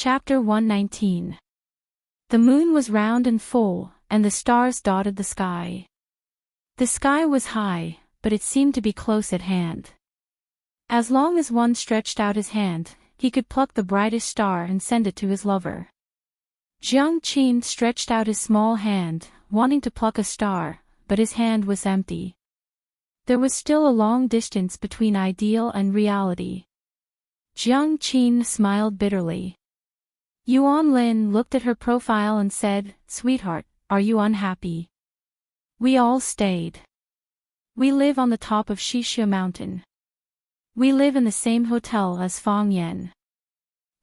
Chapter 119. The moon was round and full, and the stars dotted the sky. The sky was high, but it seemed to be close at hand. As long as one stretched out his hand, he could pluck the brightest star and send it to his lover. Jiang Qin stretched out his small hand, wanting to pluck a star, but his hand was empty. There was still a long distance between ideal and reality. Jiang Qin smiled bitterly. Yuan Lin looked at her profile and said, "Sweetheart, are you unhappy?" We all stayed. We live on the top of Shixia Mountain. We live in the same hotel as Fang Yan.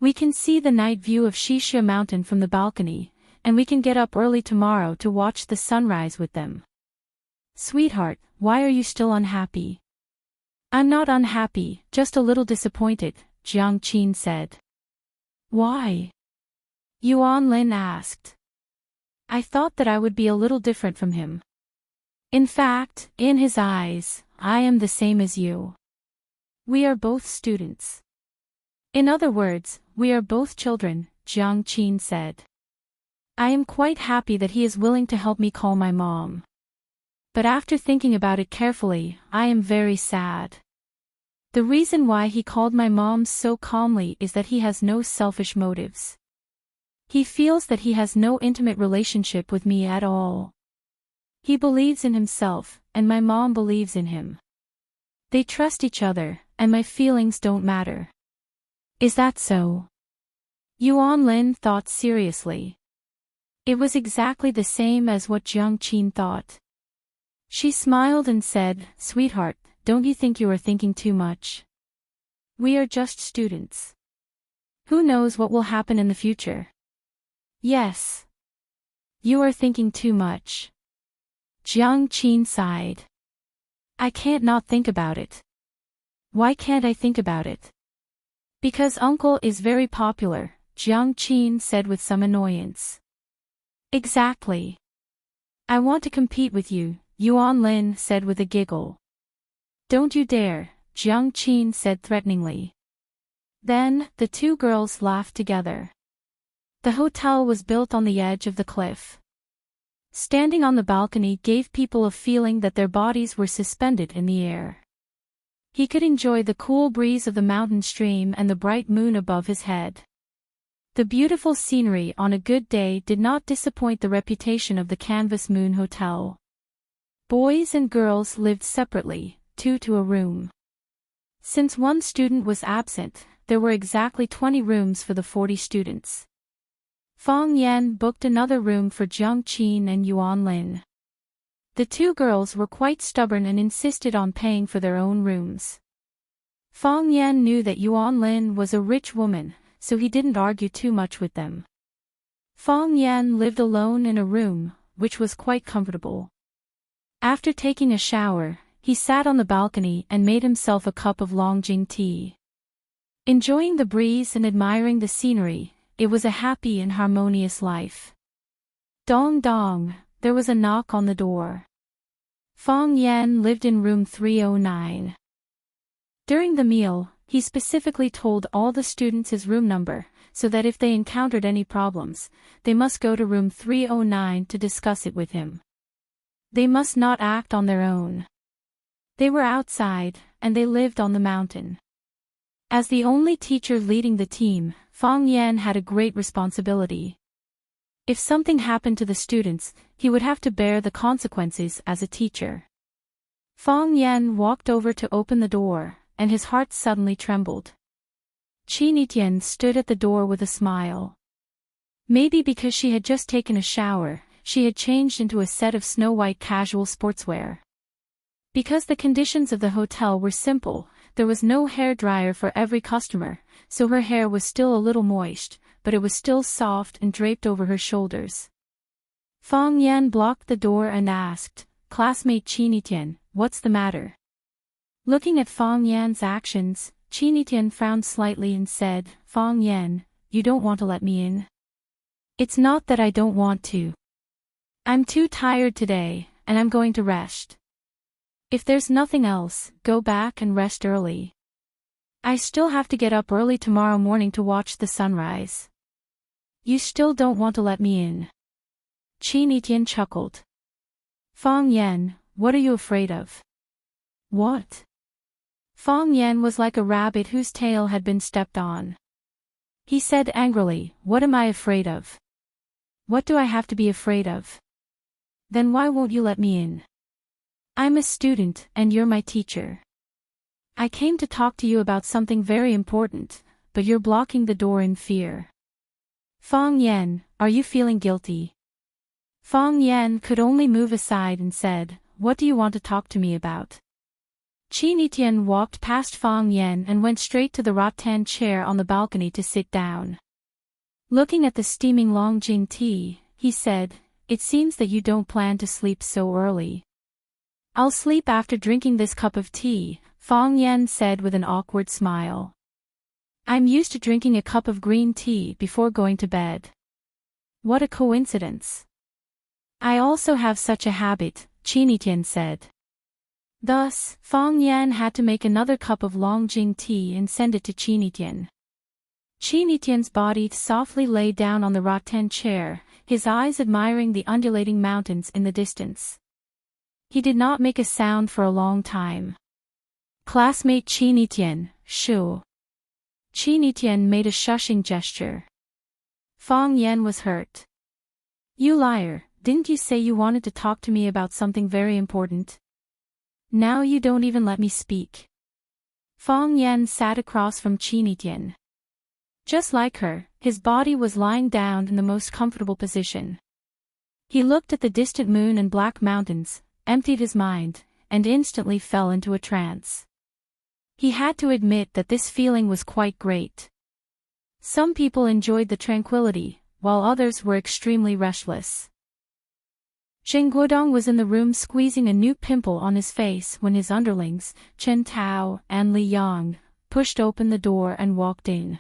We can see the night view of Shixia Mountain from the balcony, and we can get up early tomorrow to watch the sunrise with them. Sweetheart, why are you still unhappy? I'm not unhappy, just a little disappointed, Jiang Qin said. Why? Yuan Lin asked. I thought that I would be a little different from him. In fact, in his eyes, I am the same as you. We are both students. In other words, we are both children, Jiang Qin said. I am quite happy that he is willing to help me call my mom. But after thinking about it carefully, I am very sad. The reason why he called my mom so calmly is that he has no selfish motives. He feels that he has no intimate relationship with me at all. He believes in himself, and my mom believes in him. They trust each other, and my feelings don't matter. Is that so? Yuan Lin thought seriously. It was exactly the same as what Jiang Qin thought. She smiled and said, Sweetheart, don't you think you are thinking too much? We are just students. Who knows what will happen in the future? Yes. You are thinking too much. Jiang Qin sighed. I can't not think about it. Why can't I think about it? Because uncle is very popular, Jiang Qin said with some annoyance. Exactly. I want to compete with you, Yuan Lin said with a giggle. Don't you dare, Jiang Qin said threateningly. Then, the two girls laughed together. The hotel was built on the edge of the cliff. Standing on the balcony gave people a feeling that their bodies were suspended in the air. He could enjoy the cool breeze of the mountain stream and the bright moon above his head. The beautiful scenery on a good day did not disappoint the reputation of the Canvas Moon Hotel. Boys and girls lived separately, two to a room. Since one student was absent, there were exactly 20 rooms for the 40 students. Fang Yan booked another room for Jiang Qin and Yuan Lin. The two girls were quite stubborn and insisted on paying for their own rooms. Fang Yan knew that Yuan Lin was a rich woman, so he didn't argue too much with them. Fang Yan lived alone in a room, which was quite comfortable. After taking a shower, he sat on the balcony and made himself a cup of Longjing tea. Enjoying the breeze and admiring the scenery, it was a happy and harmonious life. Dong dong, there was a knock on the door. Fang Yan lived in room 309. During the meal, he specifically told all the students his room number, so that if they encountered any problems, they must go to room 309 to discuss it with him. They must not act on their own. They were outside, and they lived on the mountain. As the only teacher leading the team, Fang Yan had a great responsibility. If something happened to the students, he would have to bear the consequences as a teacher. Fang Yan walked over to open the door, and his heart suddenly trembled. Qinitian stood at the door with a smile. Maybe because she had just taken a shower, she had changed into a set of snow-white casual sportswear. Because the conditions of the hotel were simple, there was no hair dryer for every customer, so her hair was still a little moist, but it was still soft and draped over her shoulders. Fang Yan blocked the door and asked, Classmate Qinitian, what's the matter? Looking at Fang Yan's actions, Qinitian frowned slightly and said, Fang Yan, you don't want to let me in? It's not that I don't want to. I'm too tired today, and I'm going to rest. If there's nothing else, go back and rest early. I still have to get up early tomorrow morning to watch the sunrise. You still don't want to let me in. Qin Tian chuckled. Fang Yan, what are you afraid of? What? Fang Yan was like a rabbit whose tail had been stepped on. He said angrily, what am I afraid of? What do I have to be afraid of? Then why won't you let me in? I'm a student, and you're my teacher. I came to talk to you about something very important, but you're blocking the door in fear. Fang Yan, are you feeling guilty? Fang Yan could only move aside and said, what do you want to talk to me about? Qin Tian walked past Fang Yan and went straight to the rattan chair on the balcony to sit down. Looking at the steaming Longjing tea, he said, it seems that you don't plan to sleep so early. I'll sleep after drinking this cup of tea, Fang Yan said with an awkward smile. I'm used to drinking a cup of green tea before going to bed. What a coincidence. I also have such a habit, Qin Tian said. Thus, Fang Yan had to make another cup of Longjing tea and send it to Qin Tian. Qin Tian's body softly lay down on the rattan chair, his eyes admiring the undulating mountains in the distance. He did not make a sound for a long time. Classmate Qin Tian, shoo. Qin Tian made a shushing gesture. Fang Yan was hurt. You liar, didn't you say you wanted to talk to me about something very important? Now you don't even let me speak. Fang Yan sat across from Qin Tian. Just like her, his body was lying down in the most comfortable position. He looked at the distant moon and black mountains, emptied his mind, and instantly fell into a trance. He had to admit that this feeling was quite great. Some people enjoyed the tranquility, while others were extremely restless. Zheng Guodong was in the room squeezing a new pimple on his face when his underlings, Chen Tao and Li Yang, pushed open the door and walked in.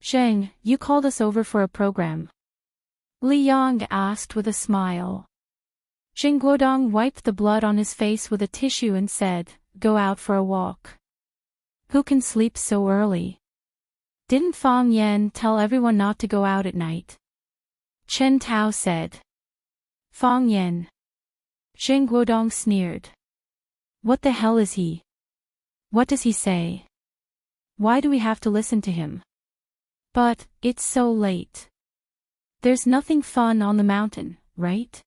Zheng, you called us over for a program? Li Yang asked with a smile. Zheng Guodong wiped the blood on his face with a tissue and said, go out for a walk. Who can sleep so early? Didn't Fang Yan tell everyone not to go out at night? Chen Tao said. Fang Yan. Zheng Guodong sneered. What the hell is he? What does he say? Why do we have to listen to him? But, it's so late. There's nothing fun on the mountain, right?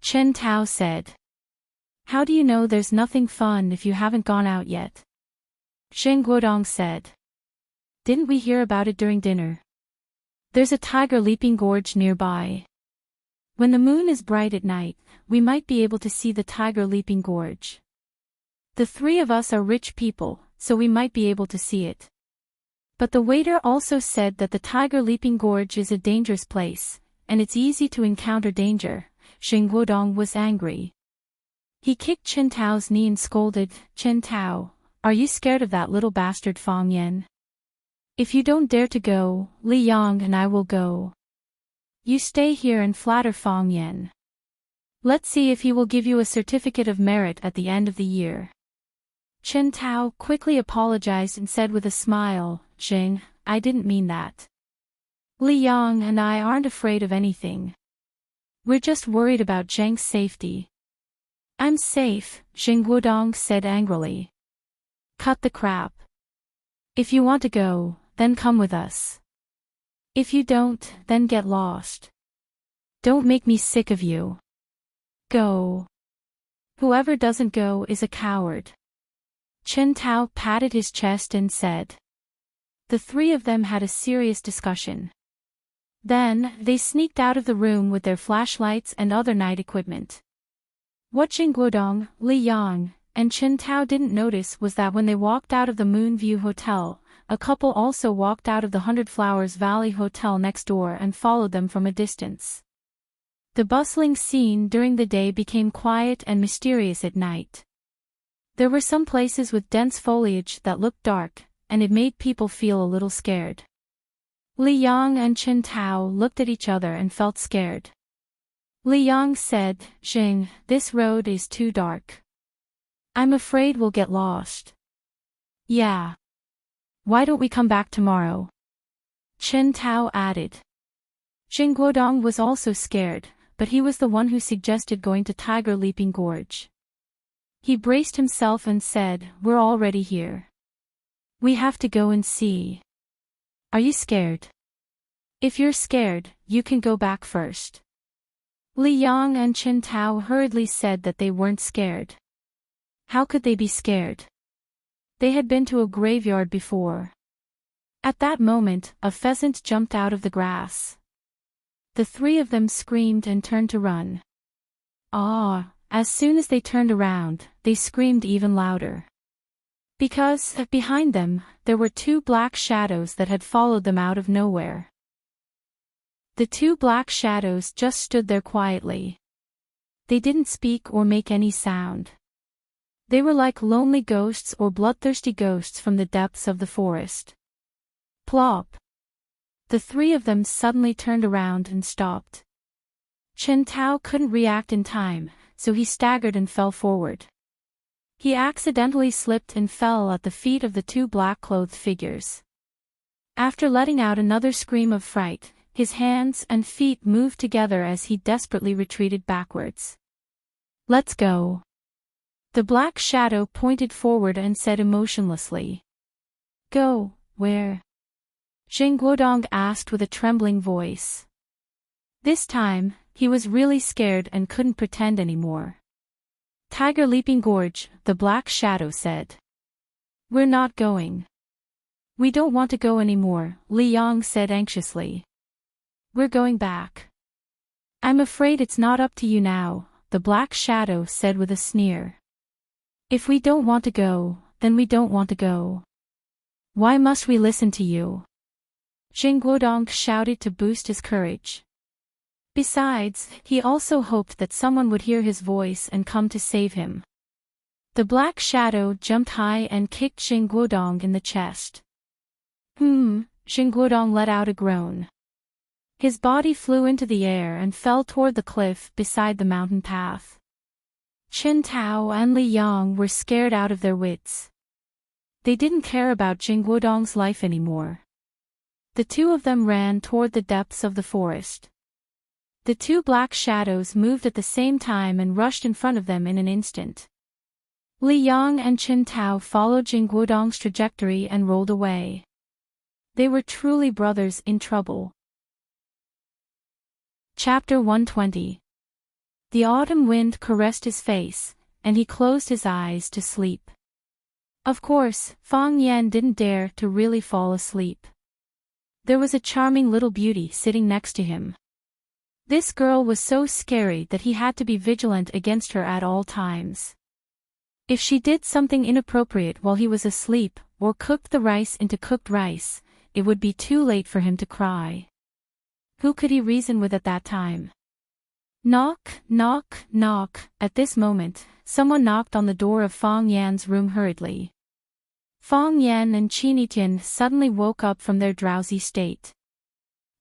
Chen Tao said. How do you know there's nothing fun if you haven't gone out yet? Zheng Guodong said. Didn't we hear about it during dinner? There's a tiger leaping gorge nearby. When the moon is bright at night, we might be able to see the tiger leaping gorge. The three of us are rich people, so we might be able to see it. But the waiter also said that the tiger leaping gorge is a dangerous place, and it's easy to encounter danger. Zheng Guodong was angry. He kicked Chen Tao's knee and scolded, Chen Tao, are you scared of that little bastard Fang Yan? If you don't dare to go, Li Yang and I will go. You stay here and flatter Fang Yan. Let's see if he will give you a certificate of merit at the end of the year. Chen Tao quickly apologized and said with a smile, Zheng, I didn't mean that. Li Yang and I aren't afraid of anything. We're just worried about Zheng's safety. I'm safe, Zheng Guodong said angrily. Cut the crap. If you want to go, then come with us. If you don't, then get lost. Don't make me sick of you. Go. Whoever doesn't go is a coward. Chen Tao patted his chest and said. The three of them had a serious discussion. Then, they sneaked out of the room with their flashlights and other night equipment. What Zheng Guodong, Li Yang, and Chen Tao didn't notice was that when they walked out of the Moonview Hotel, a couple also walked out of the Hundred Flowers Valley Hotel next door and followed them from a distance. The bustling scene during the day became quiet and mysterious at night. There were some places with dense foliage that looked dark, and it made people feel a little scared. Li Yang and Chen Tao looked at each other and felt scared. Li Yang said, Zheng, this road is too dark. I'm afraid we'll get lost. Yeah. Why don't we come back tomorrow? Chen Tao added. Jing Guodong was also scared, but he was the one who suggested going to Tiger Leaping Gorge. He braced himself and said, "We're already here. We have to go and see. Are you scared? If you're scared, you can go back first." Li Yang and Qin Tao hurriedly said that they weren't scared. How could they be scared? They had been to a graveyard before. At that moment, a pheasant jumped out of the grass. The three of them screamed and turned to run. As soon as they turned around, they screamed even louder. Because, behind them, there were two black shadows that had followed them out of nowhere. The two black shadows just stood there quietly. They didn't speak or make any sound. They were like lonely ghosts or bloodthirsty ghosts from the depths of the forest. Plop! The three of them suddenly turned around and stopped. Qin Tao couldn't react in time, so he staggered and fell forward. He accidentally slipped and fell at the feet of the two black-clothed figures. After letting out another scream of fright, his hands and feet moved together as he desperately retreated backwards. "Let's go." The black shadow pointed forward and said emotionlessly. "Go, where?" Jing Guodong asked with a trembling voice. This time, he was really scared and couldn't pretend anymore. "Tiger Leaping Gorge," the black shadow said. "We're not going." "We don't want to go anymore," Li Yang said anxiously. "We're going back." "I'm afraid it's not up to you now," the black shadow said with a sneer. "If we don't want to go, then we don't want to go. Why must we listen to you?" Jing Guodong shouted to boost his courage. Besides, he also hoped that someone would hear his voice and come to save him. The black shadow jumped high and kicked Jing Guodong in the chest. Jing Guodong let out a groan. His body flew into the air and fell toward the cliff beside the mountain path. Qin Tao and Li Yang were scared out of their wits. They didn't care about Jing Guodong's life anymore. The two of them ran toward the depths of the forest. The two black shadows moved at the same time and rushed in front of them in an instant. Li Yang and Qin Tao followed Jing Guodong's trajectory and rolled away. They were truly brothers in trouble. Chapter 120. The autumn wind caressed his face, and he closed his eyes to sleep. Of course, Fang Yan didn't dare to really fall asleep. There was a charming little beauty sitting next to him. This girl was so scary that he had to be vigilant against her at all times. If she did something inappropriate while he was asleep, or cooked the rice into cooked rice, it would be too late for him to cry. Who could he reason with at that time? Knock, knock, knock. At this moment, someone knocked on the door of Fang Yan's room hurriedly. Fang Yan and Qin Tian suddenly woke up from their drowsy state.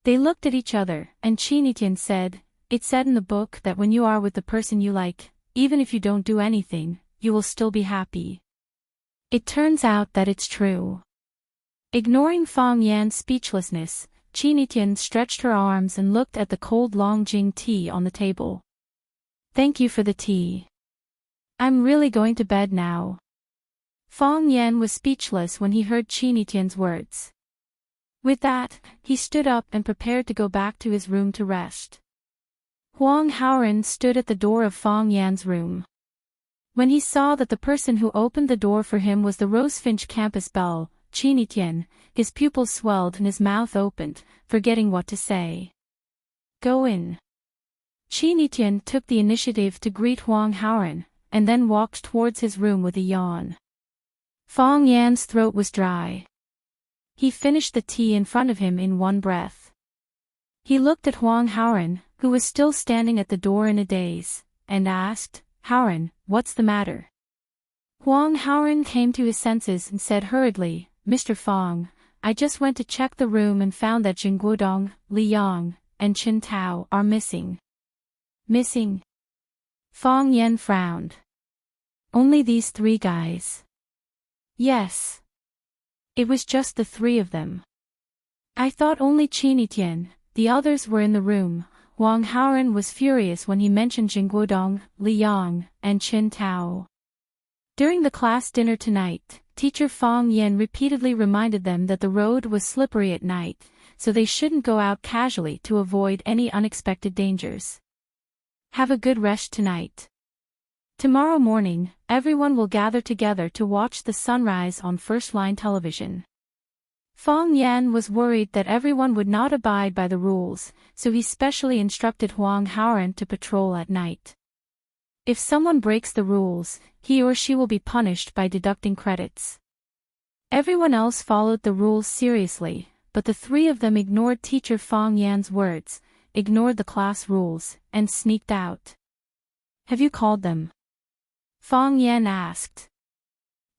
They looked at each other, and Qin Tian said, "It's said in the book that when you are with the person you like, even if you don't do anything, you will still be happy. It turns out that it's true." Ignoring Fang Yan's speechlessness, Qin Tian stretched her arms and looked at the cold Longjing tea on the table. "Thank you for the tea. I'm really going to bed now." Fang Yan was speechless when he heard Qin Tian's words. With that, he stood up and prepared to go back to his room to rest. Huang Haoren stood at the door of Fang Yan's room. When he saw that the person who opened the door for him was the Rosefinch campus belle, Qin Tian, his pupils swelled and his mouth opened, forgetting what to say. "Go in." Qin Tian took the initiative to greet Huang Haoren, and then walked towards his room with a yawn. Fang Yan's throat was dry. He finished the tea in front of him in one breath. He looked at Huang Haoren, who was still standing at the door in a daze, and asked, "Haoren, what's the matter?" Huang Haoren came to his senses and said hurriedly, "Mr. Fang, I just went to check the room and found that Jing Guodong, Li Yang, and Qin Tao are missing." "Missing?" Fang Yan frowned. "Only these three guys?" "Yes. It was just the three of them. I thought only Qin Tian, the others were in the room. Huang Haoren was furious when he mentioned Jingguodong, Li Yang, and Qin Tao. During the class dinner tonight, Teacher Fang Yan repeatedly reminded them that the road was slippery at night, so they shouldn't go out casually to avoid any unexpected dangers. Have a good rest tonight. Tomorrow morning, everyone will gather together to watch the sunrise on first-line television. Fang Yan was worried that everyone would not abide by the rules, so he specially instructed Huang Haoren to patrol at night. If someone breaks the rules, he or she will be punished by deducting credits. Everyone else followed the rules seriously, but the three of them ignored Teacher Fang Yan's words, ignored the class rules, and sneaked out. Have you called them? Fang Yan asked.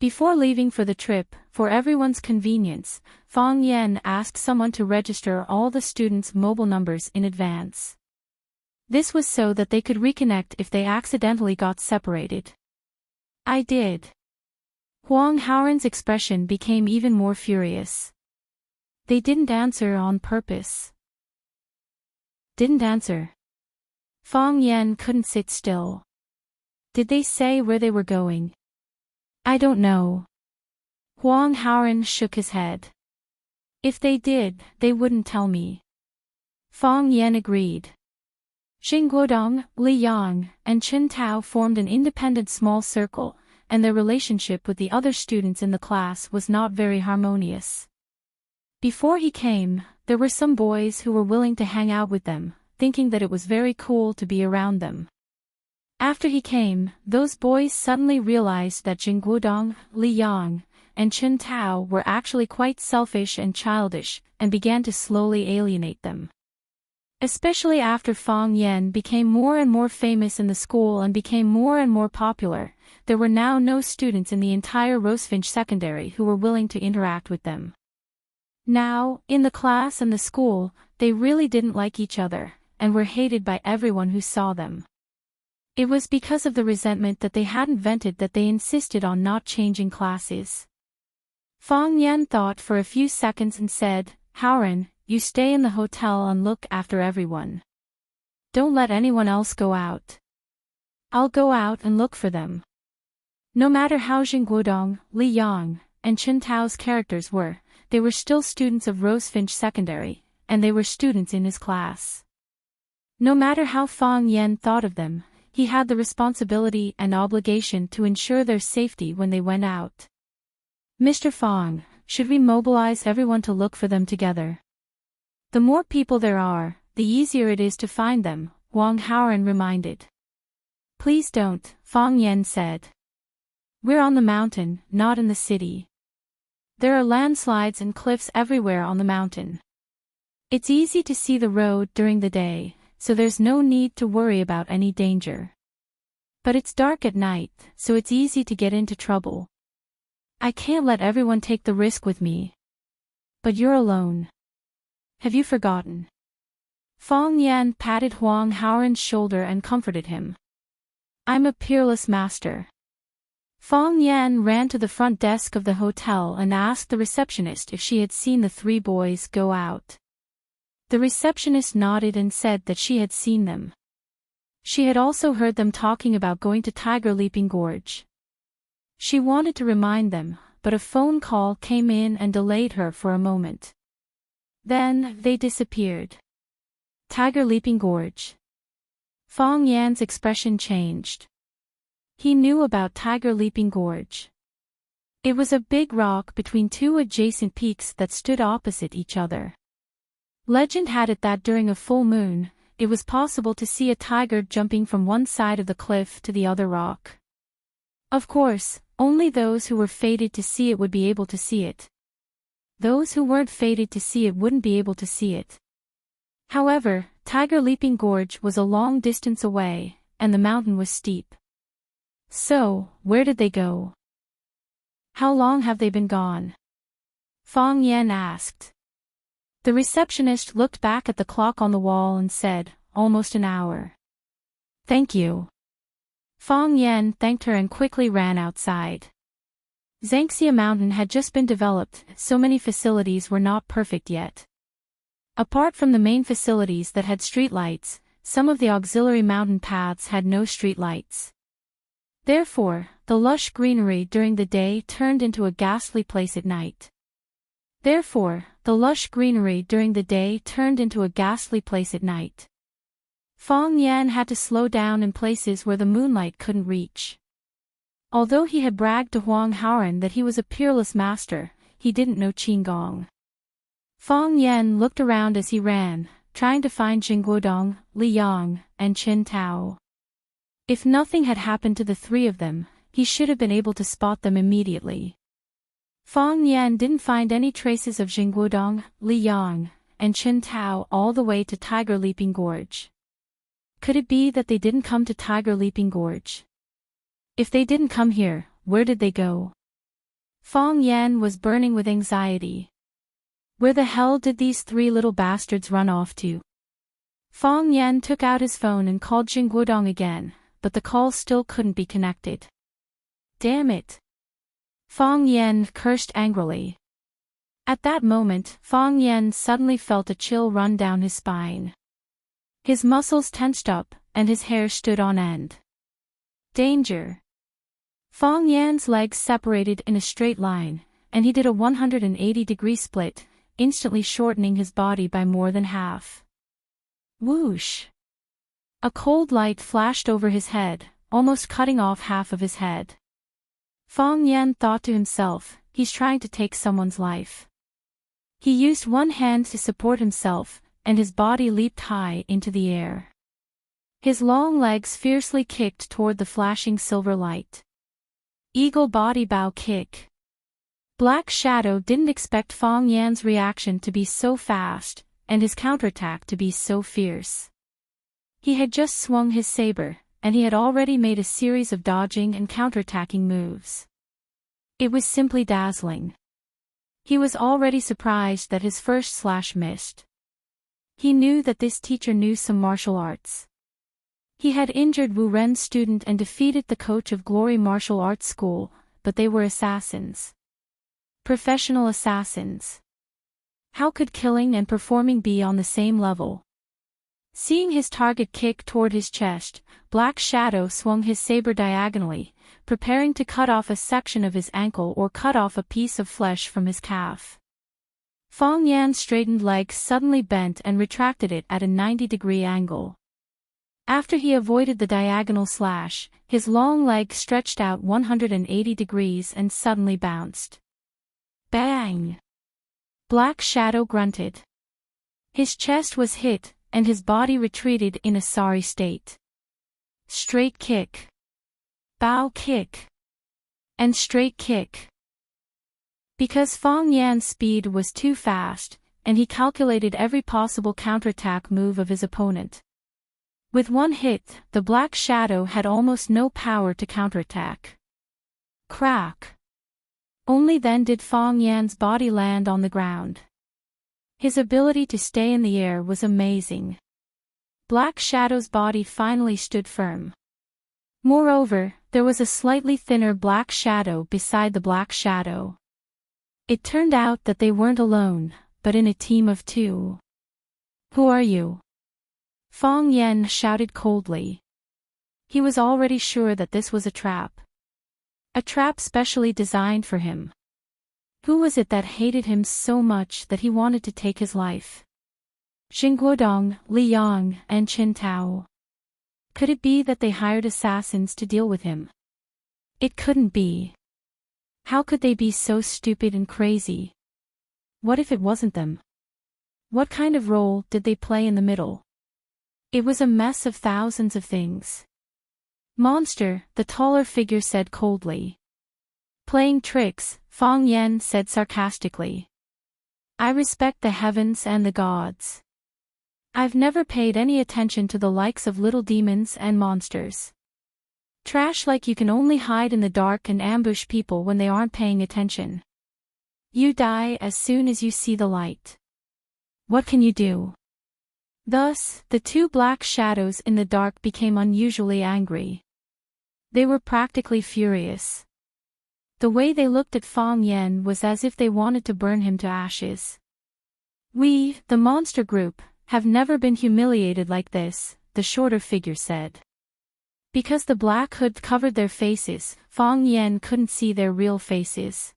Before leaving for the trip, for everyone's convenience, Fang Yan asked someone to register all the students' mobile numbers in advance. This was so that they could reconnect if they accidentally got separated. I did. Huang Haoren's expression became even more furious. They didn't answer on purpose. Didn't answer. Fang Yan couldn't sit still. Did they say where they were going? I don't know. Huang Haoren shook his head. If they did, they wouldn't tell me. Fang Yan agreed. Jingguodong, Li Yang, and Qin Tao formed an independent small circle, and their relationship with the other students in the class was not very harmonious. Before he came, there were some boys who were willing to hang out with them, thinking that it was very cool to be around them. After he came, those boys suddenly realized that Jingguodong, Li Yang, and Qin Tao were actually quite selfish and childish, and began to slowly alienate them. Especially after Fang Yan became more and more famous in the school and became more and more popular, there were now no students in the entire Rosefinch Secondary who were willing to interact with them. Now, in the class and the school, they really didn't like each other, and were hated by everyone who saw them. It was because of the resentment that they hadn't vented that they insisted on not changing classes. Fang Yan thought for a few seconds and said, Haoren, you stay in the hotel and look after everyone. Don't let anyone else go out. I'll go out and look for them. No matter how Jingguodong, Li Yang, and Qin Tao's characters were, they were still students of Rosefinch Secondary, and they were students in his class. No matter how Fang Yan thought of them, he had the responsibility and obligation to ensure their safety when they went out. Mr. Fang, should we mobilize everyone to look for them together? The more people there are, the easier it is to find them, Huang Haoren reminded. Please don't, Fang Yan said. We're on the mountain, not in the city. There are landslides and cliffs everywhere on the mountain. It's easy to see the road during the day, so there's no need to worry about any danger. But it's dark at night, so it's easy to get into trouble. I can't let everyone take the risk with me. But you're alone. Have you forgotten? Fang Yan patted Huang Haoren's shoulder and comforted him. I'm a peerless master. Fang Yan ran to the front desk of the hotel and asked the receptionist if she had seen the three boys go out. The receptionist nodded and said that she had seen them. She had also heard them talking about going to Tiger Leaping Gorge. She wanted to remind them, but a phone call came in and delayed her for a moment. Then, they disappeared. Tiger Leaping Gorge. Fang Yan's expression changed. He knew about Tiger Leaping Gorge. It was a big rock between two adjacent peaks that stood opposite each other. Legend had it that during a full moon, it was possible to see a tiger jumping from one side of the cliff to the other rock. Of course, only those who were fated to see it would be able to see it. Those who weren't fated to see it wouldn't be able to see it. However, Tiger Leaping Gorge was a long distance away, and the mountain was steep. So, where did they go? How long have they been gone? Fang Yan asked. The receptionist looked back at the clock on the wall and said, almost an hour. Thank you. Fang Yan thanked her and quickly ran outside. Zhangxia Mountain had just been developed, so many facilities were not perfect yet. Apart from the main facilities that had streetlights, some of the auxiliary mountain paths had no streetlights. Therefore, the lush greenery during the day turned into a ghastly place at night. Fong Yan had to slow down in places where the moonlight couldn't reach. Although he had bragged to Huang Haoran that he was a peerless master, he didn't know Qigong. Fong Yan looked around as he ran, trying to find Jingguodong, Li Yang, and Qin Tao. If nothing had happened to the three of them, he should have been able to spot them immediately. Fong Yan didn't find any traces of Jingguodong, Li Yang, and Qin Tao all the way to Tiger Leaping Gorge. Could it be that they didn't come to Tiger Leaping Gorge? If they didn't come here, where did they go? Fong Yan was burning with anxiety. Where the hell did these three little bastards run off to? Fong Yan took out his phone and called Jingguodong again, but the call still couldn't be connected. Damn it! Fong Yan cursed angrily. At that moment, Fong Yan suddenly felt a chill run down his spine. His muscles tensed up, and his hair stood on end. Danger! Fong Yan's legs separated in a straight line, and he did a 180-degree split, instantly shortening his body by more than half. Whoosh! A cold light flashed over his head, almost cutting off half of his head. Fong Yan thought to himself, he's trying to take someone's life. He used one hand to support himself, and his body leaped high into the air. His long legs fiercely kicked toward the flashing silver light. Eagle body bow kick. Black Shadow didn't expect Fong Yan's reaction to be so fast, and his counterattack to be so fierce. He had just swung his saber, and he had already made a series of dodging and counterattacking moves. It was simply dazzling. He was already surprised that his first slash missed. He knew that this teacher knew some martial arts. He had injured Wu Ren's student and defeated the coach of Glory Martial Arts School, but they were assassins. Professional assassins. How could killing and performing be on the same level? Seeing his target kick toward his chest, Black Shadow swung his saber diagonally, preparing to cut off a section of his ankle or cut off a piece of flesh from his calf. Fong Yan's straightened leg suddenly bent and retracted it at a 90-degree angle. After he avoided the diagonal slash, his long leg stretched out 180 degrees and suddenly bounced. Bang! Black Shadow grunted. His chest was hit, and his body retreated in a sorry state. Straight kick. Bow kick. And straight kick. Because Fong Yan's speed was too fast, and he calculated every possible counterattack move of his opponent. With one hit, the Black Shadow had almost no power to counterattack. Crack! Only then did Fong Yan's body land on the ground. His ability to stay in the air was amazing. Black Shadow's body finally stood firm. Moreover, there was a slightly thinner Black Shadow beside the Black Shadow. It turned out that they weren't alone, but in a team of two. Who are you? Fong Yan shouted coldly. He was already sure that this was a trap. A trap specially designed for him. Who was it that hated him so much that he wanted to take his life? Jingguodong, Li Yang, and Qin Tao. Could it be that they hired assassins to deal with him? It couldn't be. How could they be so stupid and crazy? What if it wasn't them? What kind of role did they play in the middle? It was a mess of thousands of things. Monster, the taller figure said coldly. Playing tricks, Fong Yan said sarcastically. I respect the heavens and the gods. I've never paid any attention to the likes of little demons and monsters. Trash like you can only hide in the dark and ambush people when they aren't paying attention. You die as soon as you see the light. What can you do? Thus, the two Black Shadows in the dark became unusually angry. They were practically furious. The way they looked at Fong Yan was as if they wanted to burn him to ashes. "We, the monster group, have never been humiliated like this," the shorter figure said. Because the black hood covered their faces, Fong Yen couldn't see their real faces.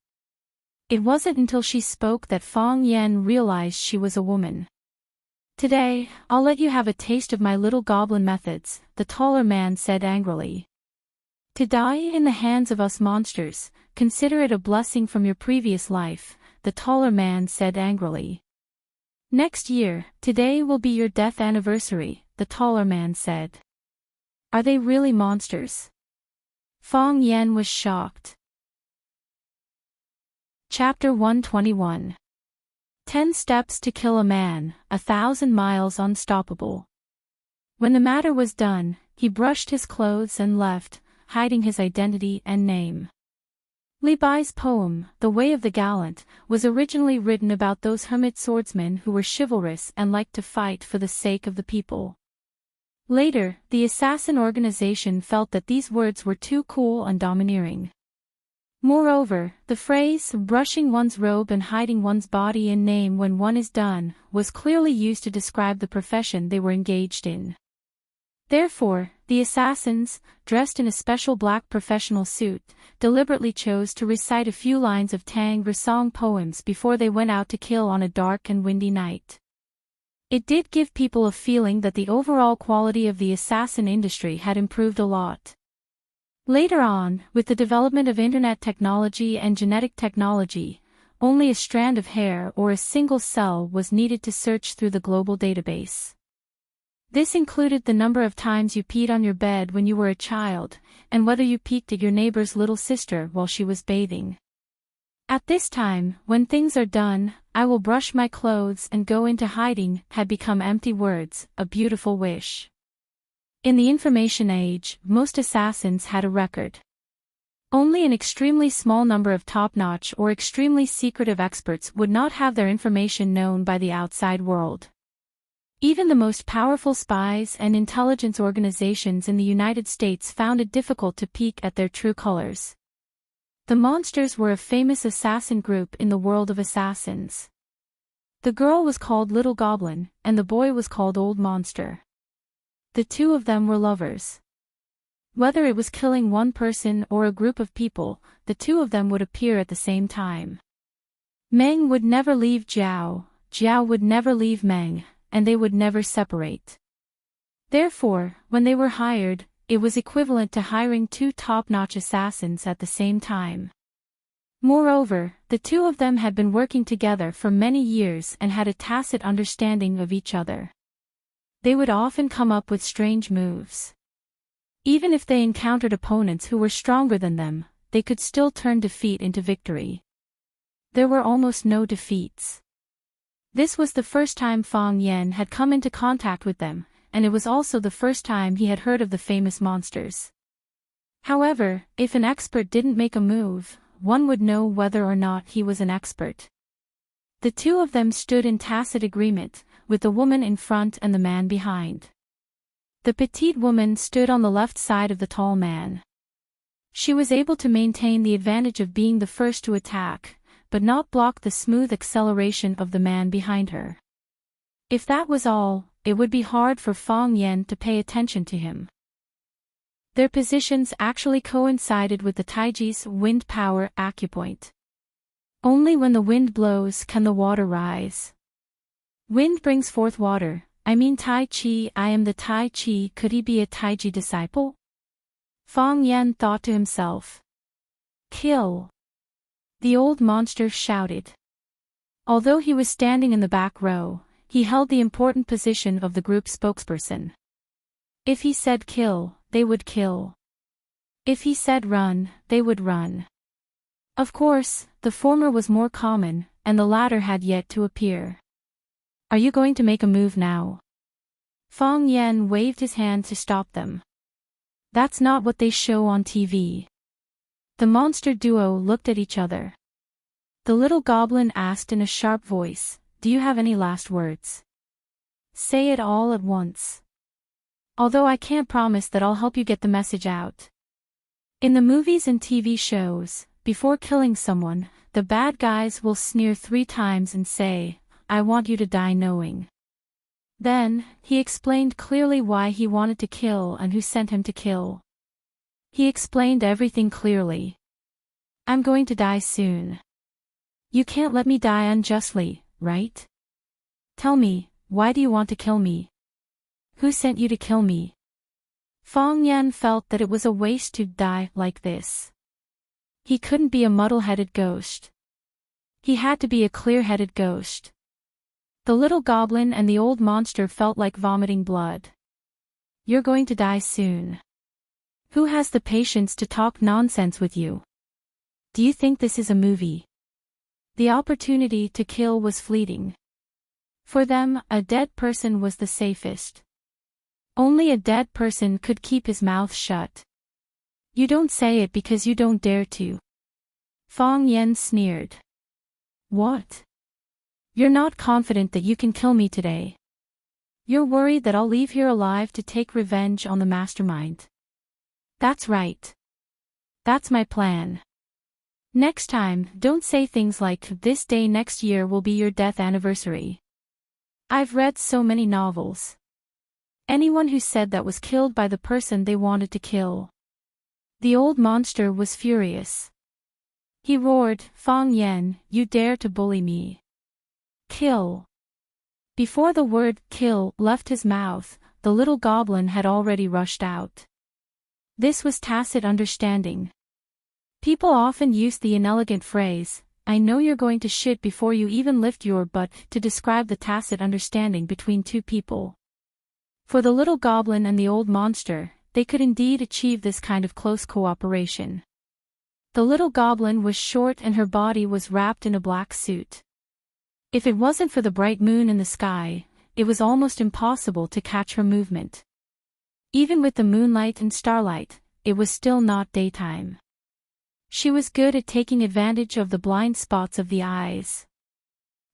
It wasn't until she spoke that Fong Yen realized she was a woman. "Today, I'll let you have a taste of my little goblin methods," the taller man said angrily. "To die in the hands of us monsters, consider it a blessing from your previous life," the taller man said angrily. "Next year, today will be your death anniversary," the taller man said. "Are they really monsters?" Fong Yen was shocked. Chapter 121. 10 Steps to Kill a Man, 1,000 Miles Unstoppable. When the matter was done, he brushed his clothes and left, hiding his identity and name. Li Bai's poem, The Way of the Gallant, was originally written about those hermit swordsmen who were chivalrous and liked to fight for the sake of the people. Later, the assassin organization felt that these words were too cool and domineering. Moreover, the phrase, brushing one's robe and hiding one's body and name when one is done, was clearly used to describe the profession they were engaged in. Therefore, the assassins, dressed in a special black professional suit, deliberately chose to recite a few lines of Tang Risong poems before they went out to kill on a dark and windy night. It did give people a feeling that the overall quality of the assassin industry had improved a lot. Later on, with the development of internet technology and genetic technology, only a strand of hair or a single cell was needed to search through the global database. This included the number of times you peed on your bed when you were a child, and whether you peeked at your neighbor's little sister while she was bathing. At this time, when things are done, I will brush my clothes and go into hiding had become empty words, a beautiful wish. In the information age, most assassins had a record. Only an extremely small number of top-notch or extremely secretive experts would not have their information known by the outside world. Even the most powerful spies and intelligence organizations in the United States found it difficult to peek at their true colors. The monsters were a famous assassin group in the world of assassins. The girl was called Little Goblin, and the boy was called Old Monster. The two of them were lovers. Whether it was killing one person or a group of people, the two of them would appear at the same time. Meng would never leave Jiao, Jiao would never leave Meng, and they would never separate. Therefore, when they were hired, it was equivalent to hiring two top-notch assassins at the same time. Moreover, the two of them had been working together for many years and had a tacit understanding of each other. They would often come up with strange moves. Even if they encountered opponents who were stronger than them, they could still turn defeat into victory. There were almost no defeats. This was the first time Fong Yen had come into contact with them, and it was also the first time he had heard of the famous monsters. However, if an expert didn't make a move, one would know whether or not he was an expert. The two of them stood in tacit agreement, with the woman in front and the man behind. The petite woman stood on the left side of the tall man. She was able to maintain the advantage of being the first to attack, but not block the smooth acceleration of the man behind her. If that was all, it would be hard for Fong Yen to pay attention to him. Their positions actually coincided with the Taiji's wind power acupoint. Only when the wind blows can the water rise. Wind brings forth water, I mean Tai Chi. I am the Tai Chi. Could he be a Taiji disciple? Fong Yen thought to himself. Kill! The old monster shouted. Although he was standing in the back row, he held the important position of the group spokesperson. If he said kill, they would kill. If he said run, they would run. Of course, the former was more common, and the latter had yet to appear. Are you going to make a move now? Fong Yen waved his hand to stop them. That's not what they show on TV. The monster duo looked at each other. The little goblin asked in a sharp voice, "Do you have any last words? Say it all at once. Although I can't promise that I'll help you get the message out." In the movies and TV shows, before killing someone, the bad guys will sneer 3 times and say, I want you to die knowing. Then, he explained clearly why he wanted to kill and who sent him to kill. He explained everything clearly. I'm going to die soon. You can't let me die unjustly, right? Tell me, why do you want to kill me? Who sent you to kill me? Fong Yan felt that it was a waste to die like this. He couldn't be a muddle-headed ghost. He had to be a clear-headed ghost. The little goblin and the old monster felt like vomiting blood. You're going to die soon. Who has the patience to talk nonsense with you? Do you think this is a movie? The opportunity to kill was fleeting. For them, a dead person was the safest. Only a dead person could keep his mouth shut. You don't say it because you don't dare to. Fong Yan sneered. What? You're not confident that you can kill me today. You're worried that I'll leave here alive to take revenge on the Mastermind. That's right. That's my plan. Next time, don't say things like, this day next year will be your death anniversary. I've read so many novels. Anyone who said that was killed by the person they wanted to kill. The old monster was furious. He roared, Fong Yan, you dare to bully me. Kill. Before the word kill left his mouth, the little goblin had already rushed out. This was tacit understanding. People often use the inelegant phrase, I know you're going to shit before you even lift your butt, to describe the tacit understanding between two people. For the little goblin and the old monster, they could indeed achieve this kind of close cooperation. The little goblin was short and her body was wrapped in a black suit. If it wasn't for the bright moon in the sky, it was almost impossible to catch her movement. Even with the moonlight and starlight, it was still not daytime. She was good at taking advantage of the blind spots of the eyes.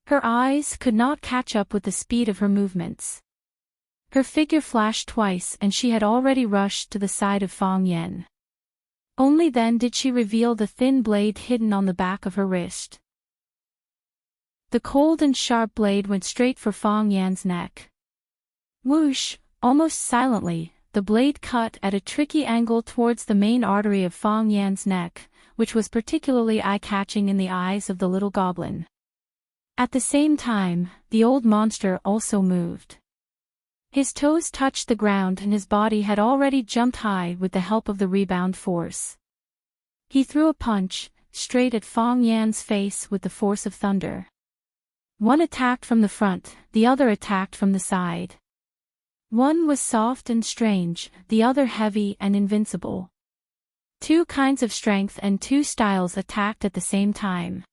Her eyes could not catch up with the speed of her movements. Her figure flashed twice and she had already rushed to the side of Fong Yan. Only then did she reveal the thin blade hidden on the back of her wrist. The cold and sharp blade went straight for Fong Yan's neck. Whoosh, almost silently, the blade cut at a tricky angle towards the main artery of Fong Yan's neck, which was particularly eye-catching in the eyes of the little goblin. At the same time, the old monster also moved. His toes touched the ground and his body had already jumped high with the help of the rebound force. He threw a punch, straight at Fong Yan's face with the force of thunder. One attacked from the front, the other attacked from the side. One was soft and strange, the other heavy and invincible. Two kinds of strength and two styles attacked at the same time.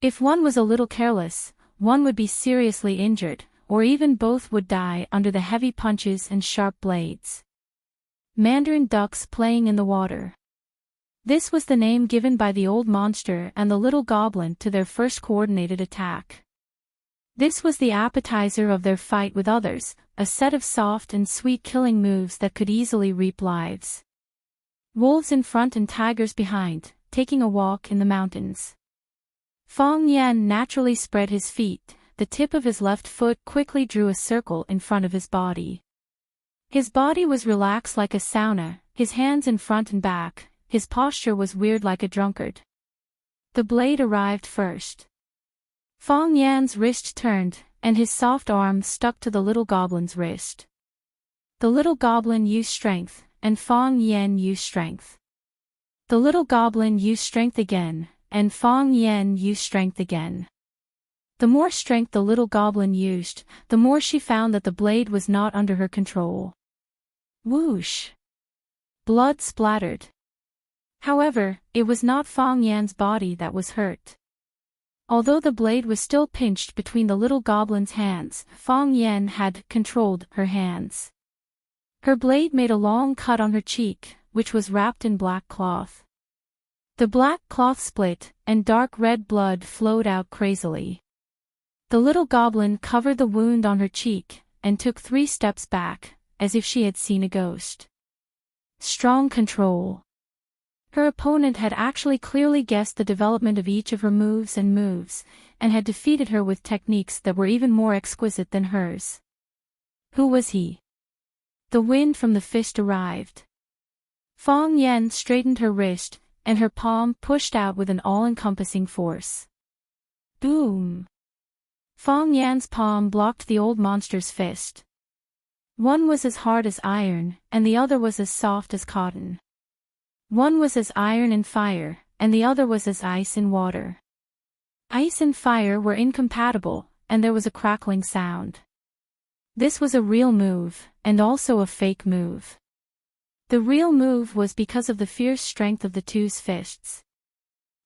If one was a little careless, one would be seriously injured, or even both would die under the heavy punches and sharp blades. Mandarin ducks playing in the water. This was the name given by the old monster and the little goblin to their first coordinated attack. This was the appetizer of their fight with others, a set of soft and sweet killing moves that could easily reap lives. Wolves in front and tigers behind, taking a walk in the mountains. Fong Yan naturally spread his feet. The tip of his left foot quickly drew a circle in front of his body. His body was relaxed like a sauna, his hands in front and back, his posture was weird like a drunkard. The blade arrived first. Fong Yan's wrist turned, and his soft arm stuck to the little goblin's wrist. The little goblin used strength, and Fong Yan used strength. The little goblin used strength again, and Fong Yan used strength again. The more strength the little goblin used, the more she found that the blade was not under her control. Whoosh! Blood splattered. However, it was not Fong Yan's body that was hurt. Although the blade was still pinched between the little goblin's hands, Fong Yan had controlled her hands. Her blade made a long cut on her cheek, which was wrapped in black cloth. The black cloth split, and dark red blood flowed out crazily. The little goblin covered the wound on her cheek, and took 3 steps back, as if she had seen a ghost. Strong control. Her opponent had actually clearly guessed the development of each of her moves, and had defeated her with techniques that were even more exquisite than hers. Who was he? The wind from the fist arrived. Fong Yan straightened her wrist, and her palm pushed out with an all-encompassing force. Boom! Fong Yan's palm blocked the old monster's fist. One was as hard as iron, and the other was as soft as cotton. One was as iron and fire, and the other was as ice and water. Ice and fire were incompatible, and there was a crackling sound. This was a real move, and also a fake move. The real move was because of the fierce strength of the two's fists.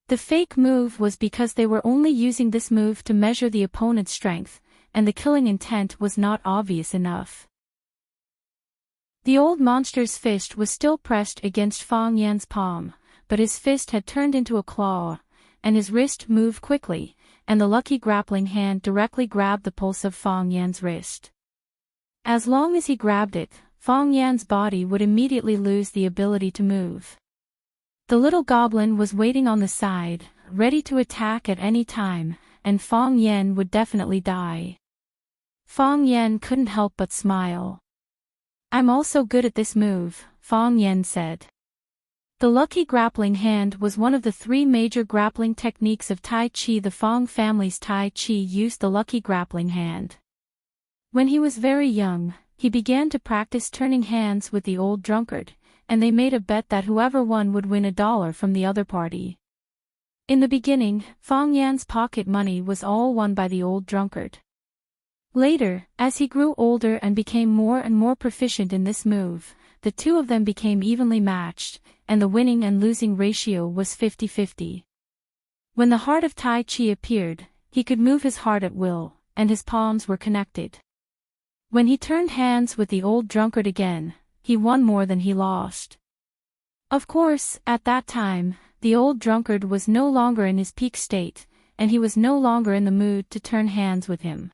The fake move was because they were only using this move to measure the opponent's strength, and the killing intent was not obvious enough. The old monster's fist was still pressed against Fong Yan's palm, but his fist had turned into a claw, and his wrist moved quickly, and the lucky grappling hand directly grabbed the pulse of Fong Yan's wrist. As long as he grabbed it, Fong Yan's body would immediately lose the ability to move. The little goblin was waiting on the side, ready to attack at any time, and Fong Yan would definitely die. Fong Yan couldn't help but smile. "I'm also good at this move," Fong Yan said. The lucky grappling hand was one of the three major grappling techniques of Tai Chi. The Fong family's Tai Chi used the lucky grappling hand. When he was very young, he began to practice turning hands with the old drunkard, and they made a bet that whoever won would win $1 from the other party. In the beginning, Fong Yan's pocket money was all won by the old drunkard. Later, as he grew older and became more and more proficient in this move, the two of them became evenly matched, and the winning and losing ratio was 50-50. When the heart of Tai Chi appeared, he could move his heart at will, and his palms were connected. When he turned hands with the old drunkard again, he won more than he lost. Of course, at that time, the old drunkard was no longer in his peak state, and he was no longer in the mood to turn hands with him.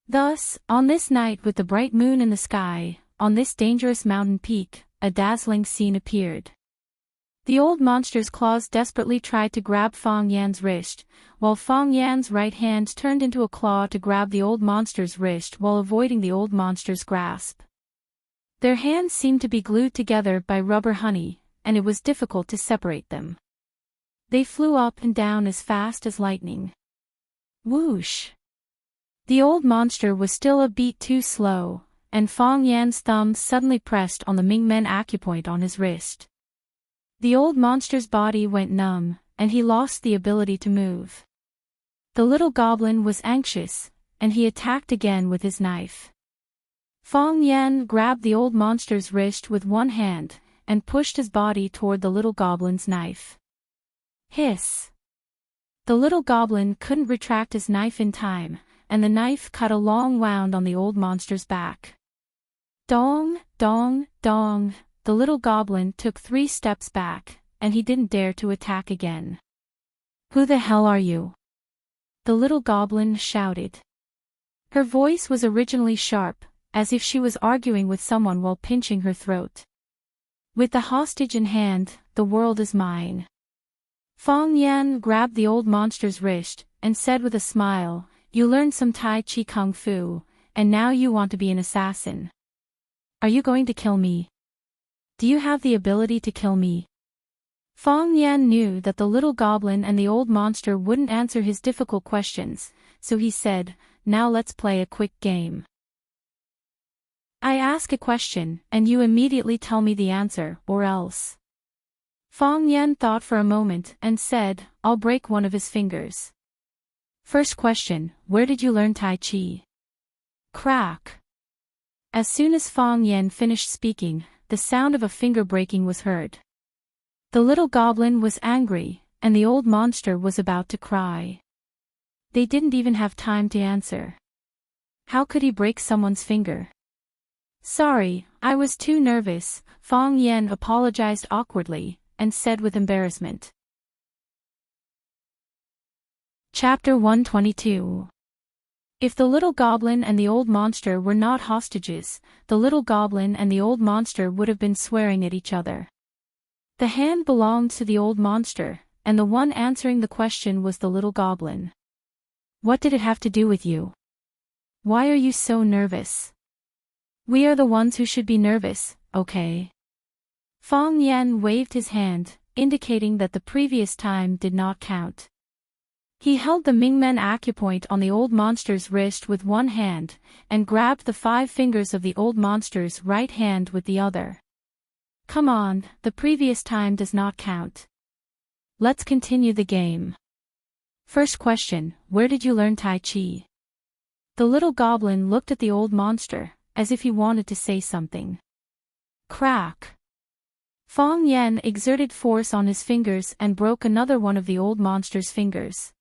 Thus, on this night with the bright moon in the sky, on this dangerous mountain peak, a dazzling scene appeared. The old monster's claws desperately tried to grab Fong Yan's wrist, while Fong Yan's right hand turned into a claw to grab the old monster's wrist while avoiding the old monster's grasp. Their hands seemed to be glued together by rubber honey, and it was difficult to separate them. They flew up and down as fast as lightning. Whoosh! The old monster was still a beat too slow, and Fong Yan's thumb suddenly pressed on the Mingmen acupoint on his wrist. The old monster's body went numb, and he lost the ability to move. The little goblin was anxious, and he attacked again with his knife. Fong Yan grabbed the old monster's wrist with one hand, and pushed his body toward the little goblin's knife. Hiss! The little goblin couldn't retract his knife in time, and the knife cut a long wound on the old monster's back. Dong, dong, dong, the little goblin took 3 steps back, and he didn't dare to attack again. "Who the hell are you?" the little goblin shouted. Her voice was originally sharp, as if she was arguing with someone while pinching her throat. "With the hostage in hand, the world is mine." Fong Yan grabbed the old monster's wrist, and said with a smile, "You learned some Tai Chi Kung Fu, and now you want to be an assassin. Are you going to kill me? Do you have the ability to kill me?" Fong Yan knew that the little goblin and the old monster wouldn't answer his difficult questions, so he said, "Now let's play a quick game. I ask a question, and you immediately tell me the answer, or else." Fong Yan thought for a moment and said, "I'll break one of his fingers." First question, where did you learn Tai Chi? Crack. As soon as Fong Yan finished speaking, the sound of a finger breaking was heard. The little goblin was angry, and the old monster was about to cry. They didn't even have time to answer. How could he break someone's finger? "Sorry, I was too nervous," Fong Yan apologized awkwardly, and said with embarrassment. Chapter 122. If the little goblin and the old monster were not hostages, the little goblin and the old monster would have been swearing at each other. The hand belonged to the old monster, and the one answering the question was the little goblin. What did it have to do with you? Why are you so nervous? We are the ones who should be nervous, okay? Fong Yan waved his hand, indicating that the previous time did not count. He held the Mingmen acupoint on the old monster's wrist with one hand, and grabbed the 5 fingers of the old monster's right hand with the other. Come on, the previous time does not count. Let's continue the game. First question, where did you learn Tai Chi? The little goblin looked at the old monster, as if he wanted to say something. Crack! Fong Yan exerted force on his fingers and broke another one of the old monster's fingers.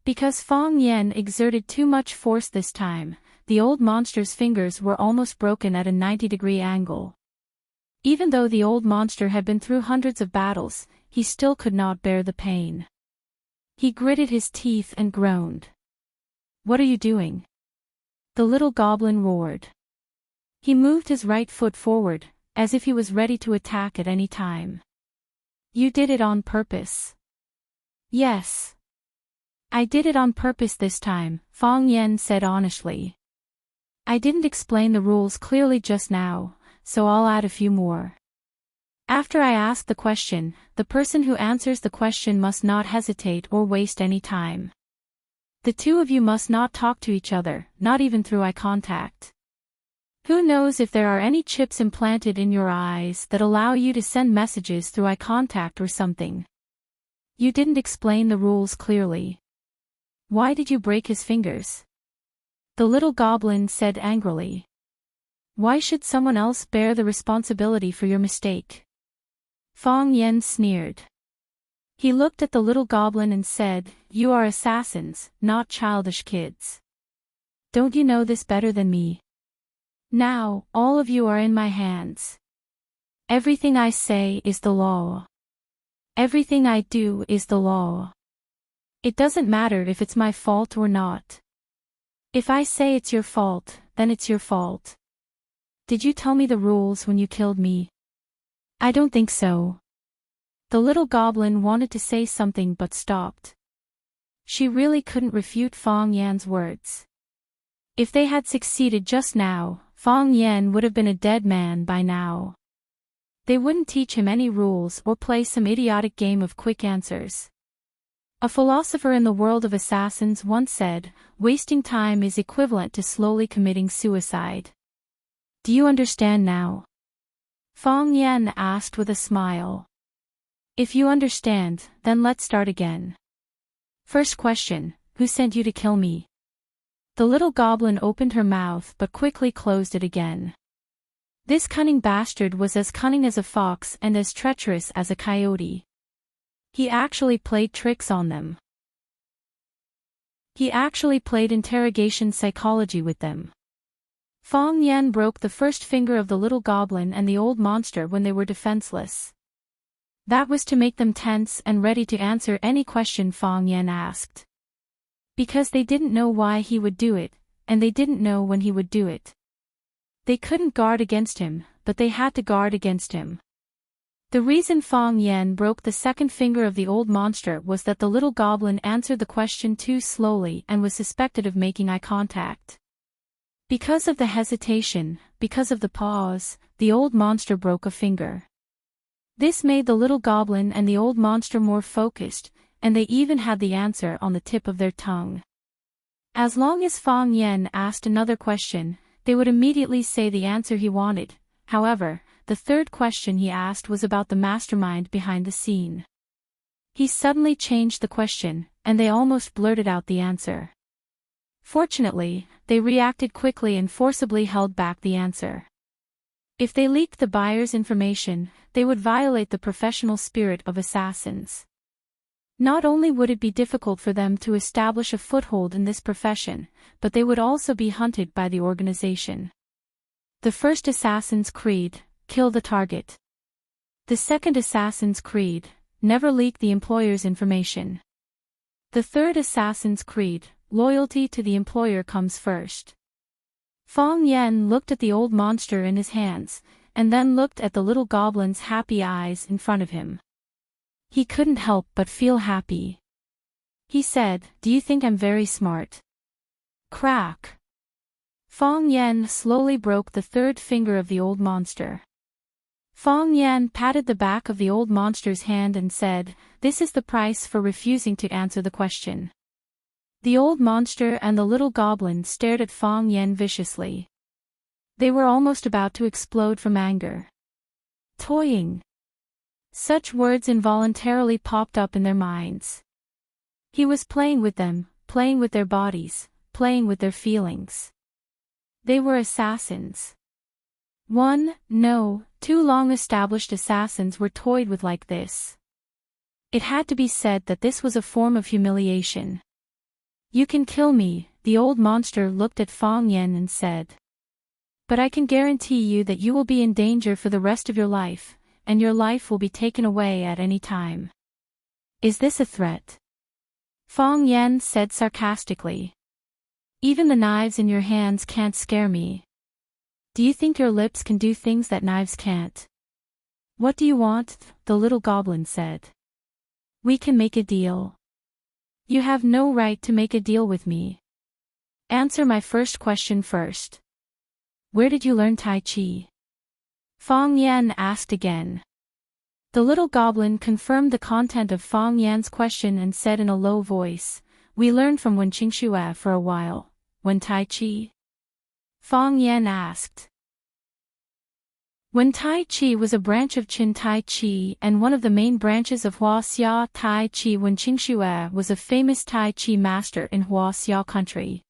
Because Fong Yan exerted too much force this time, the old monster's fingers were almost broken at a 90-degree angle. Even though the old monster had been through hundreds of battles, he still could not bear the pain. He gritted his teeth and groaned. What are you doing? The little goblin roared. He moved his right foot forward, as if he was ready to attack at any time. You did it on purpose. Yes. I did it on purpose this time, Fong Yan said honestly. I didn't explain the rules clearly just now, so I'll add a few more. After I ask the question, the person who answers the question must not hesitate or waste any time. The two of you must not talk to each other, not even through eye contact. Who knows if there are any chips implanted in your eyes that allow you to send messages through eye contact or something. You didn't explain the rules clearly. Why did you break his fingers? The little goblin said angrily. Why should someone else bear the responsibility for your mistake? Fong Yan sneered. He looked at the little goblin and said, You are assassins, not childish kids. Don't you know this better than me? Now, all of you are in my hands. Everything I say is the law. Everything I do is the law. It doesn't matter if it's my fault or not. If I say it's your fault, then it's your fault. Did you tell me the rules when you killed me? I don't think so. The little goblin wanted to say something but stopped. She really couldn't refute Fong Yan's words. If they had succeeded just now, Fong Yan would have been a dead man by now. They wouldn't teach him any rules or play some idiotic game of quick answers. A philosopher in the world of assassins once said, wasting time is equivalent to slowly committing suicide. Do you understand now? Fong Yan asked with a smile. If you understand, then let's start again. First question, who sent you to kill me? The little goblin opened her mouth but quickly closed it again. This cunning bastard was as cunning as a fox and as treacherous as a coyote. He actually played tricks on them. He actually played interrogation psychology with them. Fong Yan broke the first finger of the little goblin and the old monster when they were defenseless. That was to make them tense and ready to answer any question Fong Yan asked. Because they didn't know why he would do it, and they didn't know when he would do it. They couldn't guard against him, but they had to guard against him. The reason Fong Yan broke the second finger of the old monster was that the little goblin answered the question too slowly and was suspected of making eye contact. Because of the hesitation, because of the pause, the old monster broke a finger. This made the little goblin and the old monster more focused, and they even had the answer on the tip of their tongue. As long as Fong Yan asked another question, they would immediately say the answer he wanted. However, the third question he asked was about the mastermind behind the scene. He suddenly changed the question, and they almost blurted out the answer. Fortunately, they reacted quickly and forcibly held back the answer. If they leaked the buyer's information, they would violate the professional spirit of assassins. Not only would it be difficult for them to establish a foothold in this profession, but they would also be hunted by the organization. The first Assassin's Creed, kill the target. The second Assassin's Creed, never leak the employer's information. The third Assassin's Creed, loyalty to the employer comes first. Fong Yan looked at the old monster in his hands, and then looked at the little goblin's happy eyes in front of him. He couldn't help but feel happy. He said, "Do you think I'm very smart?" Crack. Fong Yen slowly broke the third finger of the old monster. Fong Yen patted the back of the old monster's hand and said, "This is the price for refusing to answer the question." The old monster and the little goblin stared at Fong Yen viciously. They were almost about to explode from anger. Toying. Such words involuntarily popped up in their minds. He was playing with them, playing with their bodies, playing with their feelings. They were assassins. No, 2 long-established assassins were toyed with like this. It had to be said that this was a form of humiliation. "You can kill me," the old monster looked at Fong Yen and said. "But I can guarantee you that you will be in danger for the rest of your life, and your life will be taken away at any time." "Is this a threat?" Fong Yen said sarcastically. "Even the knives in your hands can't scare me. Do you think your lips can do things that knives can't?" "What do you want?" the little goblin said. "We can make a deal." "You have no right to make a deal with me. Answer my first question first. Where did you learn Tai Chi?" Fong Yen asked again. The little goblin confirmed the content of Fong Yan's question and said in a low voice, "We learned from Wen Qingxue for a while." "Wen Tai Chi?" Fong Yen asked. Wen Tai Chi was a branch of Qin Tai Chi and one of the main branches of Hua Xia Tai Chi. Wen Qingxue was a famous Tai Chi master in Hua Xia country.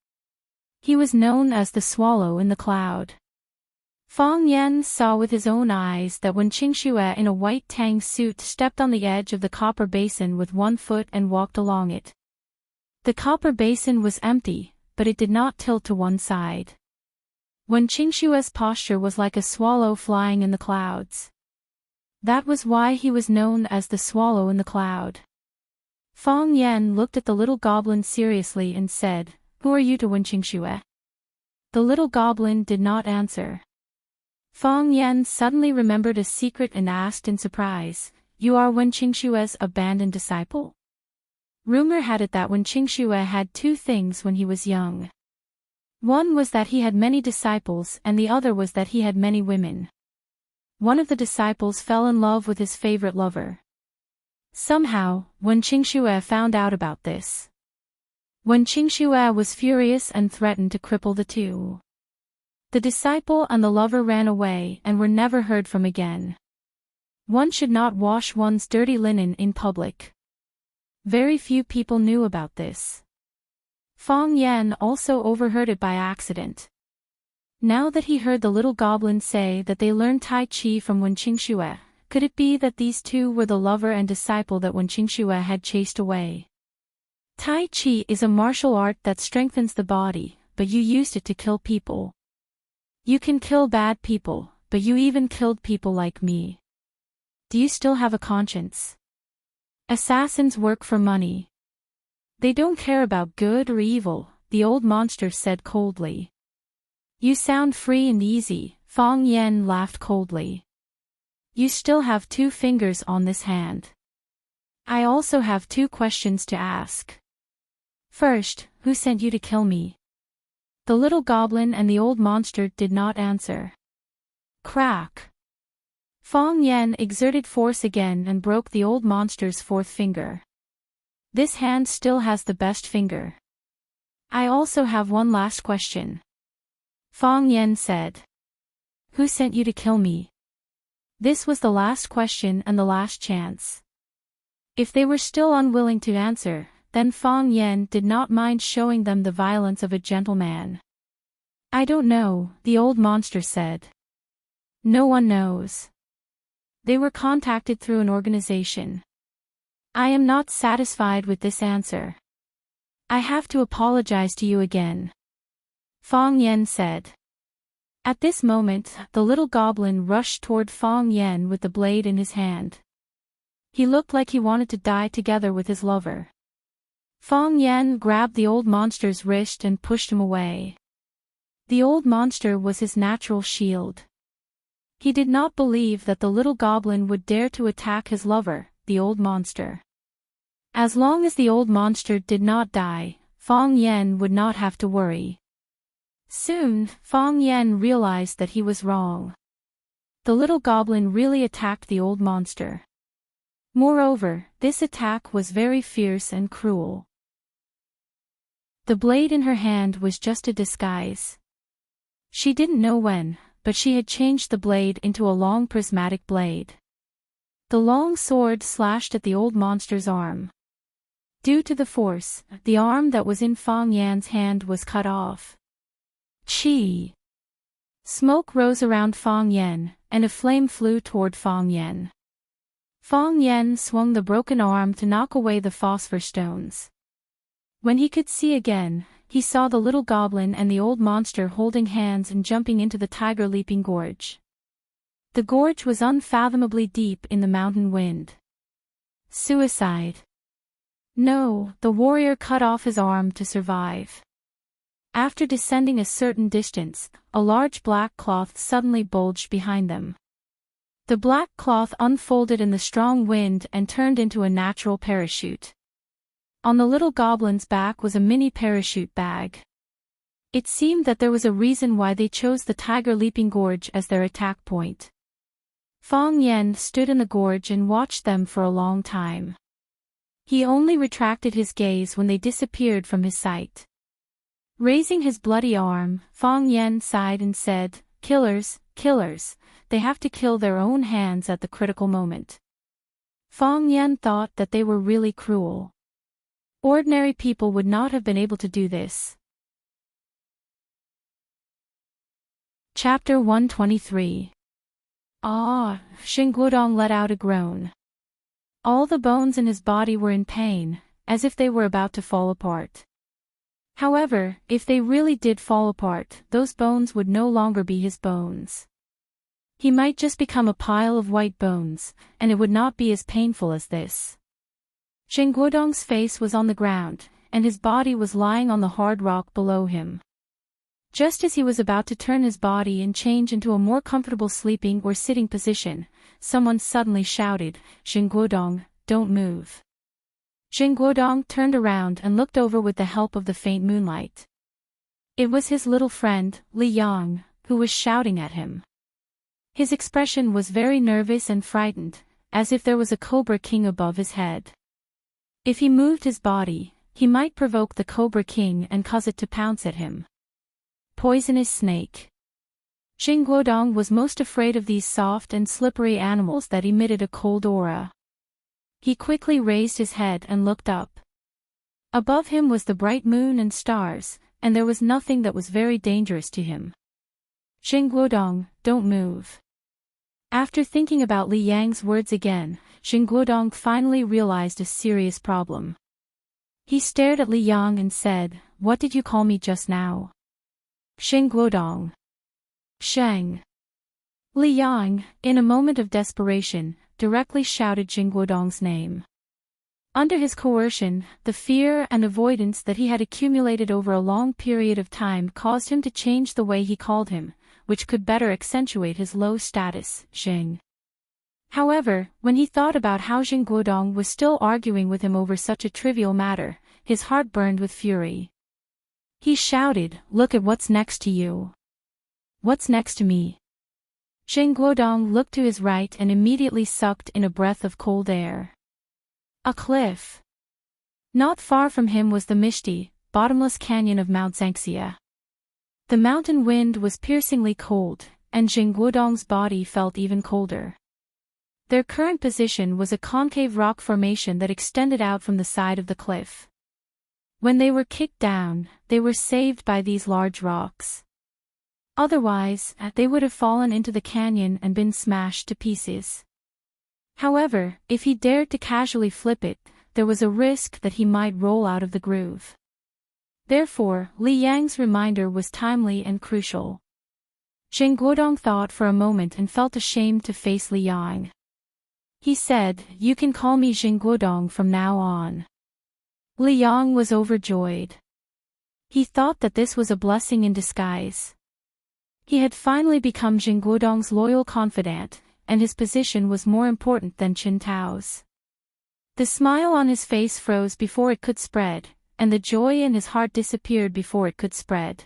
He was known as the Swallow in the Cloud. Fong Yen saw with his own eyes that Wen Qingxue in a white tang suit stepped on the edge of the copper basin with one foot and walked along it. The copper basin was empty, but it did not tilt to one side. Wen Qingxue's posture was like a swallow flying in the clouds. That was why he was known as the Swallow in the Cloud. Fong Yen looked at the little goblin seriously and said, "Who are you to Wen Qingxue?" The little goblin did not answer. Fong Yen suddenly remembered a secret and asked in surprise, "You are Wen Qingxue's abandoned disciple?" Rumor had it that Wen Qingxue had 2 things when he was young. One was that he had many disciples and the other was that he had many women. One of the disciples fell in love with his favorite lover. Somehow, Wen Qingxue found out about this. Wen Qingxue was furious and threatened to cripple the 2. The disciple and the lover ran away and were never heard from again. One should not wash one's dirty linen in public. Very few people knew about this. Fong Yen also overheard it by accident. Now that he heard the little goblin say that they learned Tai Chi from Wen Qingxue, could it be that these 2 were the lover and disciple that Wen Qingxue had chased away? Tai Chi is a martial art that strengthens the body, but you used it to kill people. You can kill bad people, but you even killed people like me. Do you still have a conscience? Assassins work for money. They don't care about good or evil, the old monster said coldly. You sound free and easy, Fong Yen laughed coldly. You still have 2 fingers on this hand. I also have 2 questions to ask. First, who sent you to kill me? The little goblin and the old monster did not answer. Crack. Fong Yen exerted force again and broke the old monster's 4th finger. This hand still has the best finger. I also have one last question. Fong Yen said. Who sent you to kill me? This was the last question and the last chance. If they were still unwilling to answer, then Fong Yen did not mind showing them the violence of a gentleman. I don't know, the old monster said. No one knows. They were contacted through an organization. I am not satisfied with this answer. I have to apologize to you again. Fong Yen said. At this moment, the little goblin rushed toward Fong Yen with the blade in his hand. He looked like he wanted to die together with his lover. Fong Yen grabbed the old monster's wrist and pushed him away. The old monster was his natural shield. He did not believe that the little goblin would dare to attack his lover, the old monster. As long as the old monster did not die, Fang Yen would not have to worry. Soon, Fang Yen realized that he was wrong. The little goblin really attacked the old monster. Moreover, this attack was very fierce and cruel. The blade in her hand was just a disguise. She didn't know when, but she had changed the blade into a long prismatic blade. The long sword slashed at the old monster's arm. Due to the force, the arm that was in Fang Yan's hand was cut off. Chi! Smoke rose around Fang Yan, and a flame flew toward Fang Yan. Fang Yan swung the broken arm to knock away the phosphor stones. When he could see again, he saw the little goblin and the old monster holding hands and jumping into the tiger-leaping gorge. The gorge was unfathomably deep in the mountain wind. Suicide. No, the warrior cut off his arm to survive. After descending a certain distance, a large black cloth suddenly bulged behind them. The black cloth unfolded in the strong wind and turned into a natural parachute. On the little goblin's back was a mini parachute bag. It seemed that there was a reason why they chose the tiger-leaping gorge as their attack point. Fang Yen stood in the gorge and watched them for a long time. He only retracted his gaze when they disappeared from his sight. Raising his bloody arm, Fang Yen sighed and said, "Killers, killers, they have to kill their own hands at the critical moment." Fang Yen thought that they were really cruel. Ordinary people would not have been able to do this. Chapter 123. Ah, Xinguodong let out a groan. All the bones in his body were in pain, as if they were about to fall apart. However, if they really did fall apart, those bones would no longer be his bones. He might just become a pile of white bones, and it would not be as painful as this. Xinguodong's face was on the ground, and his body was lying on the hard rock below him. Just as he was about to turn his body and change into a more comfortable sleeping or sitting position, someone suddenly shouted, "Xinguodong, don't move." Xinguodong turned around and looked over with the help of the faint moonlight. It was his little friend, Li Yang, who was shouting at him. His expression was very nervous and frightened, as if there was a Cobra King above his head. If he moved his body, he might provoke the Cobra King and cause it to pounce at him. Poisonous snake. Xinguodong was most afraid of these soft and slippery animals that emitted a cold aura. He quickly raised his head and looked up. Above him was the bright moon and stars, and there was nothing that was very dangerous to him. "Xinguodong, don't move." After thinking about Li Yang's words again, Xinguodong finally realized a serious problem. He stared at Li Yang and said, "What did you call me just now?" "Xinguodong." "Sheng." Li Yang, in a moment of desperation, directly shouted Xinguodong's name. Under his coercion, the fear and avoidance that he had accumulated over a long period of time caused him to change the way he called him, which could better accentuate his low status, Xing. However, when he thought about how Xinguodong was still arguing with him over such a trivial matter, his heart burned with fury. He shouted, "Look at what's next to you." "What's next to me?" Xinguodong looked to his right and immediately sucked in a breath of cold air. A cliff. Not far from him was the misty, bottomless canyon of Mount Zhangxia. The mountain wind was piercingly cold, and Xinguodong's body felt even colder. Their current position was a concave rock formation that extended out from the side of the cliff. When they were kicked down, they were saved by these large rocks. Otherwise, they would have fallen into the canyon and been smashed to pieces. However, if he dared to casually flip it, there was a risk that he might roll out of the groove. Therefore, Li Yang's reminder was timely and crucial. Xinguodong thought for a moment and felt ashamed to face Li Yang. He said, "You can call me Xinguodong from now on." Li Yang was overjoyed. He thought that this was a blessing in disguise. He had finally become Xinguodong's loyal confidant, and his position was more important than Qin Tao's. The The smile on his face froze before it could spread, and the joy in his heart disappeared before it could spread.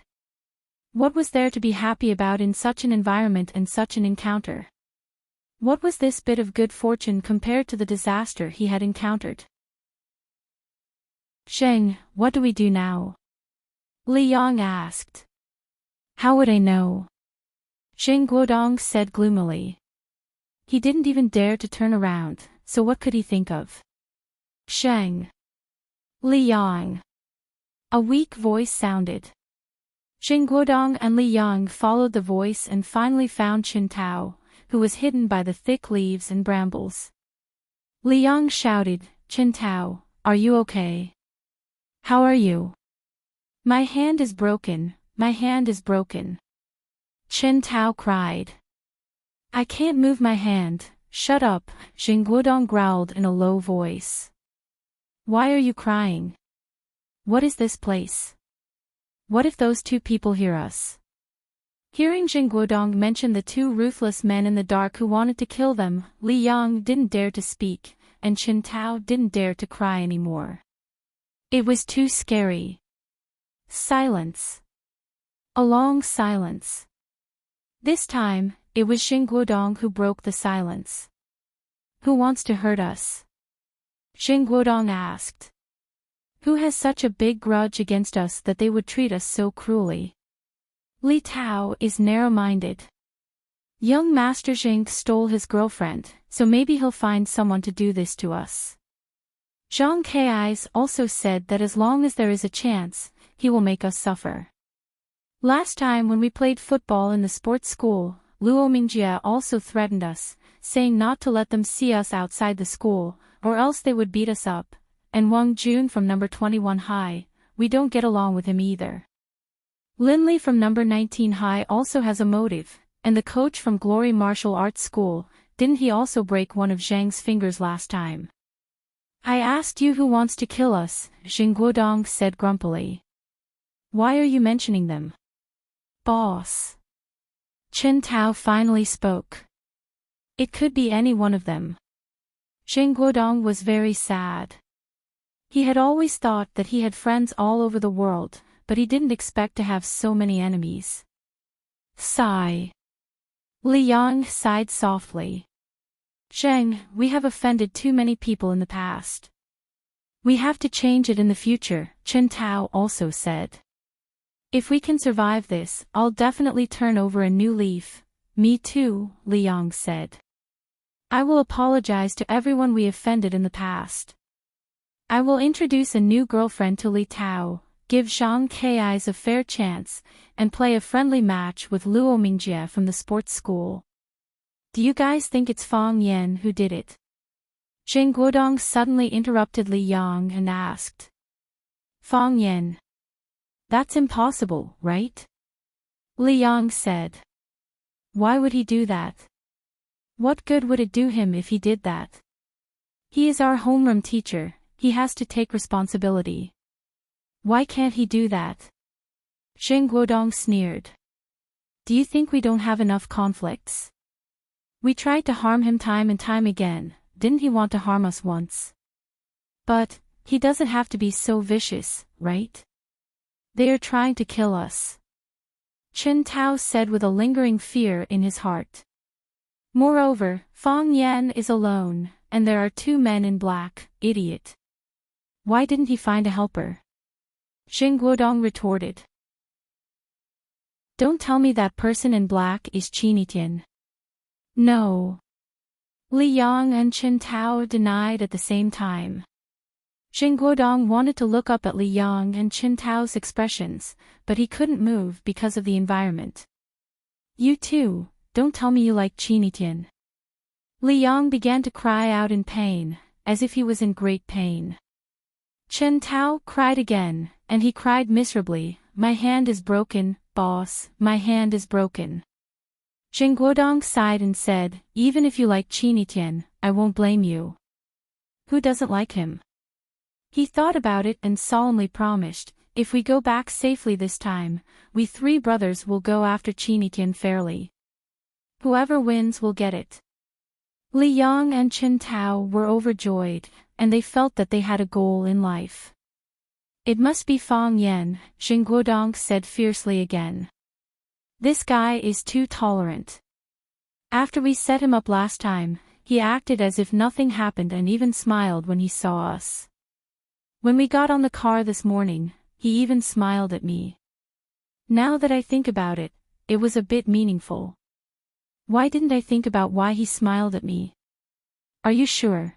What was there to be happy about in such an environment and such an encounter? What was this bit of good fortune compared to the disaster he had encountered? "Sheng, what do we do now?" Li Yang asked. "How would I know?" Sheng Guodong said gloomily. He didn't even dare to turn around, so what could he think of? "Sheng." "Li Yang." A weak voice sounded. Sheng Guodong and Li Yang followed the voice and finally found Qin Tao, who was hidden by the thick leaves and brambles. Li Yang shouted, "Qin Tao, are you okay? How are you?" "My hand is broken, my hand is broken." Qin Tao cried. "I can't move my hand." "Shut up," Sheng Guodong growled in a low voice. "Why are you crying? What is this place? What if those two people hear us?" Hearing Sheng Guodong mention the two ruthless men in the dark who wanted to kill them, Li Yang didn't dare to speak, and Qin Tao didn't dare to cry anymore. It was too scary. Silence. A long silence. This time, it was Sheng Guodong who broke the silence. "Who wants to hurt us?" Sheng Guodong asked. "Who has such a big grudge against us that they would treat us so cruelly?" "Li Tao is narrow-minded. Young Master Zheng stole his girlfriend, so maybe he'll find someone to do this to us." Zhang Kai's also said that as long as there is a chance, he will make us suffer. "Last time when we played football in the sports school, Luo Mingjie also threatened us, saying not to let them see us outside the school, or else they would beat us up, and Wang Jun from number 21 High, we don't get along with him either. Linley from number 19 High also has a motive, and the coach from Glory Martial Arts School, didn't he also break one of Zhang's fingers last time?" "I asked you who wants to kill us," Sheng Guodong said grumpily. "Why are you mentioning them?" "Boss." Qin Tao finally spoke. "It could be any one of them." Sheng Guodong was very sad. He had always thought that he had friends all over the world, but he didn't expect to have so many enemies. Sigh. Li Yang sighed softly. "Sheng, we have offended too many people in the past. We have to change it in the future," Qin Tao also said. "If we can survive this, I'll definitely turn over a new leaf." "Me too," Li Yang said. "I will apologize to everyone we offended in the past. I will introduce a new girlfriend to Li Tao, give Zhang Kai's a fair chance, and play a friendly match with Luo Mingjie from the sports school." "Do you guys think it's Fang Yan who did it?" Sheng Guodong suddenly interrupted Li Yang and asked. "Fang Yan? That's impossible, right?" Li Yang said. "Why would he do that? What good would it do him if he did that? He is our homeroom teacher, he has to take responsibility. Why can't he do that?" Sheng Guodong sneered. "Do you think we don't have enough conflicts? We tried to harm him time and time again, didn't he want to harm us once? But, he doesn't have to be so vicious, right? They are trying to kill us." Qin Tao said with a lingering fear in his heart. "Moreover, Fang Yan is alone, and there are two men in black, idiot. Why didn't he find a helper?" Sheng Guodong retorted. "Don't tell me that person in black is Qinitian." "No." Li Yang and Qin Tao denied at the same time. Sheng Guodong wanted to look up at Li Yang and Qin Tao's expressions, but he couldn't move because of the environment. "You too, don't tell me you like Qinitian." Li Yang began to cry out in pain, as if he was in great pain. Qin Tao cried again, and he cried miserably, "My hand is broken, boss, my hand is broken." Sheng Guodong sighed and said, "Even if you like Qinitian, I won't blame you. Who doesn't like him?" He thought about it and solemnly promised, "If we go back safely this time, we three brothers will go after Qinitian fairly. Whoever wins will get it." Li Yang and Qin Tao were overjoyed, and they felt that they had a goal in life. It must be Fang Yan, Jingguodong said fiercely again. This guy is too tolerant. After we set him up last time, he acted as if nothing happened and even smiled when he saw us. When we got on the car this morning, he even smiled at me. Now that I think about it, it was a bit meaningful. Why didn't I think about why he smiled at me? Are you sure?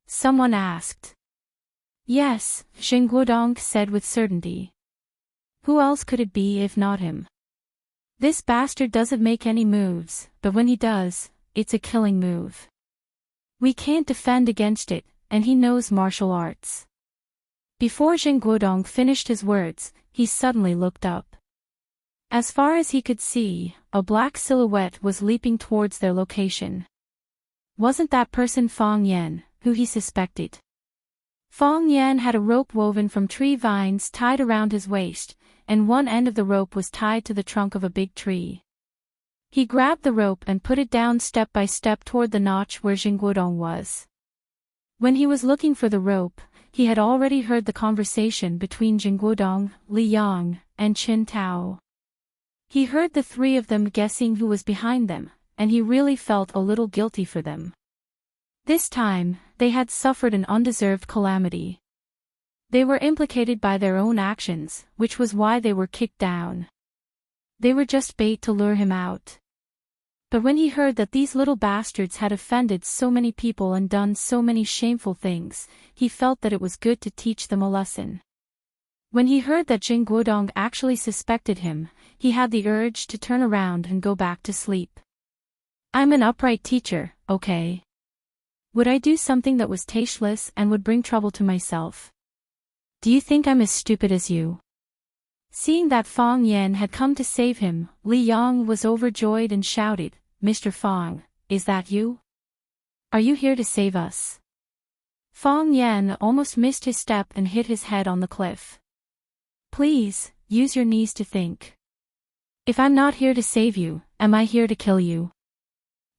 Someone asked. Yes, Jingguodong said with certainty. Who else could it be if not him? This bastard doesn't make any moves, but when he does, it's a killing move. We can't defend against it, and he knows martial arts. Before Jingguodong finished his words, he suddenly looked up. As far as he could see, a black silhouette was leaping towards their location. Wasn't that person Fang Yan, who he suspected? Fang Yan had a rope woven from tree vines tied around his waist, and one end of the rope was tied to the trunk of a big tree. He grabbed the rope and put it down step by step toward the notch where Jingguodong was. When he was looking for the rope, he had already heard the conversation between Jingguodong, Li Yang, and Qin Tao. He heard the three of them guessing who was behind them, and he really felt a little guilty for them. This time, they had suffered an undeserved calamity. They were implicated by their own actions, which was why they were kicked down. They were just bait to lure him out. But when he heard that these little bastards had offended so many people and done so many shameful things, he felt that it was good to teach them a lesson. When he heard that Jingguodong actually suspected him, he had the urge to turn around and go back to sleep. I'm an upright teacher, okay? Would I do something that was tasteless and would bring trouble to myself? Do you think I'm as stupid as you? Seeing that Fang Yan had come to save him, Li Yang was overjoyed and shouted, Mr. Fang, is that you? Are you here to save us? Fang Yan almost missed his step and hit his head on the cliff. Please, use your knees to think. If I'm not here to save you, am I here to kill you?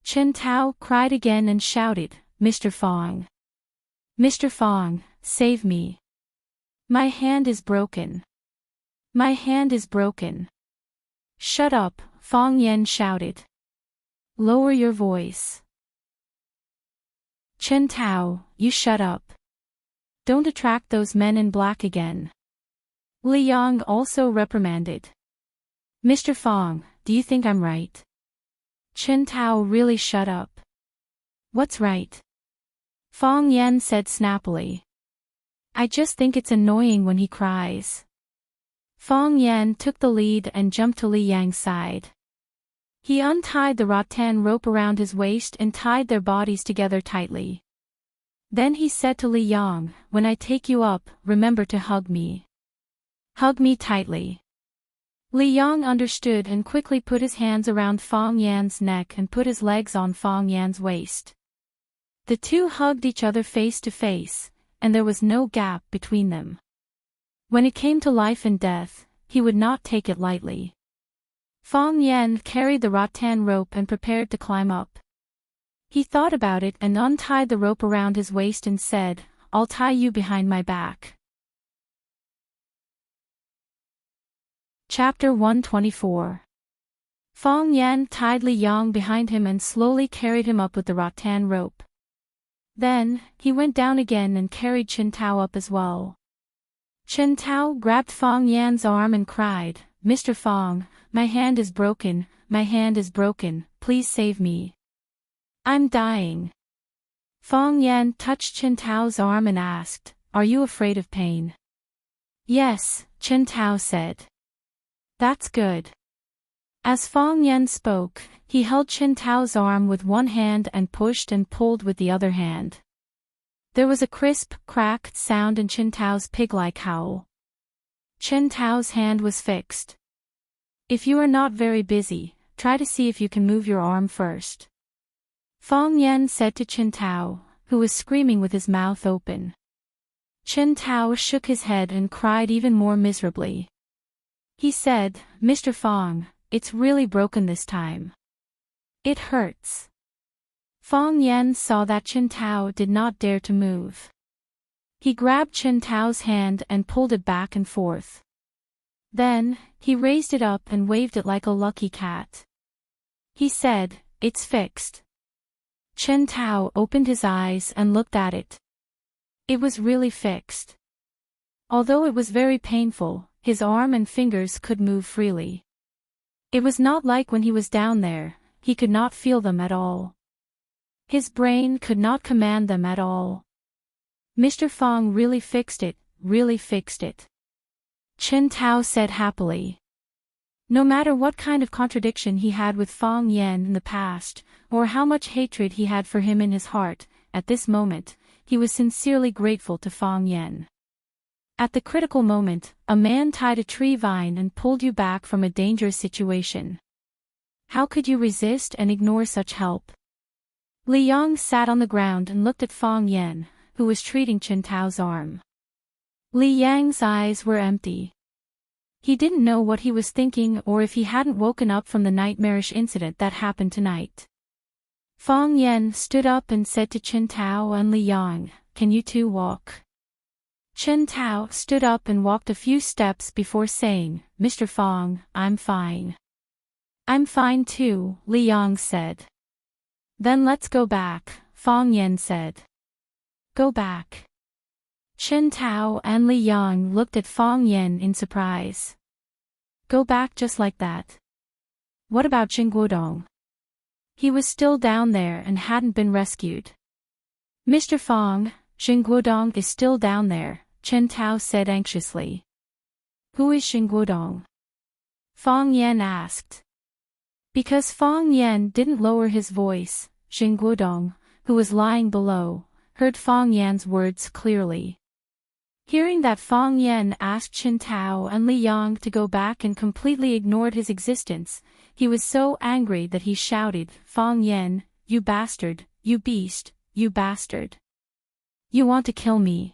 Qin Tao cried again and shouted, Mr. Fang. Mr. Fang, save me. My hand is broken. My hand is broken. Shut up, Fang Yan shouted. Lower your voice. Qin Tao, you shut up. Don't attract those men in black again. Li Yang also reprimanded. Mr. Fang, do you think I'm right? Qin Tao really shut up. What's right? Fang Yan said snappily. I just think it's annoying when he cries. Fang Yan took the lead and jumped to Li Yang's side. He untied the rattan rope around his waist and tied their bodies together tightly. Then he said to Li Yang, when I take you up, remember to hug me. Hug me tightly. Li Yang understood and quickly put his hands around Fang Yan's neck and put his legs on Fang Yan's waist. The two hugged each other face to face, and there was no gap between them. When it came to life and death, he would not take it lightly. Fang Yan carried the rattan rope and prepared to climb up. He thought about it and untied the rope around his waist and said, I'll tie you behind my back. Chapter 124. Fang Yan tied Li Yang behind him and slowly carried him up with the rattan rope. Then, he went down again and carried Qin Tao up as well. Qin Tao grabbed Fang Yan's arm and cried, Mr. Fang, my hand is broken, my hand is broken, please save me. I'm dying. Fang Yan touched Qin Tao's arm and asked, Are you afraid of pain? Yes, Qin Tao said. That's good. As Fang Yan spoke, he held Qin Tao's arm with one hand and pushed and pulled with the other hand. There was a crisp, cracked sound in Qin Tao's pig-like howl. Qin Tao's hand was fixed. If you are not very busy, try to see if you can move your arm first. Fang Yan said to Qin Tao, who was screaming with his mouth open. Qin Tao shook his head and cried even more miserably. He said, Mr. Fang, it's really broken this time. It hurts. Fang Yan saw that Chen Tao did not dare to move. He grabbed Chen Tao's hand and pulled it back and forth. Then, he raised it up and waved it like a lucky cat. He said, "It's fixed." Chen Tao opened his eyes and looked at it. It was really fixed. Although it was very painful, his arm and fingers could move freely. It was not like when he was down there, he could not feel them at all. His brain could not command them at all. Mr. Fang really fixed it, really fixed it. Chen Tao said happily. No matter what kind of contradiction he had with Fang Yan in the past, or how much hatred he had for him in his heart, at this moment, he was sincerely grateful to Fang Yan. At the critical moment, a man tied a tree vine and pulled you back from a dangerous situation. How could you resist and ignore such help? Li Yang sat on the ground and looked at Fang Yan, who was treating Chen Tao's arm. Li Yang's eyes were empty. He didn't know what he was thinking or if he hadn't woken up from the nightmarish incident that happened tonight. Fang Yan stood up and said to Chen Tao and Li Yang, "Can you two walk?" Chen Tao stood up and walked a few steps before saying, "Mr. Fang, I'm fine." "I'm fine too," Li Yang said. "Then let's go back," Fang Yan said. "Go back." Chen Tao and Li Yang looked at Fang Yan in surprise. "Go back just like that? What about Jing Guodong? He was still down there and hadn't been rescued." "Mr. Fang, Jing Guodong is still down there," Chen Tao said anxiously. "Who is Jing Guodong?" Fang Yan asked. Because Fang Yan didn't lower his voice, Jing Guodong, who was lying below, heard Fang Yan's words clearly. Hearing that Fang Yan asked Chen Tao and Li Yang to go back and completely ignored his existence, he was so angry that he shouted, "Fang Yan, you bastard, you beast, you bastard. You want to kill me.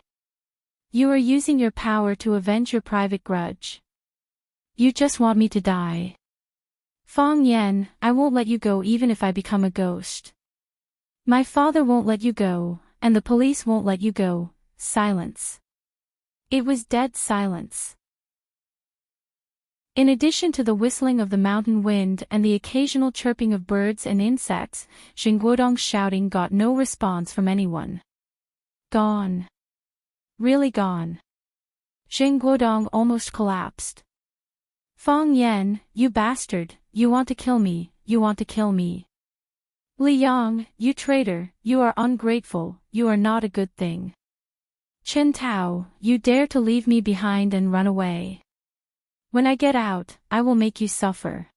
You are using your power to avenge your private grudge. You just want me to die. Fang Yan, I won't let you go even if I become a ghost. My father won't let you go, and the police won't let you go." Silence. It was dead silence. In addition to the whistling of the mountain wind and the occasional chirping of birds and insects, Jing Guodong's shouting got no response from anyone. Gone. Really gone. Jing Guodong almost collapsed. "Fang Yan, you bastard, you want to kill me, you want to kill me. Li Yang, you traitor, you are ungrateful, you are not a good thing. Chen Tao, you dare to leave me behind and run away. When I get out, I will make you suffer.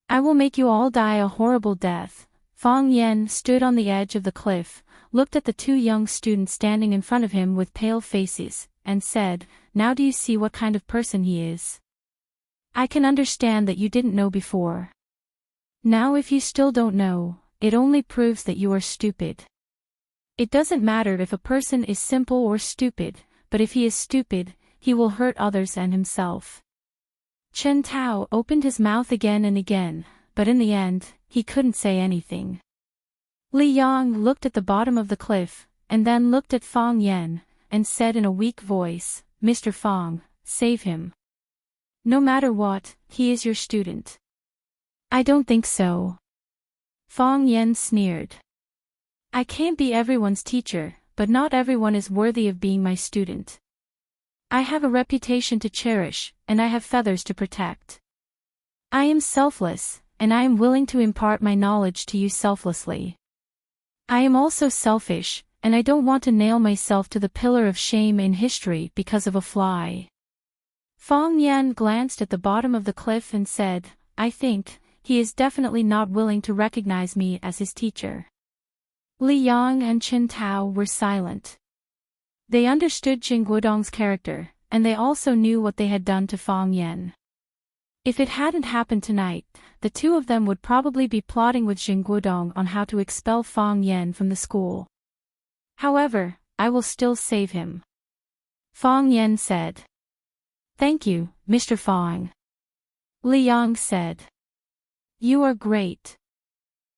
I will make you all die a horrible death." Fang Yan stood on the edge of the cliff, looked at the two young students standing in front of him with pale faces, and said, "Now do you see what kind of person he is? I can understand that you didn't know before. Now if you still don't know, it only proves that you are stupid. It doesn't matter if a person is simple or stupid, but if he is stupid, he will hurt others and himself." Chen Tao opened his mouth again and again, but in the end, he couldn't say anything. Li Yang looked at the bottom of the cliff, and then looked at Fang Yan, and said in a weak voice, "Mr. Fang, save him. No matter what, he is your student." "I don't think so." Fang Yan sneered. "I can't be everyone's teacher, but not everyone is worthy of being my student. I have a reputation to cherish, and I have feathers to protect. I am selfless, and I am willing to impart my knowledge to you selflessly. I am also selfish, and I don't want to nail myself to the pillar of shame in history because of a fly." Fang Yan glanced at the bottom of the cliff and said, "I think, he is definitely not willing to recognize me as his teacher." Li Yang and Chen Tao were silent. They understood Jing Guodong's character, and they also knew what they had done to Fang Yan. If it hadn't happened tonight, the two of them would probably be plotting with Jing Guodong on how to expel Fang Yan from the school. "However, I will still save him," Fang Yan said. "Thank you, Mr. Fang," Li Yang said. "You are great.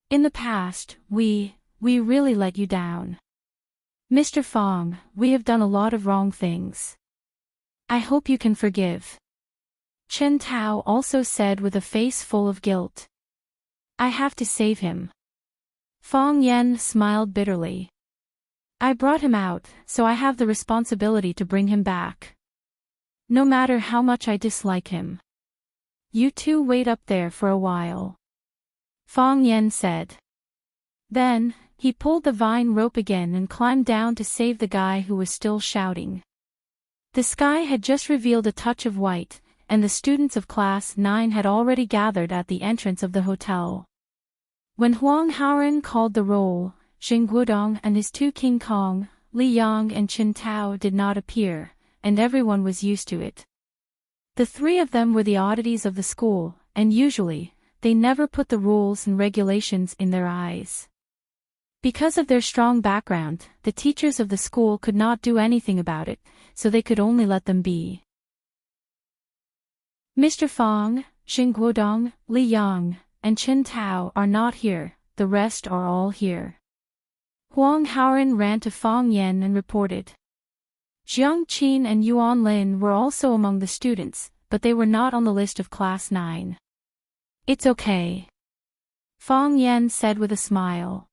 In the past, we, We really let you down. Mr. Fong, we have done a lot of wrong things. I hope you can forgive. Chen Tao also said with a face full of guilt. I have to save him. Fong Yen smiled bitterly. I brought him out, so I have the responsibility to bring him back. No matter how much I dislike him. You two wait up there for a while. Fong Yen said. Then, he pulled the vine rope again and climbed down to save the guy who was still shouting. The sky had just revealed a touch of white, and the students of Class 9 had already gathered at the entrance of the hotel. When Huang Haoren called the roll, Xing Guodong and his two King Kong, Li Yang and Qin Tao did not appear, and everyone was used to it. The three of them were the oddities of the school, and usually, they never put the rules and regulations in their eyes. Because of their strong background, the teachers of the school could not do anything about it, so they could only let them be. Mr. Fong, Xing Guodong, Li Yang, and Qin Tao are not here, the rest are all here. Huang Haoren ran to Fong Yen and reported. Jiang Qin and Yuan Lin were also among the students, but they were not on the list of Class 9. It's okay. Fong Yen said with a smile.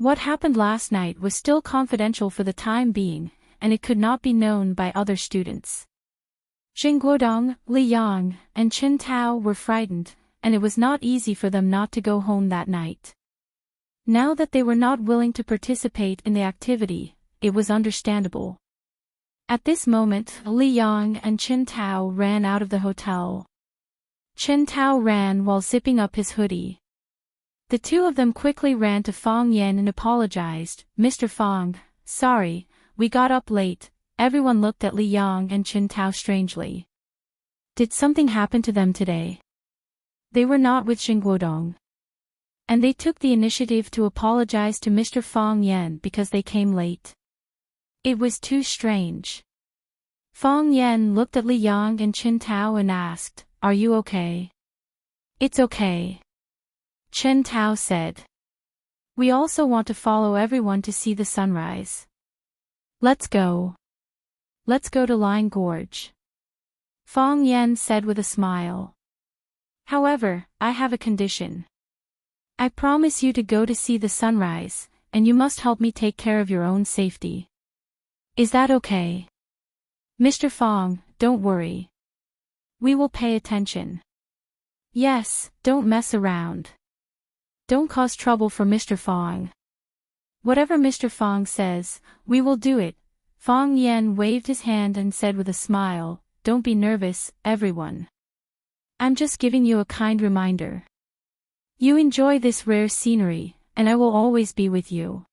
What happened last night was still confidential for the time being, and it could not be known by other students. Xing Guodong, Li Yang, and Qin Tao were frightened, and it was not easy for them not to go home that night. Now that they were not willing to participate in the activity, it was understandable. At this moment, Li Yang and Qin Tao ran out of the hotel. Qin Tao ran while zipping up his hoodie. The two of them quickly ran to Fong Yen and apologized. Mr. Fong, sorry, we got up late. Everyone looked at Li Yang and Qin Tao strangely. Did something happen to them today? They were not with Xing Guodong. And they took the initiative to apologize to Mr. Fong Yen because they came late. It was too strange. Fong Yen looked at Li Yang and Qin Tao and asked, Are you okay? It's okay. Qin Tao said. We also want to follow everyone to see the sunrise. Let's go. Let's go to Line Gorge. Fong Yen said with a smile. However, I have a condition. I promise you to go to see the sunrise, and you must help me take care of your own safety. Is that okay? Mr. Fong, don't worry. We will pay attention. Yes, don't mess around. Don't cause trouble for Mr. Fong. Whatever Mr. Fong says, we will do it. Fong Yen waved his hand and said with a smile, Don't be nervous, everyone. I'm just giving you a kind reminder. You enjoy this rare scenery, and I will always be with you.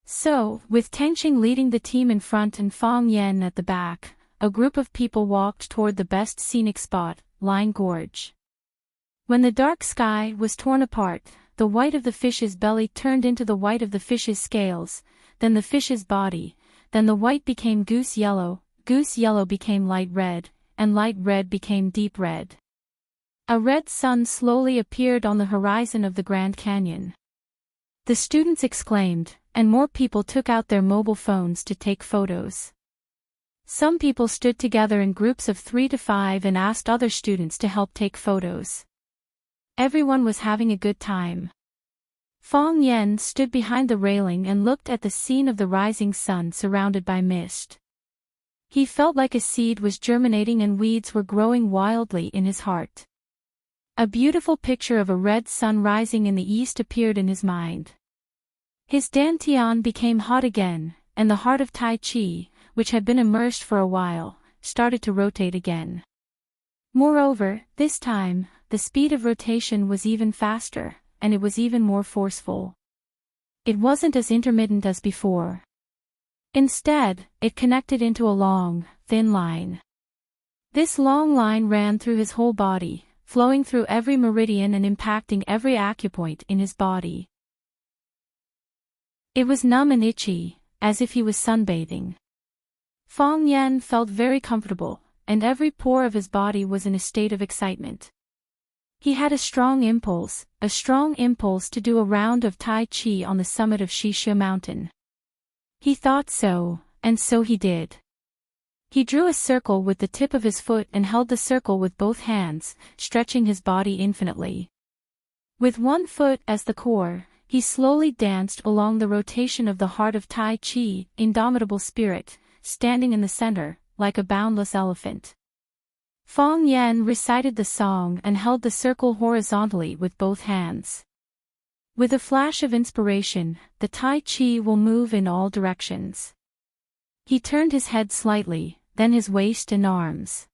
So, with Tengqing leading the team in front and Fong Yen at the back, a group of people walked toward the best scenic spot, Line Gorge. When the dark sky was torn apart, the white of the fish's belly turned into the white of the fish's scales, then the fish's body, then the white became goose yellow became light red, and light red became deep red. A red sun slowly appeared on the horizon of the Grand Canyon. The students exclaimed, and more people took out their mobile phones to take photos. Some people stood together in groups of 3 to 5 and asked other students to help take photos. Everyone was having a good time. Fong Yen stood behind the railing and looked at the scene of the rising sun surrounded by mist. He felt like a seed was germinating and weeds were growing wildly in his heart. A beautiful picture of a red sun rising in the east appeared in his mind. His dantian became hot again, and the heart of Tai Chi, which had been immersed for a while, started to rotate again. Moreover, this time, the speed of rotation was even faster, and it was even more forceful. It wasn't as intermittent as before. Instead, it connected into a long, thin line. This long line ran through his whole body, flowing through every meridian and impacting every acupoint in his body. It was numb and itchy, as if he was sunbathing. Fong Yen felt very comfortable, and every pore of his body was in a state of excitement. He had a strong impulse to do a round of Tai Chi on the summit of Shisha Mountain. He thought so, and so he did. He drew a circle with the tip of his foot and held the circle with both hands, stretching his body infinitely. With one foot as the core, he slowly danced along the rotation of the heart of Tai Chi, indomitable spirit, standing in the center, like a boundless elephant. Fong Yan recited the song and held the circle horizontally with both hands. With a flash of inspiration, the Tai Chi will move in all directions. He turned his head slightly, then his waist and arms.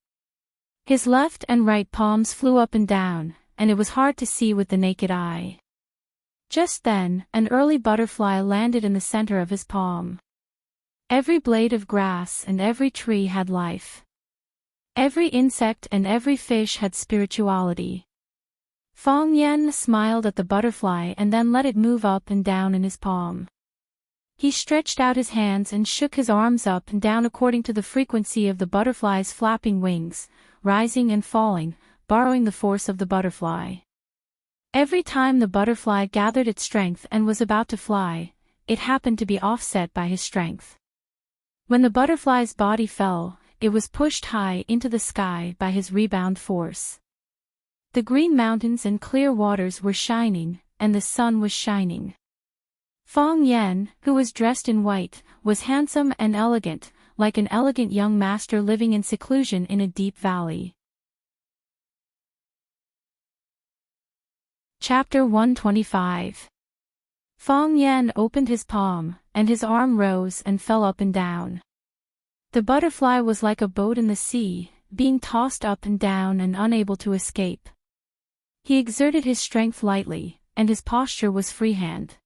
His left and right palms flew up and down, and it was hard to see with the naked eye. Just then, an early butterfly landed in the center of his palm. Every blade of grass and every tree had life. Every insect and every fish had spirituality. Fong Yan smiled at the butterfly and then let it move up and down in his palm. He stretched out his hands and shook his arms up and down according to the frequency of the butterfly's flapping wings, rising and falling, borrowing the force of the butterfly. Every time the butterfly gathered its strength and was about to fly, it happened to be offset by his strength. When the butterfly's body fell, it was pushed high into the sky by his rebound force. The green mountains and clear waters were shining, and the sun was shining. Fong Yan, who was dressed in white, was handsome and elegant, like an elegant young master living in seclusion in a deep valley. Chapter 125. Fong Yan opened his palm, and his arm rose and fell up and down. The butterfly was like a boat in the sea, being tossed up and down and unable to escape. He exerted his strength lightly, and his posture was freehand.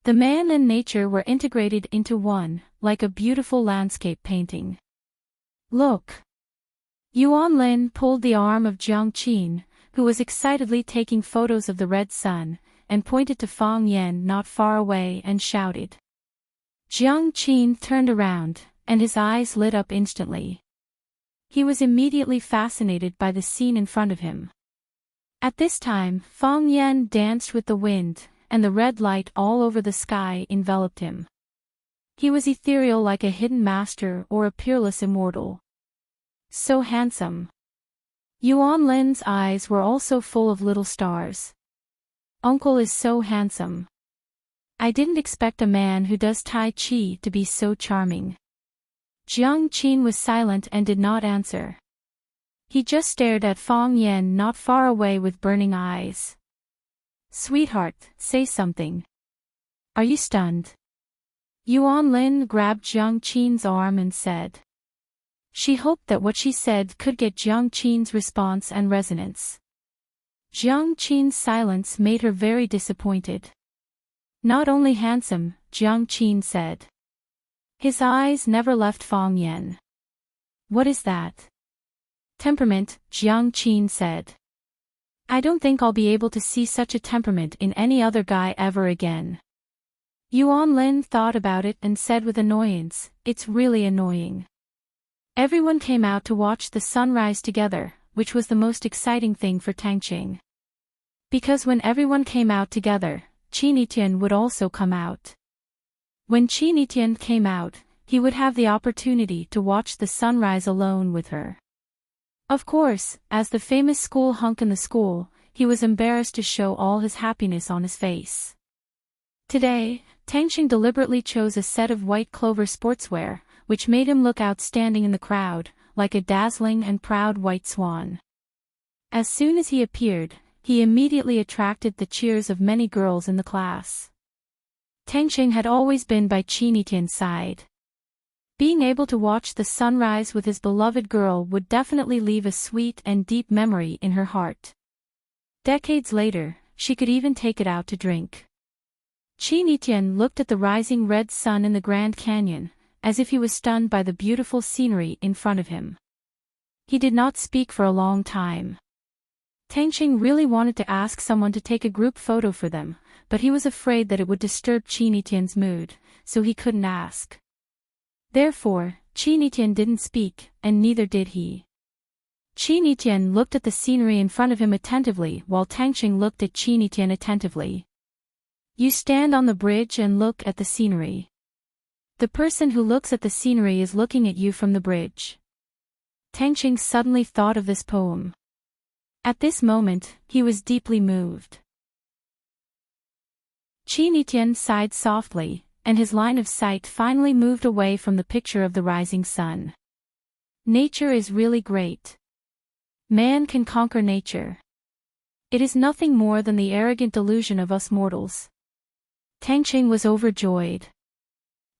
The man and nature were integrated into one, like a beautiful landscape painting. Look! Yuan Lin pulled the arm of Jiang Qin, who was excitedly taking photos of the red sun, and pointed to Fong Yan not far away and shouted. Jiang Qin turned around, and his eyes lit up instantly. He was immediately fascinated by the scene in front of him. At this time, Fong Yan danced with the wind, and the red light all over the sky enveloped him. He was ethereal like a hidden master or a peerless immortal. So handsome. Yuan Lin's eyes were also full of little stars. Uncle is so handsome. I didn't expect a man who does Tai Chi to be so charming. Jiang Qin was silent and did not answer. He just stared at Fong Yan not far away with burning eyes. Sweetheart, say something. Are you stunned? Yuan Lin grabbed Jiang Qin's arm and said. She hoped that what she said could get Jiang Qin's response and resonance. Jiang Qin's silence made her very disappointed. Not only handsome, Jiang Qin said. His eyes never left Fong Yan. What is that? Temperament, Jiang Qin said. I don't think I'll be able to see such a temperament in any other guy ever again. Yuan Lin thought about it and said with annoyance, it's really annoying. Everyone came out to watch the sunrise together, which was the most exciting thing for Tangqing. Because when everyone came out together, Qinitian would also come out. When Qinitian came out, he would have the opportunity to watch the sunrise alone with her. Of course, as the famous school hunk in the school, he was embarrassed to show all his happiness on his face. Today, Tangqing deliberately chose a set of white clover sportswear, which made him look outstanding in the crowd, like a dazzling and proud white swan. As soon as he appeared, he immediately attracted the cheers of many girls in the class. Tangqing had always been by Qinitian's side. Being able to watch the sunrise with his beloved girl would definitely leave a sweet and deep memory in her heart. Decades later, she could even take it out to drink. Qinitian looked at the rising red sun in the Grand Canyon, as if he was stunned by the beautiful scenery in front of him. He did not speak for a long time. Tangqing really wanted to ask someone to take a group photo for them, but he was afraid that it would disturb Qinitian's mood, so he couldn't ask. Therefore, Qinitian didn't speak, and neither did he. Qin looked at the scenery in front of him attentively while Tangqing looked at Qin attentively. You stand on the bridge and look at the scenery. The person who looks at the scenery is looking at you from the bridge. Tangqing suddenly thought of this poem. At this moment, he was deeply moved. Qin sighed softly, and his line of sight finally moved away from the picture of the rising sun. Nature is really great. Man can conquer nature. It is nothing more than the arrogant delusion of us mortals. Tangqing was overjoyed.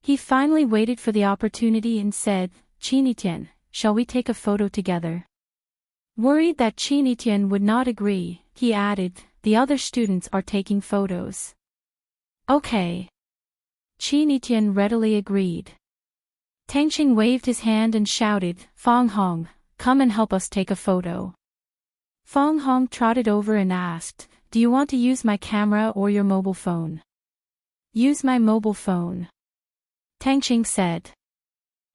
He finally waited for the opportunity and said, Qin, shall we take a photo together? Worried that Qin would not agree, he added, the other students are taking photos. Okay. Qin readily agreed. Tangqing waved his hand and shouted, Fang Hong, come and help us take a photo. Fang Hong trotted over and asked, do you want to use my camera or your mobile phone? Use my mobile phone. Tangqing said.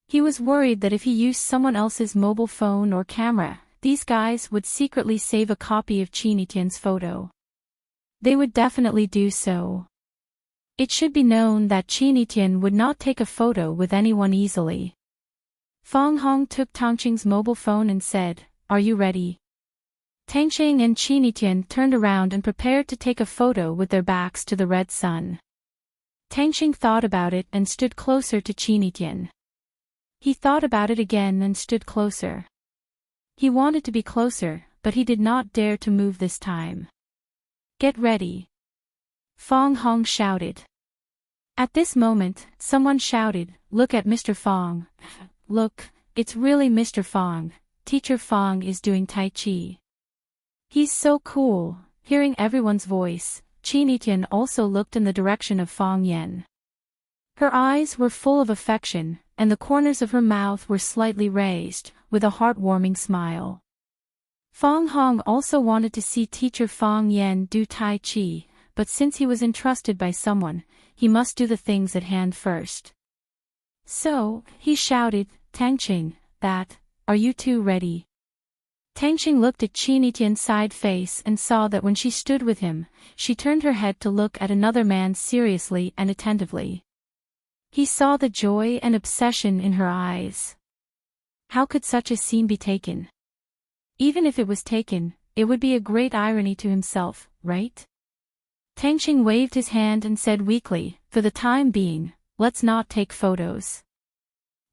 He was worried that if he used someone else's mobile phone or camera, these guys would secretly save a copy of Qin's photo. They would definitely do so. It should be known that Qin would not take a photo with anyone easily. Fang Hong took Tangqing's mobile phone and said, are you ready? Tangqing and Qin turned around and prepared to take a photo with their backs to the red sun. Tangqing thought about it and stood closer to Qin. He thought about it again and stood closer. He wanted to be closer, but he did not dare to move this time. Get ready. Fang Hong shouted. At this moment, someone shouted, look at Mr. Fang. Look, it's really Mr. Fang. Teacher Fang is doing Tai Chi. He's so cool. Hearing everyone's voice, Qin also looked in the direction of Fang Yan. Her eyes were full of affection, and the corners of her mouth were slightly raised, with a heartwarming smile. Fang Hong also wanted to see teacher Fang Yan do Tai Chi, but since he was entrusted by someone, he must do the things at hand first. So, he shouted, Tangqing, are you two ready? Tangqing looked at Qin's side face and saw that when she stood with him, she turned her head to look at another man seriously and attentively. He saw the joy and obsession in her eyes. How could such a scene be taken? Even if it was taken, it would be a great irony to himself, right? Tangqing waved his hand and said weakly, for the time being, let's not take photos.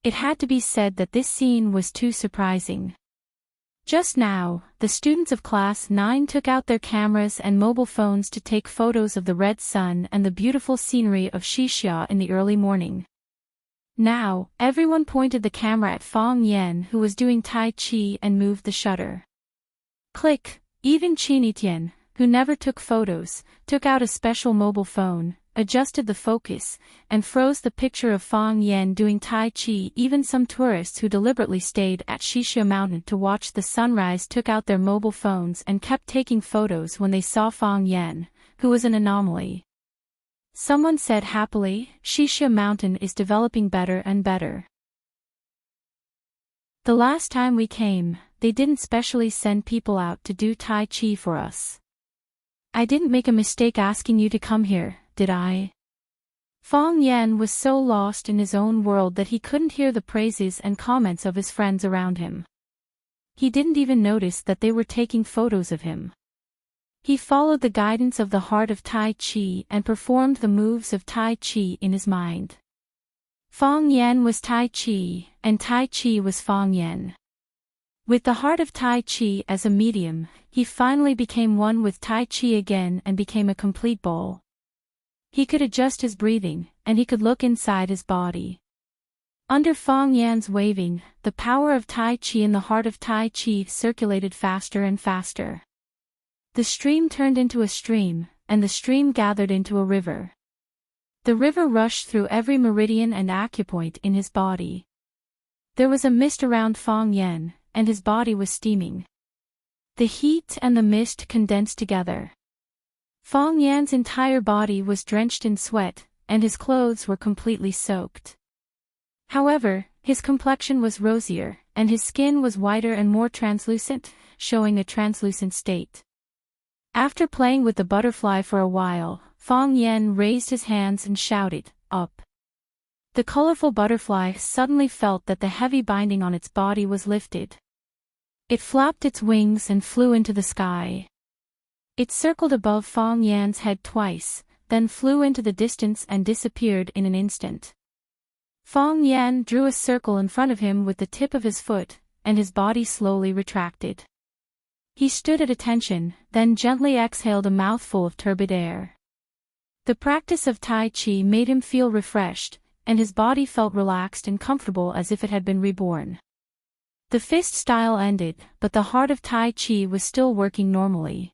It had to be said that this scene was too surprising. Just now, the students of Class 9 took out their cameras and mobile phones to take photos of the red sun and the beautiful scenery of Xixia in the early morning. Now, everyone pointed the camera at Fang Yan who was doing Tai Chi and moved the shutter. Click, even Qin, who never took photos, took out a special mobile phone, adjusted the focus, and froze the picture of Fang Yan doing Tai Chi. Even some tourists who deliberately stayed at Xixia Mountain to watch the sunrise took out their mobile phones and kept taking photos when they saw Fang Yan, who was an anomaly. Someone said happily, Xixia Mountain is developing better and better. The last time we came, they didn't specially send people out to do Tai Chi for us. I didn't make a mistake asking you to come here, did I? Fang Yan was so lost in his own world that he couldn't hear the praises and comments of his friends around him. He didn't even notice that they were taking photos of him. He followed the guidance of the heart of Tai Chi and performed the moves of Tai Chi in his mind. Fang Yan was Tai Chi, and Tai Chi was Fang Yan. With the heart of Tai Chi as a medium, he finally became one with Tai Chi again and became a complete bowl. He could adjust his breathing, and he could look inside his body. Under Fang Yan's waving, the power of Tai Chi in the heart of Tai Chi circulated faster and faster. The stream turned into a stream, and the stream gathered into a river. The river rushed through every meridian and acupoint in his body. There was a mist around Fang Yan, and his body was steaming. The heat and the mist condensed together. Fang Yan's entire body was drenched in sweat, and his clothes were completely soaked. However, His complexion was rosier, and his skin was whiter and more translucent, showing a translucent state. After playing with the butterfly for a while, Fong Yen raised his hands and shouted, "Up!" The colorful butterfly suddenly felt that the heavy binding on its body was lifted. It flapped its wings and flew into the sky. It circled above Fong Yan's head twice, then flew into the distance and disappeared in an instant. Fong Yan drew a circle in front of him with the tip of his foot, and his body slowly retracted. He stood at attention, then gently exhaled a mouthful of turbid air. The practice of Tai Chi made him feel refreshed, and his body felt relaxed and comfortable as if it had been reborn. The fist style ended, but the heart of Tai Chi was still working normally.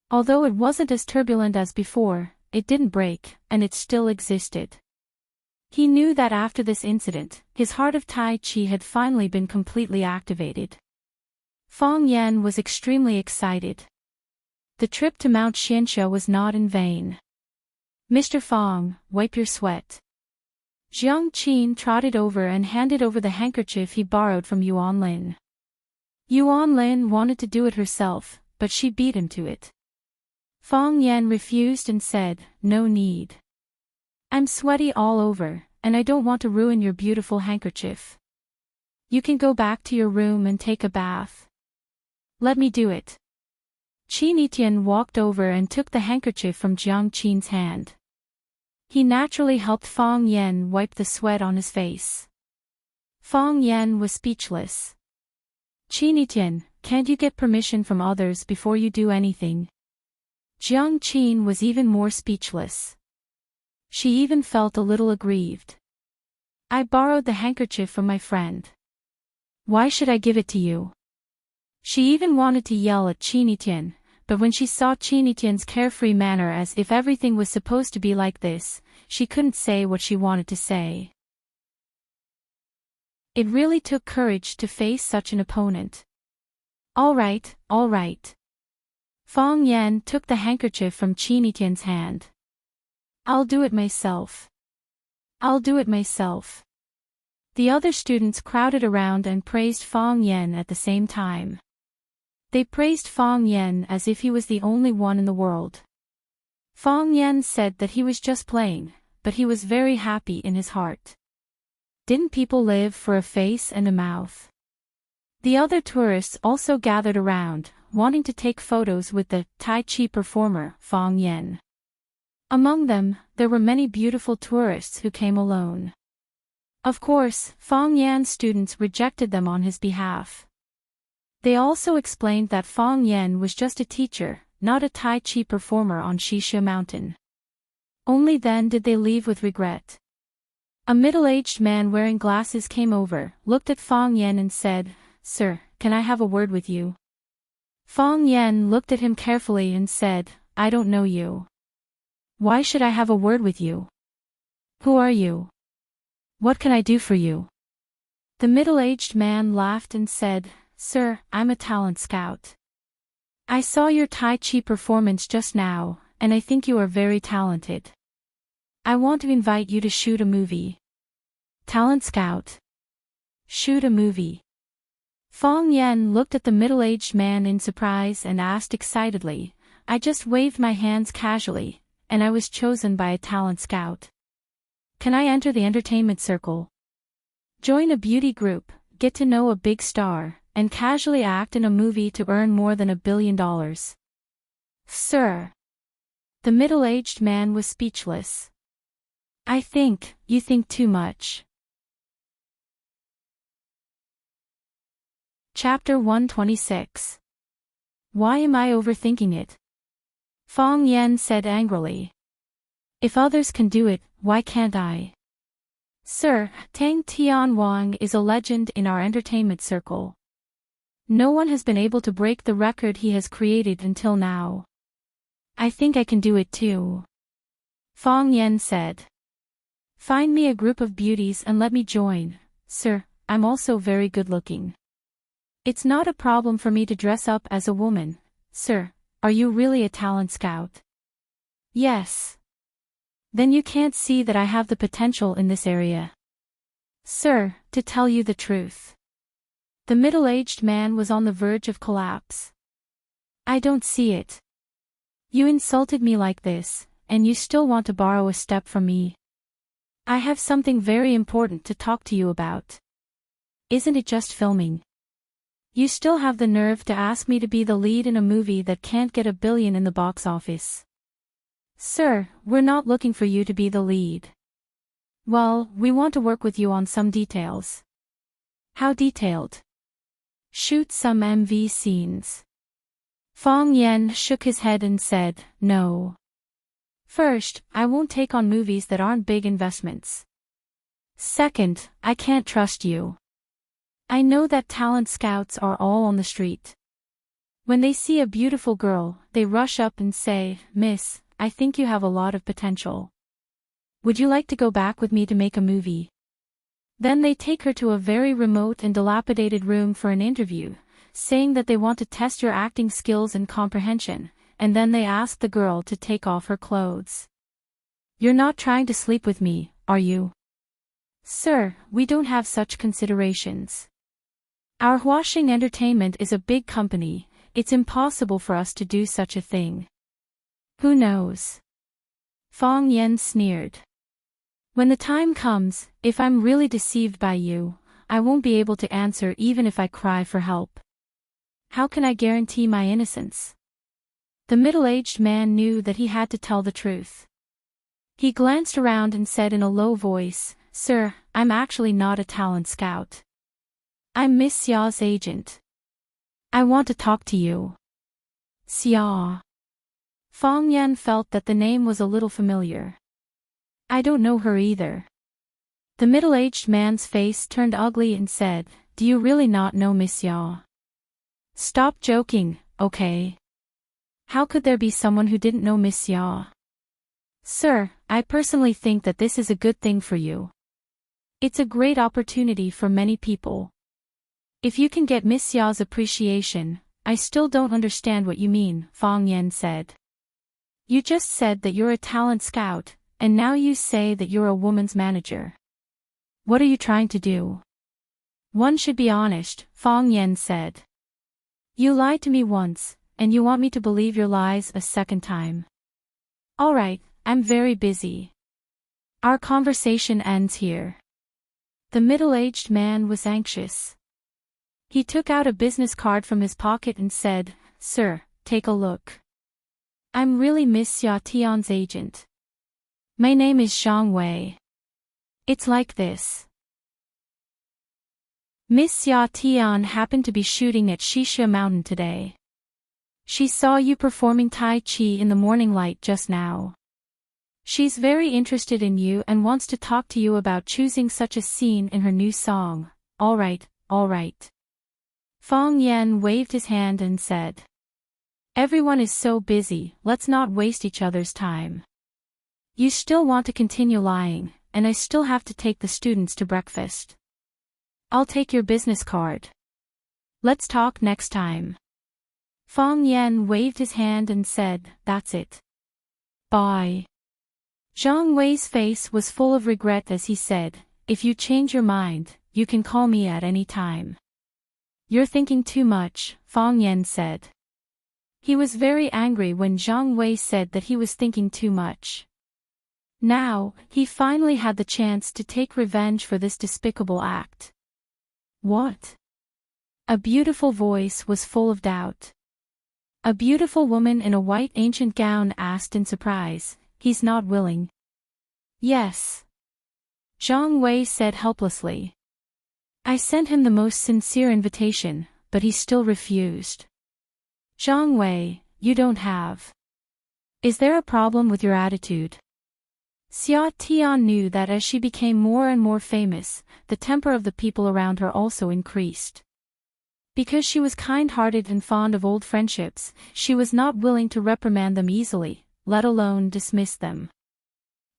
Although it wasn't as turbulent as before, it didn't break, and it still existed. He knew that after this incident, his heart of Tai Chi had finally been completely activated. Fong Yan was extremely excited. The trip to Mount Xianxia was not in vain. "Mr. Fong, wipe your sweat." Jiang Qin trotted over and handed over the handkerchief he borrowed from Yuan Lin. Yuan Lin wanted to do it herself, but she beat him to it. Fong Yan refused and said, "No need. I'm sweaty all over, and I don't want to ruin your beautiful handkerchief. You can go back to your room and take a bath. Let me do it." Qin Etian walked over and took the handkerchief from Jiang Qin's hand. He naturally helped Fong Yan wipe the sweat on his face. Fong Yan was speechless. "Qin Etian, can't you get permission from others before you do anything?" Jiang Qin was even more speechless. She even felt a little aggrieved. "I borrowed the handkerchief from my friend. Why should I give it to you?" She even wanted to yell at Qin Etian, but when she saw Qin Etian's carefree manner as if everything was supposed to be like this, she couldn't say what she wanted to say. It really took courage to face such an opponent. All right. Fong Yan took the handkerchief from Qin Etian's hand. I'll do it myself. The other students crowded around and praised Fong Yan at the same time. They praised Fong Yan as if he was the only one in the world. Fong Yan said that he was just playing, but he was very happy in his heart. Didn't people live for a face and a mouth? The other tourists also gathered around, wanting to take photos with the Tai Chi performer, Fong Yan. Among them, there were many beautiful tourists who came alone. Of course, Fong Yan's students rejected them on his behalf. They also explained that Fong Yan was just a teacher, not a Tai Chi performer on Xixia Mountain. Only then did they leave with regret. A middle-aged man wearing glasses came over, looked at Fong Yan and said, "Sir, can I have a word with you?" Fong Yan looked at him carefully and said, "I don't know you. Why should I have a word with you? Who are you? What can I do for you?" The middle-aged man laughed and said, "Sir, I'm a talent scout. I saw your Tai Chi performance just now, and I think you are very talented. I want to invite you to shoot a movie." Talent scout. Shoot a movie. Fong Yan looked at the middle-aged man in surprise and asked excitedly, "I just waved my hands casually, and I was chosen by a talent scout. Can I enter the entertainment circle? Join a beauty group, get to know a big star, and casually act in a movie to earn more than $1 billion. Sir." The middle-aged man was speechless. "I think, you think too much." Chapter 126. Why am I overthinking it? Fong Yan said angrily. "If others can do it, why can't I?" "Sir, Tang Tianwang is a legend in our entertainment circle. No one has been able to break the record he has created until now. I think I can do it too." Fong Yan said. "Find me a group of beauties and let me join, sir. I'm also very good-looking. It's not a problem for me to dress up as a woman, sir. Are you really a talent scout?" "Yes." "Then you can't see that I have the potential in this area." Sir, to tell you the truth. The middle-aged man was on the verge of collapse. I don't see it. You insulted me like this, and you still want to borrow a step from me. I have something very important to talk to you about. Isn't it just filming? You still have the nerve to ask me to be the lead in a movie that can't get $1 billion in the box office. Sir, we're not looking for you to be the lead. Well, we want to work with you on some details. How detailed? Shoot some MV scenes. Fong Yen shook his head and said, no. First, I won't take on movies that aren't big investments. Second, I can't trust you. I know that talent scouts are all on the street. When they see a beautiful girl, they rush up and say, Miss, I think you have a lot of potential. Would you like to go back with me to make a movie? Then they take her to a very remote and dilapidated room for an interview, saying that they want to test your acting skills and comprehension, and then they ask the girl to take off her clothes. You're not trying to sleep with me, are you? Sir, we don't have such considerations. Our washing entertainment is a big company, it's impossible for us to do such a thing. Who knows? Fong Yen sneered. When the time comes, if I'm really deceived by you, I won't be able to answer even if I cry for help. How can I guarantee my innocence? The middle-aged man knew that he had to tell the truth. He glanced around and said in a low voice, Sir, I'm actually not a talent scout. I'm Miss Xiao's agent. I want to talk to you. Xia. Fong Yan felt that the name was a little familiar. I don't know her either. The middle-aged man's face turned ugly and said, Do you really not know Miss Xia? Stop joking, okay? How could there be someone who didn't know Miss Xia? Sir, I personally think that this is a good thing for you. It's a great opportunity for many people. If you can get Miss Xiao's appreciation, I still don't understand what you mean, Fong Yan said. You just said that you're a talent scout, and now you say that you're a woman's manager. What are you trying to do? One should be honest, Fong Yan said. You lied to me once, and you want me to believe your lies a second time. Alright, I'm very busy. Our conversation ends here. The middle-aged man was anxious. He took out a business card from his pocket and said, Sir, take a look. I'm really Miss Xia Tian's agent. My name is Zhang Wei. It's like this. Miss Xia Tian happened to be shooting at Shisha Mountain today. She saw you performing Tai Chi in the morning light just now. She's very interested in you and wants to talk to you about choosing such a scene in her new song. Alright, alright. Fong Yan waved his hand and said. Everyone is so busy, let's not waste each other's time. You still want to continue lying, and I still have to take the students to breakfast. I'll take your business card. Let's talk next time. Fong Yan waved his hand and said, That's it. Bye. Zhang Wei's face was full of regret as he said, If you change your mind, you can call me at any time. You're thinking too much, Fong Yan said. He was very angry when Zhang Wei said that he was thinking too much. Now, he finally had the chance to take revenge for this despicable act. What? A beautiful voice was full of doubt. A beautiful woman in a white ancient gown asked in surprise, He's not willing. Yes. Zhang Wei said helplessly. I sent him the most sincere invitation, but he still refused. Zhang Wei, you don't have. Is there a problem with your attitude? Xia Tian knew that as she became more and more famous, the temper of the people around her also increased. Because she was kind-hearted and fond of old friendships, she was not willing to reprimand them easily, let alone dismiss them.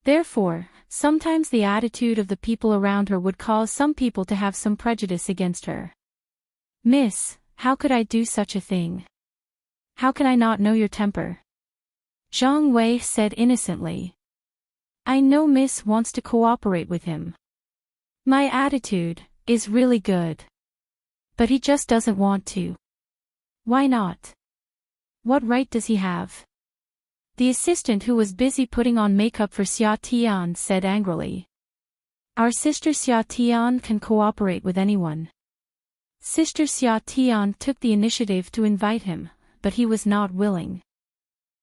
Therefore, sometimes the attitude of the people around her would cause some people to have some prejudice against her. Miss, how could I do such a thing? How can I not know your temper? Zhang Wei said innocently. I know Miss wants to cooperate with him. My attitude is really good. But he just doesn't want to. Why not? What right does he have? The assistant who was busy putting on makeup for Xia Tian said angrily. Our sister Xia Tian can cooperate with anyone. Sister Xia Tian took the initiative to invite him, but he was not willing.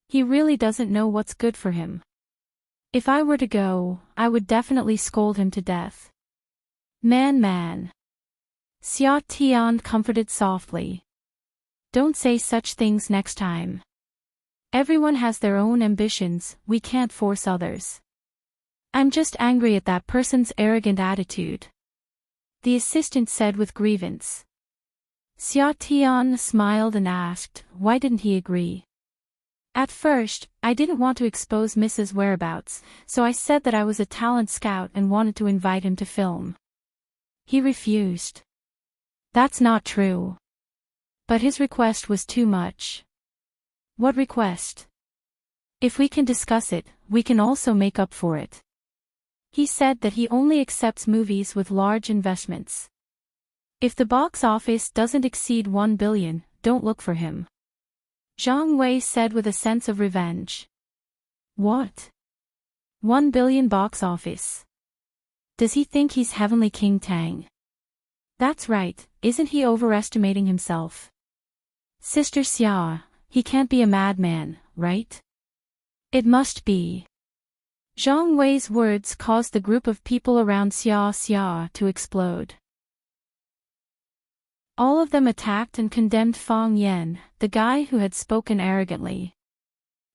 He really doesn't know what's good for him. If I were to go, I would definitely scold him to death. Man. Xia Tian comforted softly. Don't say such things next time. Everyone has their own ambitions, we can't force others. I'm just angry at that person's arrogant attitude. The assistant said with grievance. Xia Tian smiled and asked, why didn't he agree? At first, I didn't want to expose Mrs. whereabouts, so I said that I was a talent scout and wanted to invite him to film. He refused. That's not true. But his request was too much. What request? If we can discuss it, we can also make up for it. He said that he only accepts movies with large investments. If the box office doesn't exceed 1 billion, don't look for him. Zhang Wei said with a sense of revenge. What? 1 billion box office? Does he think he's Heavenly King Tang? That's right, isn't he overestimating himself? Sister Xia, he can't be a madman, right? It must be. Zhang Wei's words caused the group of people around Xia to explode. All of them attacked and condemned Fang Yan, the guy who had spoken arrogantly.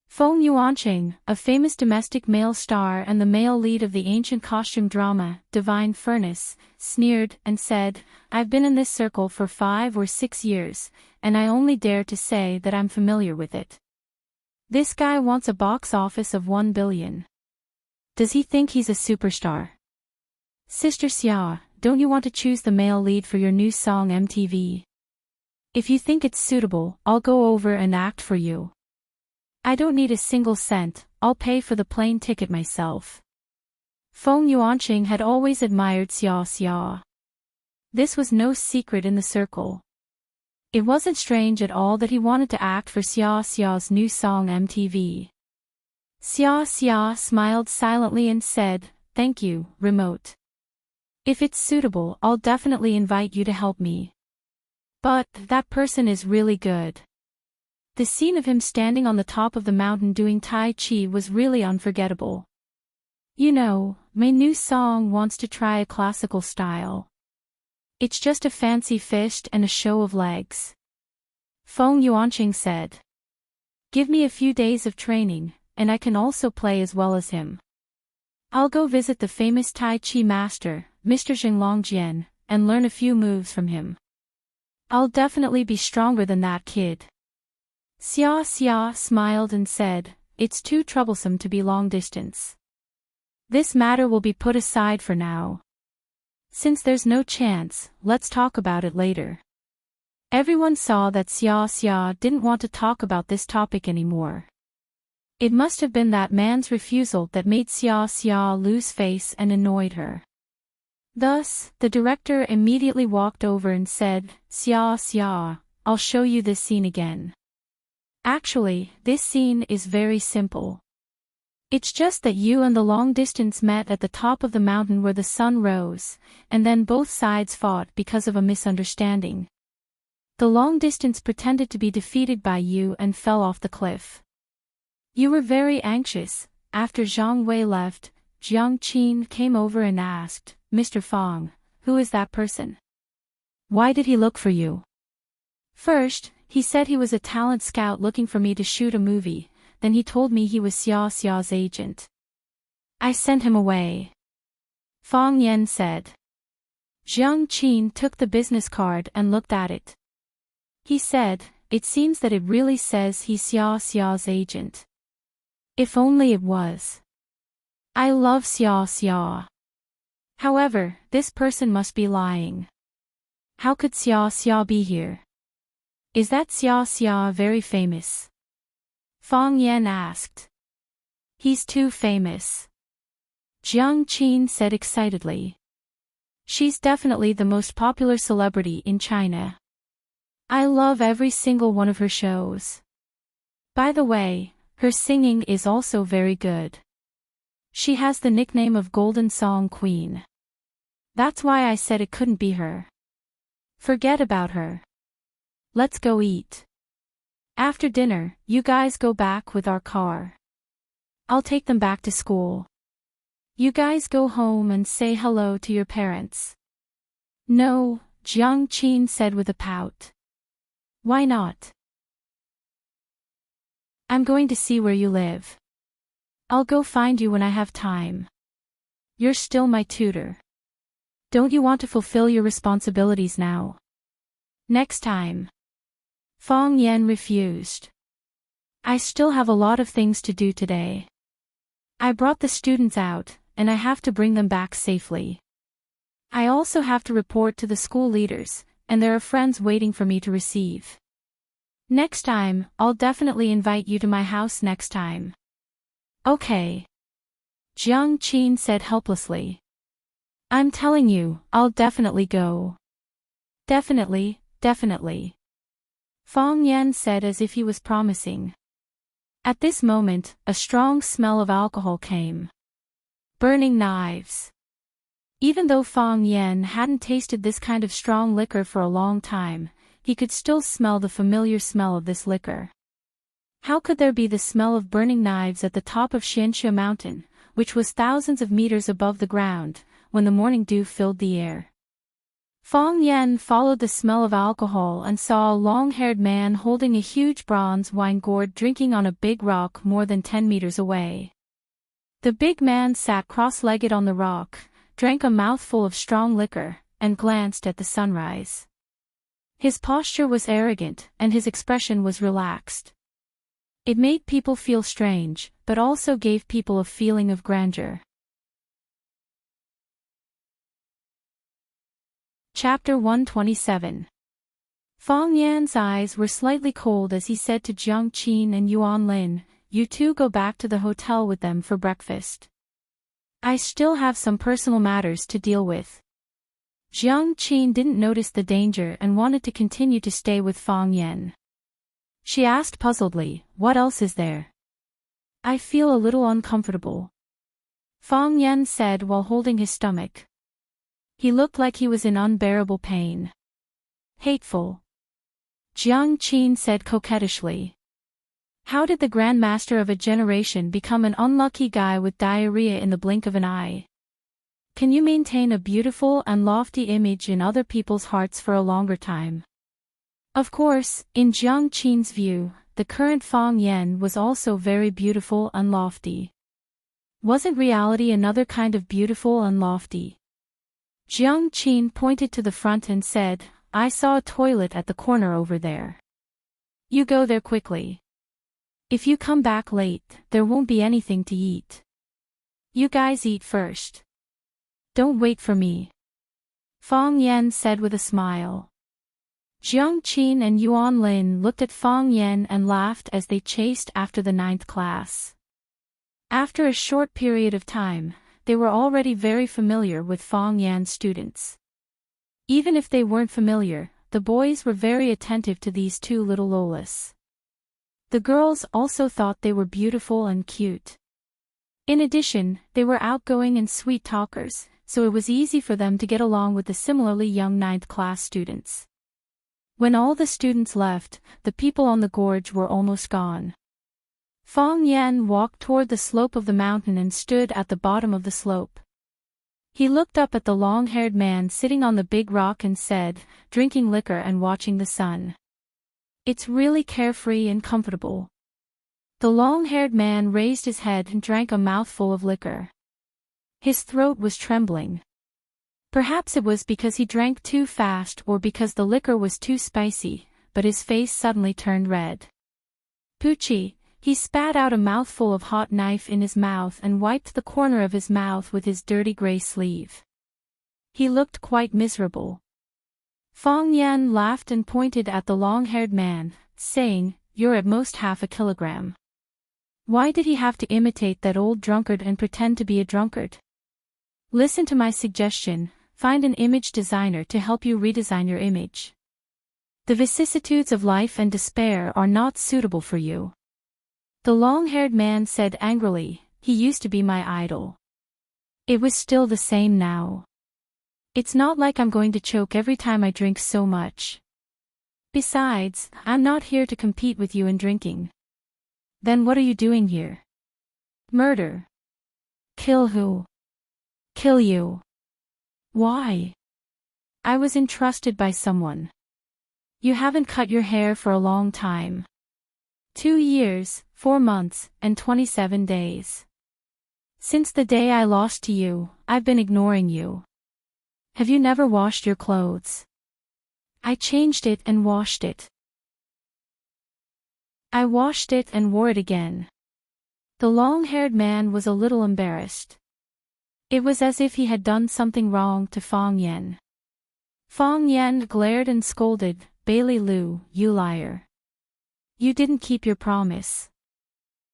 Feng Yuanqing, a famous domestic male star and the male lead of the ancient costume drama, Divine Furnace, sneered and said, I've been in this circle for 5 or 6 years, and I only dare to say that I'm familiar with it. This guy wants a box office of 1 billion. Does he think he's a superstar? Sister Xia, don't you want to choose the male lead for your new song MTV? If you think it's suitable, I'll go over and act for you. I don't need a single cent, I'll pay for the plane ticket myself. Feng Yuanqing had always admired Xia. This was no secret in the circle. It wasn't strange at all that he wanted to act for Xia's new song MTV. Xia smiled silently and said, thank you, remote. If it's suitable, I'll definitely invite you to help me. But, that person is really good. The scene of him standing on the top of the mountain doing Tai Chi was really unforgettable. You know, my new song wants to try a classical style. It's just a fancy fist and a show of legs. Feng Yuanqing said. Give me a few days of training, and I can also play as well as him. I'll go visit the famous Tai Chi master, Mr. Xinglongjian, and learn a few moves from him. I'll definitely be stronger than that kid. Xia smiled and said, it's too troublesome to be long distance. This matter will be put aside for now. Since there's no chance, let's talk about it later. Everyone saw that Xia didn't want to talk about this topic anymore. It must have been that man's refusal that made Xia lose face and annoyed her. Thus, the director immediately walked over and said, Xia, I'll show you this scene again. Actually, this scene is very simple. It's just that you and the long distance met at the top of the mountain where the sun rose, and then both sides fought because of a misunderstanding. The long distance pretended to be defeated by you and fell off the cliff. You were very anxious. After Zhang Wei left, Jiang Qin came over and asked, Mr. Fang, who is that person? Why did he look for you? First, he said he was a talent scout looking for me to shoot a movie, then he told me he was Xia's agent. I sent him away. Fang Yan said. Jiang Qin took the business card and looked at it. He said, it seems that it really says he's Xia's agent. If only it was. I love Xia. However, this person must be lying. How could Xia be here? Is that Xia very famous? Fang Yan asked. He's too famous. Jiang Qin said excitedly. She's definitely the most popular celebrity in China. I love every single one of her shows. By the way, her singing is also very good. She has the nickname of Golden Song Queen. That's why I said it couldn't be her. Forget about her. Let's go eat. After dinner, you guys go back with our car. I'll take them back to school. You guys go home and say hello to your parents. No, Jiang Qin said with a pout. Why not? I'm going to see where you live. I'll go find you when I have time. You're still my tutor. Don't you want to fulfill your responsibilities now? Next time. Fong Yan refused. I still have a lot of things to do today. I brought the students out, and I have to bring them back safely. I also have to report to the school leaders, and there are friends waiting for me to receive. Next time, I'll definitely invite you to my house next time. Okay. Jiang Qin said helplessly. I'm telling you, I'll definitely go. Definitely, definitely. Fong Yan said as if he was promising. At this moment, a strong smell of alcohol came. Burning knives. Even though Fong Yan hadn't tasted this kind of strong liquor for a long time, he could still smell the familiar smell of this liquor. How could there be the smell of burning knives at the top of Xianshe Mountain, which was thousands of meters above the ground, when the morning dew filled the air? Fong Yan followed the smell of alcohol and saw a long-haired man holding a huge bronze wine gourd drinking on a big rock more than 10 meters away. The big man sat cross-legged on the rock, drank a mouthful of strong liquor, and glanced at the sunrise. His posture was arrogant, and his expression was relaxed. It made people feel strange, but also gave people a feeling of grandeur. Chapter 127. Fong Yan's eyes were slightly cold as he said to Jiang Qin and Yuan Lin, "You two go back to the hotel with them for breakfast. I still have some personal matters to deal with." Jiang Qin didn't notice the danger and wanted to continue to stay with Fong Yan. She asked puzzledly, "What else is there?" "I feel a little uncomfortable," Fong Yan said while holding his stomach. He looked like he was in unbearable pain. "Hateful," Jiang Qin said coquettishly. How did the Grandmaster of a generation become an unlucky guy with diarrhea in the blink of an eye? Can you maintain a beautiful and lofty image in other people's hearts for a longer time? Of course, in Jiang Qin's view, the current Fong Yan was also very beautiful and lofty. Wasn't reality another kind of beautiful and lofty? Jiang Qin pointed to the front and said, "I saw a toilet at the corner over there. You go there quickly. If you come back late, there won't be anything to eat. You guys eat first. Don't wait for me," Fong Yan said with a smile. Jiang Qin and Yuan Lin looked at Fong Yan and laughed as they chased after the 9th class. After a short period of time, they were already very familiar with Fong Yan's students. Even if they weren't familiar, the boys were very attentive to these two little lolas. The girls also thought they were beautiful and cute. In addition, they were outgoing and sweet talkers, so it was easy for them to get along with the similarly young 9th class students. When all the students left, the people on the gorge were almost gone. Fong Yan walked toward the slope of the mountain and stood at the bottom of the slope. He looked up at the long-haired man sitting on the big rock and said, drinking liquor and watching the sun. "It's really carefree and comfortable." The long-haired man raised his head and drank a mouthful of liquor. His throat was trembling. Perhaps it was because he drank too fast or because the liquor was too spicy, but his face suddenly turned red. Poochie, he spat out a mouthful of hot knife in his mouth and wiped the corner of his mouth with his dirty gray sleeve. He looked quite miserable. Fong Yan laughed and pointed at the long-haired man, saying, "You're at most half a kilogram." Why did he have to imitate that old drunkard and pretend to be a drunkard? Listen to my suggestion, find an image designer to help you redesign your image. The vicissitudes of life and despair are not suitable for you. The long-haired man said angrily, he used to be my idol. It was still the same now. It's not like I'm going to choke every time I drink so much. Besides, I'm not here to compete with you in drinking. Then what are you doing here? Murder. Kill who? Kill you. Why? I was entrusted by someone. You haven't cut your hair for a long time. 2 years, 4 months, and 27 days. Since the day I lost to you, I've been ignoring you. Have you never washed your clothes? I changed it and washed it. I washed it and wore it again. The long-haired man was a little embarrassed. It was as if he had done something wrong to Fong Yen. Fong Yen glared and scolded, Bailey Lu, you liar. You didn't keep your promise.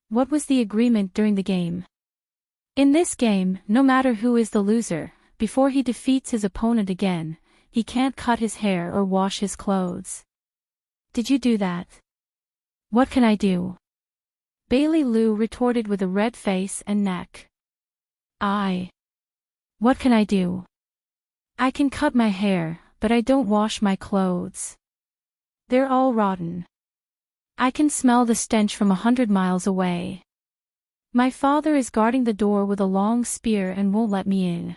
What was the agreement during the game? In this game, no matter who is the loser, before he defeats his opponent again, he can't cut his hair or wash his clothes. Did you do that? What can I do? Bailey Lu retorted with a red face and neck. What can I do? I can cut my hair, but I don't wash my clothes. They're all rotten. I can smell the stench from 100 miles away. My father is guarding the door with a long spear and won't let me in.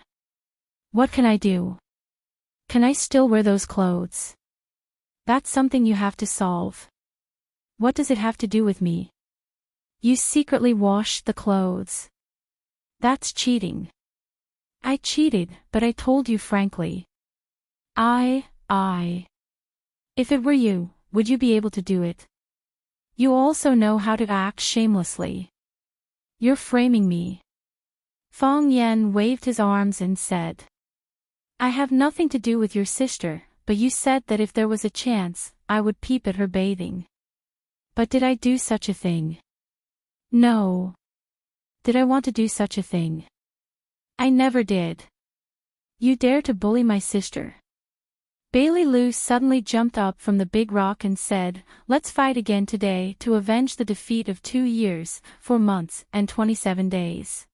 What can I do? Can I still wear those clothes? That's something you have to solve. What does it have to do with me? You secretly washed the clothes. That's cheating. I cheated, but I told you frankly. If it were you, would you be able to do it? You also know how to act shamelessly. You're framing me. Fong Yen waved his arms and said. I have nothing to do with your sister, but you said that if there was a chance, I would peep at her bathing. But did I do such a thing? No. Did I want to do such a thing? I never did. You dare to bully my sister. Bailey Lu suddenly jumped up from the big rock and said, let's fight again today to avenge the defeat of 2 years, 4 months, and 27 days.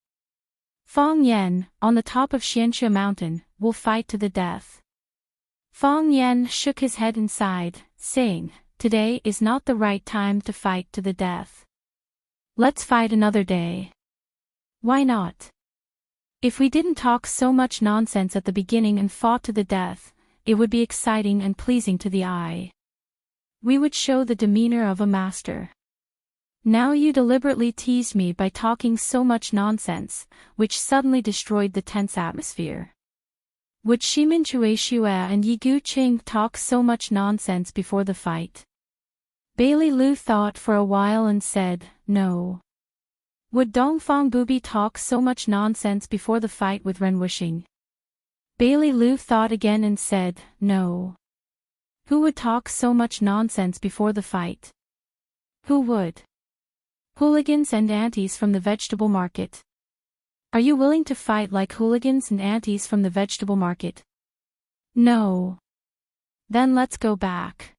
Fong Yen, on the top of Xianxia Mountain, will fight to the death. Fong Yen shook his head and sighed, saying, today is not the right time to fight to the death. Let's fight another day. Why not? If we didn't talk so much nonsense at the beginning and fought to the death, it would be exciting and pleasing to the eye. We would show the demeanor of a master. Now you deliberately teased me by talking so much nonsense, which suddenly destroyed the tense atmosphere. Would Shimin Chueshue and Yi Guqing talk so much nonsense before the fight? Bailey Lu thought for a while and said, no. Would Dongfang Bubi talk so much nonsense before the fight with Ren Wuxing? Bailey Lu thought again and said, no. Who would talk so much nonsense before the fight? Who would? Hooligans and aunties from the vegetable market. Are you willing to fight like hooligans and aunties from the vegetable market? No. Then let's go back.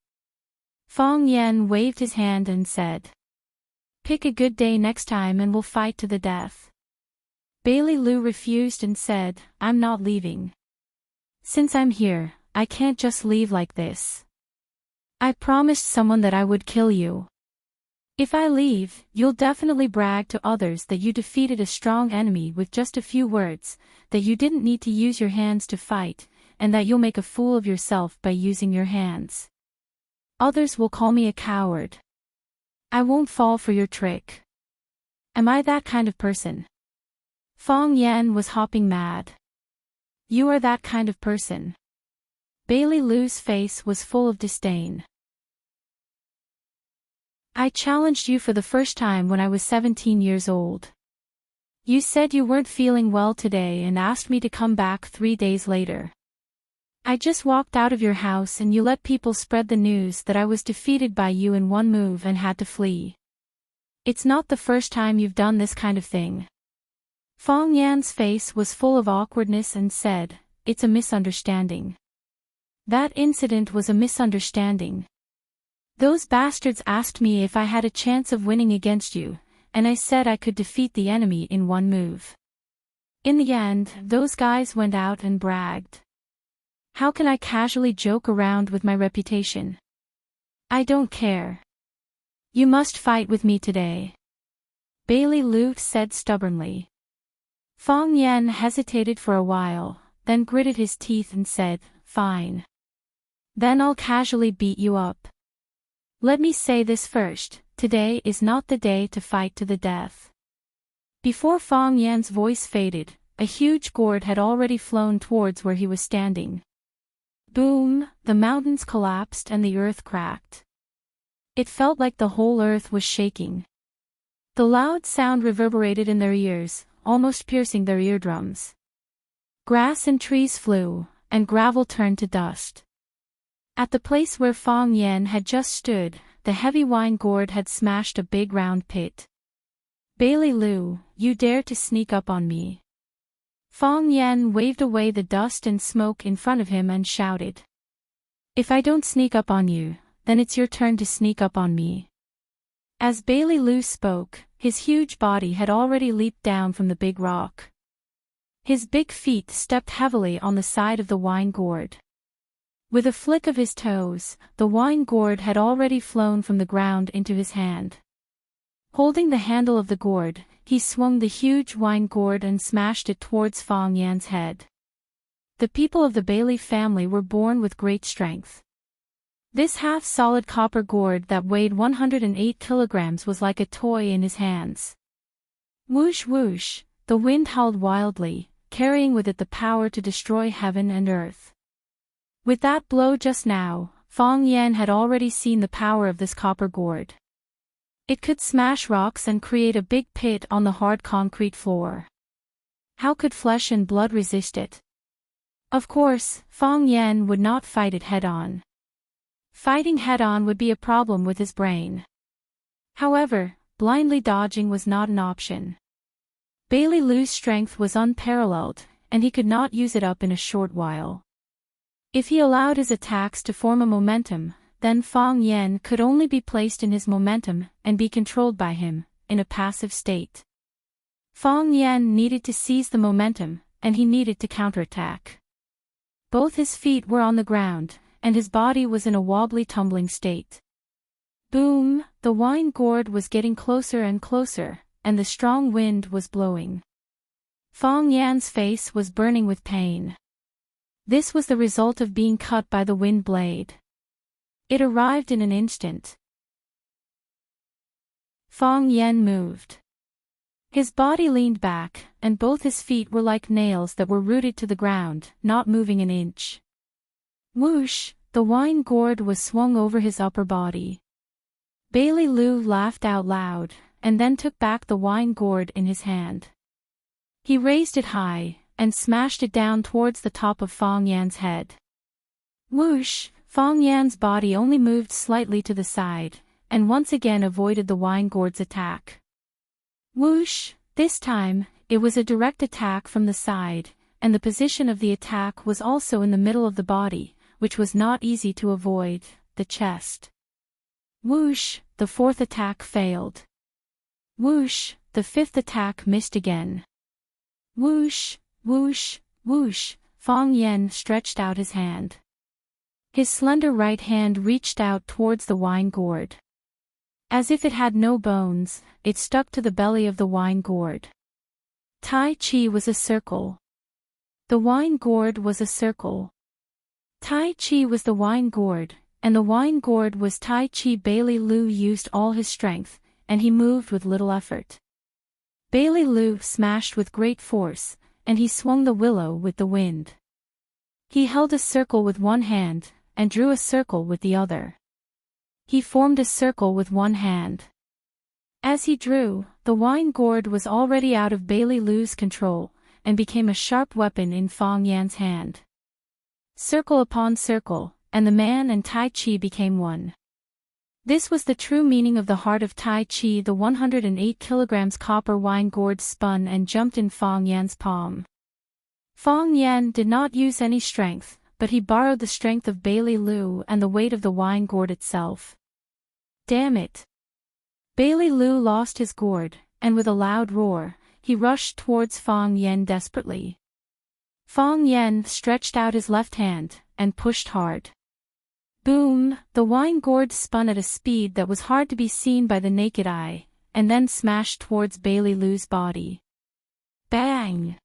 Fong Yen waved his hand and said. Pick a good day next time and we'll fight to the death. Bailey Lu refused and said, I'm not leaving. Since I'm here, I can't just leave like this. I promised someone that I would kill you. If I leave, you'll definitely brag to others that you defeated a strong enemy with just a few words, that you didn't need to use your hands to fight, and that you'll make a fool of yourself by using your hands. Others will call me a coward. I won't fall for your trick. Am I that kind of person? Fong Yen was hopping mad. You are that kind of person. Bailey Lu's face was full of disdain. I challenged you for the first time when I was 17 years old. You said you weren't feeling well today and asked me to come back 3 days later. I just walked out of your house and you let people spread the news that I was defeated by you in one move and had to flee. It's not the first time you've done this kind of thing. Fong Yan's face was full of awkwardness and said, it's a misunderstanding. That incident was a misunderstanding. Those bastards asked me if I had a chance of winning against you, and I said I could defeat the enemy in one move. In the end, those guys went out and bragged. How can I casually joke around with my reputation? I don't care. You must fight with me today. Bailey Lu said stubbornly. Fong Yan hesitated for a while, then gritted his teeth and said, fine. Then I'll casually beat you up. Let me say this first, today is not the day to fight to the death. Before Fong Yan's voice faded, a huge gourd had already flown towards where he was standing. Boom, the mountains collapsed and the earth cracked. It felt like the whole earth was shaking. The loud sound reverberated in their ears, almost piercing their eardrums. Grass and trees flew, and gravel turned to dust. At the place where Fong Yan had just stood, the heavy wine gourd had smashed a big round pit. Bailey Lu, you dare to sneak up on me. Fong Yan waved away the dust and smoke in front of him and shouted. If I don't sneak up on you, then it's your turn to sneak up on me. As Bailey Lu spoke, his huge body had already leaped down from the big rock. His big feet stepped heavily on the side of the wine gourd. With a flick of his toes, the wine gourd had already flown from the ground into his hand. Holding the handle of the gourd, he swung the huge wine gourd and smashed it towards Fong Yan's head. The people of the Bailey family were born with great strength. This half-solid copper gourd that weighed 108 kilograms was like a toy in his hands. Whoosh whoosh, the wind howled wildly, carrying with it the power to destroy heaven and earth. With that blow just now, Fong Yan had already seen the power of this copper gourd. It could smash rocks and create a big pit on the hard concrete floor. How could flesh and blood resist it? Of course, Fong Yan would not fight it head-on. Fighting head-on would be a problem with his brain. However, blindly dodging was not an option. Bailey Lu's strength was unparalleled, and he could not use it up in a short while. If he allowed his attacks to form a momentum, then Fong Yan could only be placed in his momentum and be controlled by him, in a passive state. Fong Yan needed to seize the momentum, and he needed to counterattack. Both his feet were on the ground, and his body was in a wobbly tumbling state. Boom, the wine gourd was getting closer and closer, and the strong wind was blowing. Fong Yan's face was burning with pain. This was the result of being cut by the wind blade. It arrived in an instant. Fong Yan moved. His body leaned back, and both his feet were like nails that were rooted to the ground, not moving an inch. Whoosh, the wine gourd was swung over his upper body. Bailey Lu laughed out loud, and then took back the wine gourd in his hand. He raised it high, and smashed it down towards the top of Fong Yan's head. Whoosh, Fong Yan's body only moved slightly to the side, and once again avoided the wine gourd's attack. Whoosh, this time, it was a direct attack from the side, and the position of the attack was also in the middle of the body, which was not easy to avoid, the chest. Whoosh, the fourth attack failed. Whoosh, the fifth attack missed again. Whoosh, whoosh, whoosh, Fong Yan stretched out his hand. His slender right hand reached out towards the wine gourd. As if it had no bones, it stuck to the belly of the wine gourd. Tai Chi was a circle. The wine gourd was a circle. Tai Chi was the wine gourd, and the wine gourd was Tai Chi. Bailey Lu used all his strength, and he moved with little effort. Bailey Lu smashed with great force, and he swung the willow with the wind. He held a circle with one hand, and drew a circle with the other. He formed a circle with one hand. As he drew, the wine gourd was already out of Bailey Lu's control, and became a sharp weapon in Fong Yan's hand. Circle upon circle, and the man and Tai Chi became one. This was the true meaning of the heart of Tai Chi. The 108 kilograms copper wine gourd spun and jumped in Fong Yan's palm. Fong Yan did not use any strength, but he borrowed the strength of Bailey Lu and the weight of the wine gourd itself. Damn it! Bailey Lu lost his gourd, and with a loud roar, he rushed towards Fong Yan desperately. Fong Yan stretched out his left hand, and pushed hard. Boom! The wine gourd spun at a speed that was hard to be seen by the naked eye, and then smashed towards Bailey Lu's body. Bang!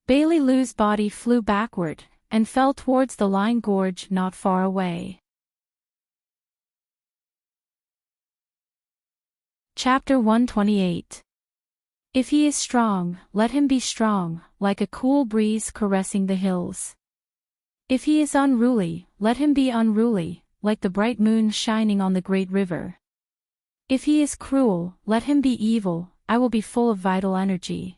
Bailey Lu's body flew backward, and fell towards the line gorge not far away. Chapter 128. If he is strong, let him be strong, like a cool breeze caressing the hills. If he is unruly, let him be unruly, like the bright moon shining on the great river. If he is cruel, let him be evil, I will be full of vital energy.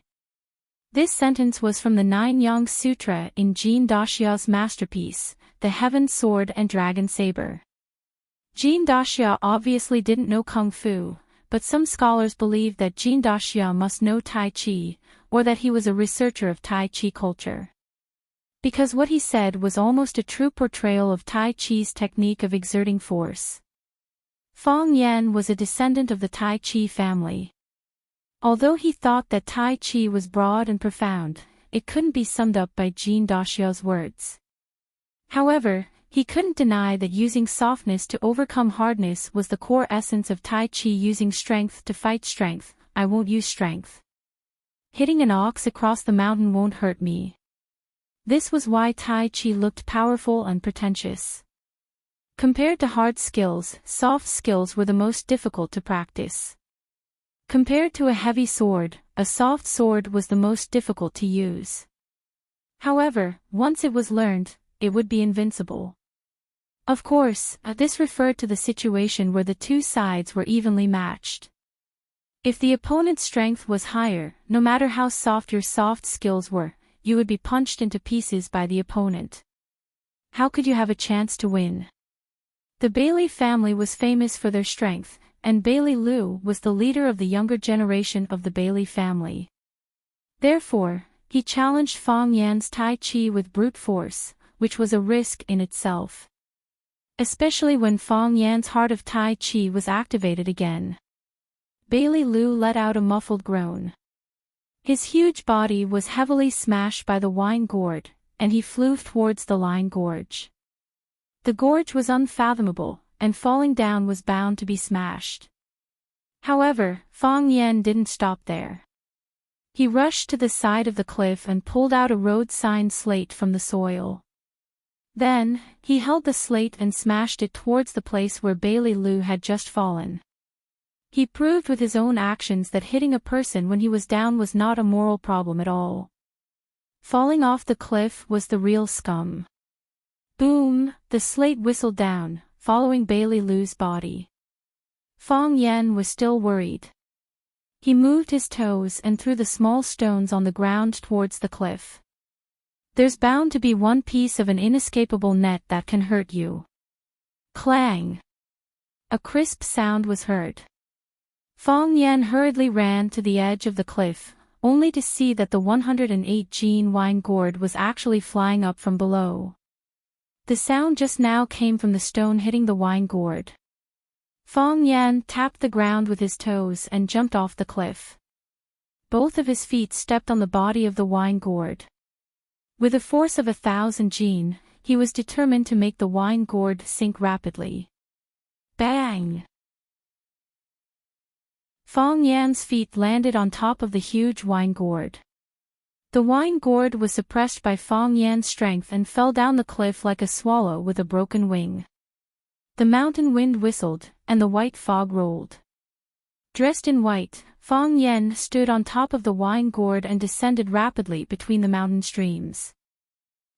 This sentence was from the 9-Yang Sutra in Jin Daxia's masterpiece, The Heaven Sword and Dragon Saber. Jin Daxia obviously didn't know Kung Fu, but some scholars believe that Jin Daxia must know Tai Chi, or that he was a researcher of Tai Chi culture. Because what he said was almost a true portrayal of Tai Chi's technique of exerting force. Fong Yan was a descendant of the Tai Chi family. Although he thought that Tai Chi was broad and profound, it couldn't be summed up by Jin Daxia's words. However, he couldn't deny that using softness to overcome hardness was the core essence of Tai Chi. Using strength to fight strength, I won't use strength. Hitting an ox across the mountain won't hurt me. This was why Tai Chi looked powerful and pretentious. Compared to hard skills, soft skills were the most difficult to practice. Compared to a heavy sword, a soft sword was the most difficult to use. However, once it was learned, it would be invincible. Of course, this referred to the situation where the two sides were evenly matched. If the opponent's strength was higher, no matter how soft your soft skills were, you would be punched into pieces by the opponent. How could you have a chance to win? The Bailey family was famous for their strength, and Bailey Lu was the leader of the younger generation of the Bailey family. Therefore, he challenged Fong Yan's Tai Chi with brute force, which was a risk in itself. Especially when Fong Yan's heart of Tai Chi was activated again. Bailey Lu let out a muffled groan. His huge body was heavily smashed by the wine gourd, and he flew towards the line gorge. The gorge was unfathomable, and falling down was bound to be smashed. However, Fong Yan didn't stop there. He rushed to the side of the cliff and pulled out a road sign slate from the soil. Then, he held the slate and smashed it towards the place where Bailey Lu had just fallen. He proved with his own actions that hitting a person when he was down was not a moral problem at all. Falling off the cliff was the real scum. Boom! The slate whistled down, following Bailey Lu's body. Fong Yan was still worried. He moved his toes and threw the small stones on the ground towards the cliff. There's bound to be one piece of an inescapable net that can hurt you. Clang! A crisp sound was heard. Fong Yan hurriedly ran to the edge of the cliff, only to see that the 108 Jin wine gourd was actually flying up from below. The sound just now came from the stone hitting the wine gourd. Fong Yan tapped the ground with his toes and jumped off the cliff. Both of his feet stepped on the body of the wine gourd. With a force of 1,000 Jin, he was determined to make the wine gourd sink rapidly. Bang! Fong Yan's feet landed on top of the huge wine gourd. The wine gourd was suppressed by Fong Yan's strength and fell down the cliff like a swallow with a broken wing. The mountain wind whistled, and the white fog rolled. Dressed in white, Fong Yan stood on top of the wine gourd and descended rapidly between the mountain streams.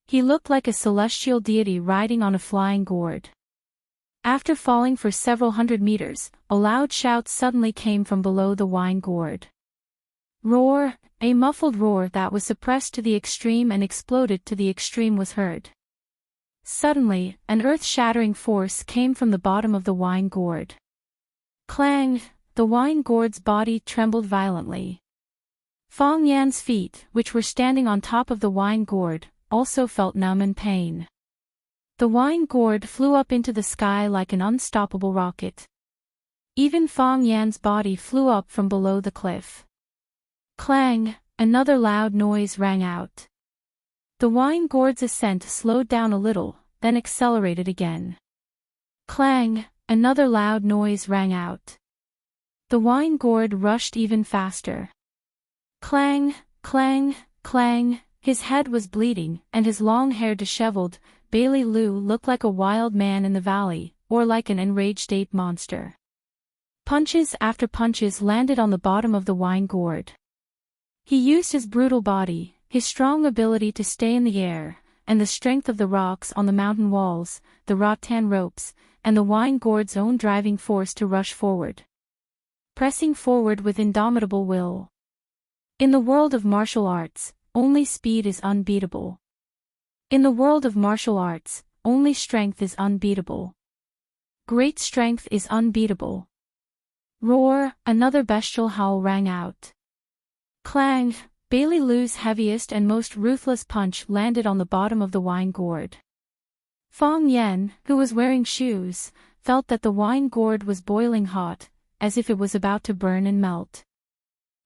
He looked like a celestial deity riding on a flying gourd. After falling for several hundred meters, a loud shout suddenly came from below the wine gourd. Roar! A muffled roar that was suppressed to the extreme and exploded to the extreme was heard. Suddenly, an earth-shattering force came from the bottom of the wine gourd. Clang! The wine gourd's body trembled violently. Fong Yan's feet, which were standing on top of the wine gourd, also felt numb and pain. The wine gourd flew up into the sky like an unstoppable rocket. Even Fong Yan's body flew up from below the cliff. Clang! Another loud noise rang out. The wine gourd's ascent slowed down a little, then accelerated again. Clang! Another loud noise rang out. The wine gourd rushed even faster. Clang! Clang! Clang! His head was bleeding, and his long hair disheveled. Bailey Lu looked like a wild man in the valley, or like an enraged ape monster. Punches after punches landed on the bottom of the wine gourd. He used his brutal body, his strong ability to stay in the air, and the strength of the rocks on the mountain walls, the rattan ropes, and the wine gourd's own driving force to rush forward. Pressing forward with indomitable will. In the world of martial arts, only speed is unbeatable. In the world of martial arts, only strength is unbeatable. Great strength is unbeatable. Roar! Another bestial howl rang out. Clang! Bailey Lu's heaviest and most ruthless punch landed on the bottom of the wine gourd. Fong Yan, who was wearing shoes, felt that the wine gourd was boiling hot, as if it was about to burn and melt.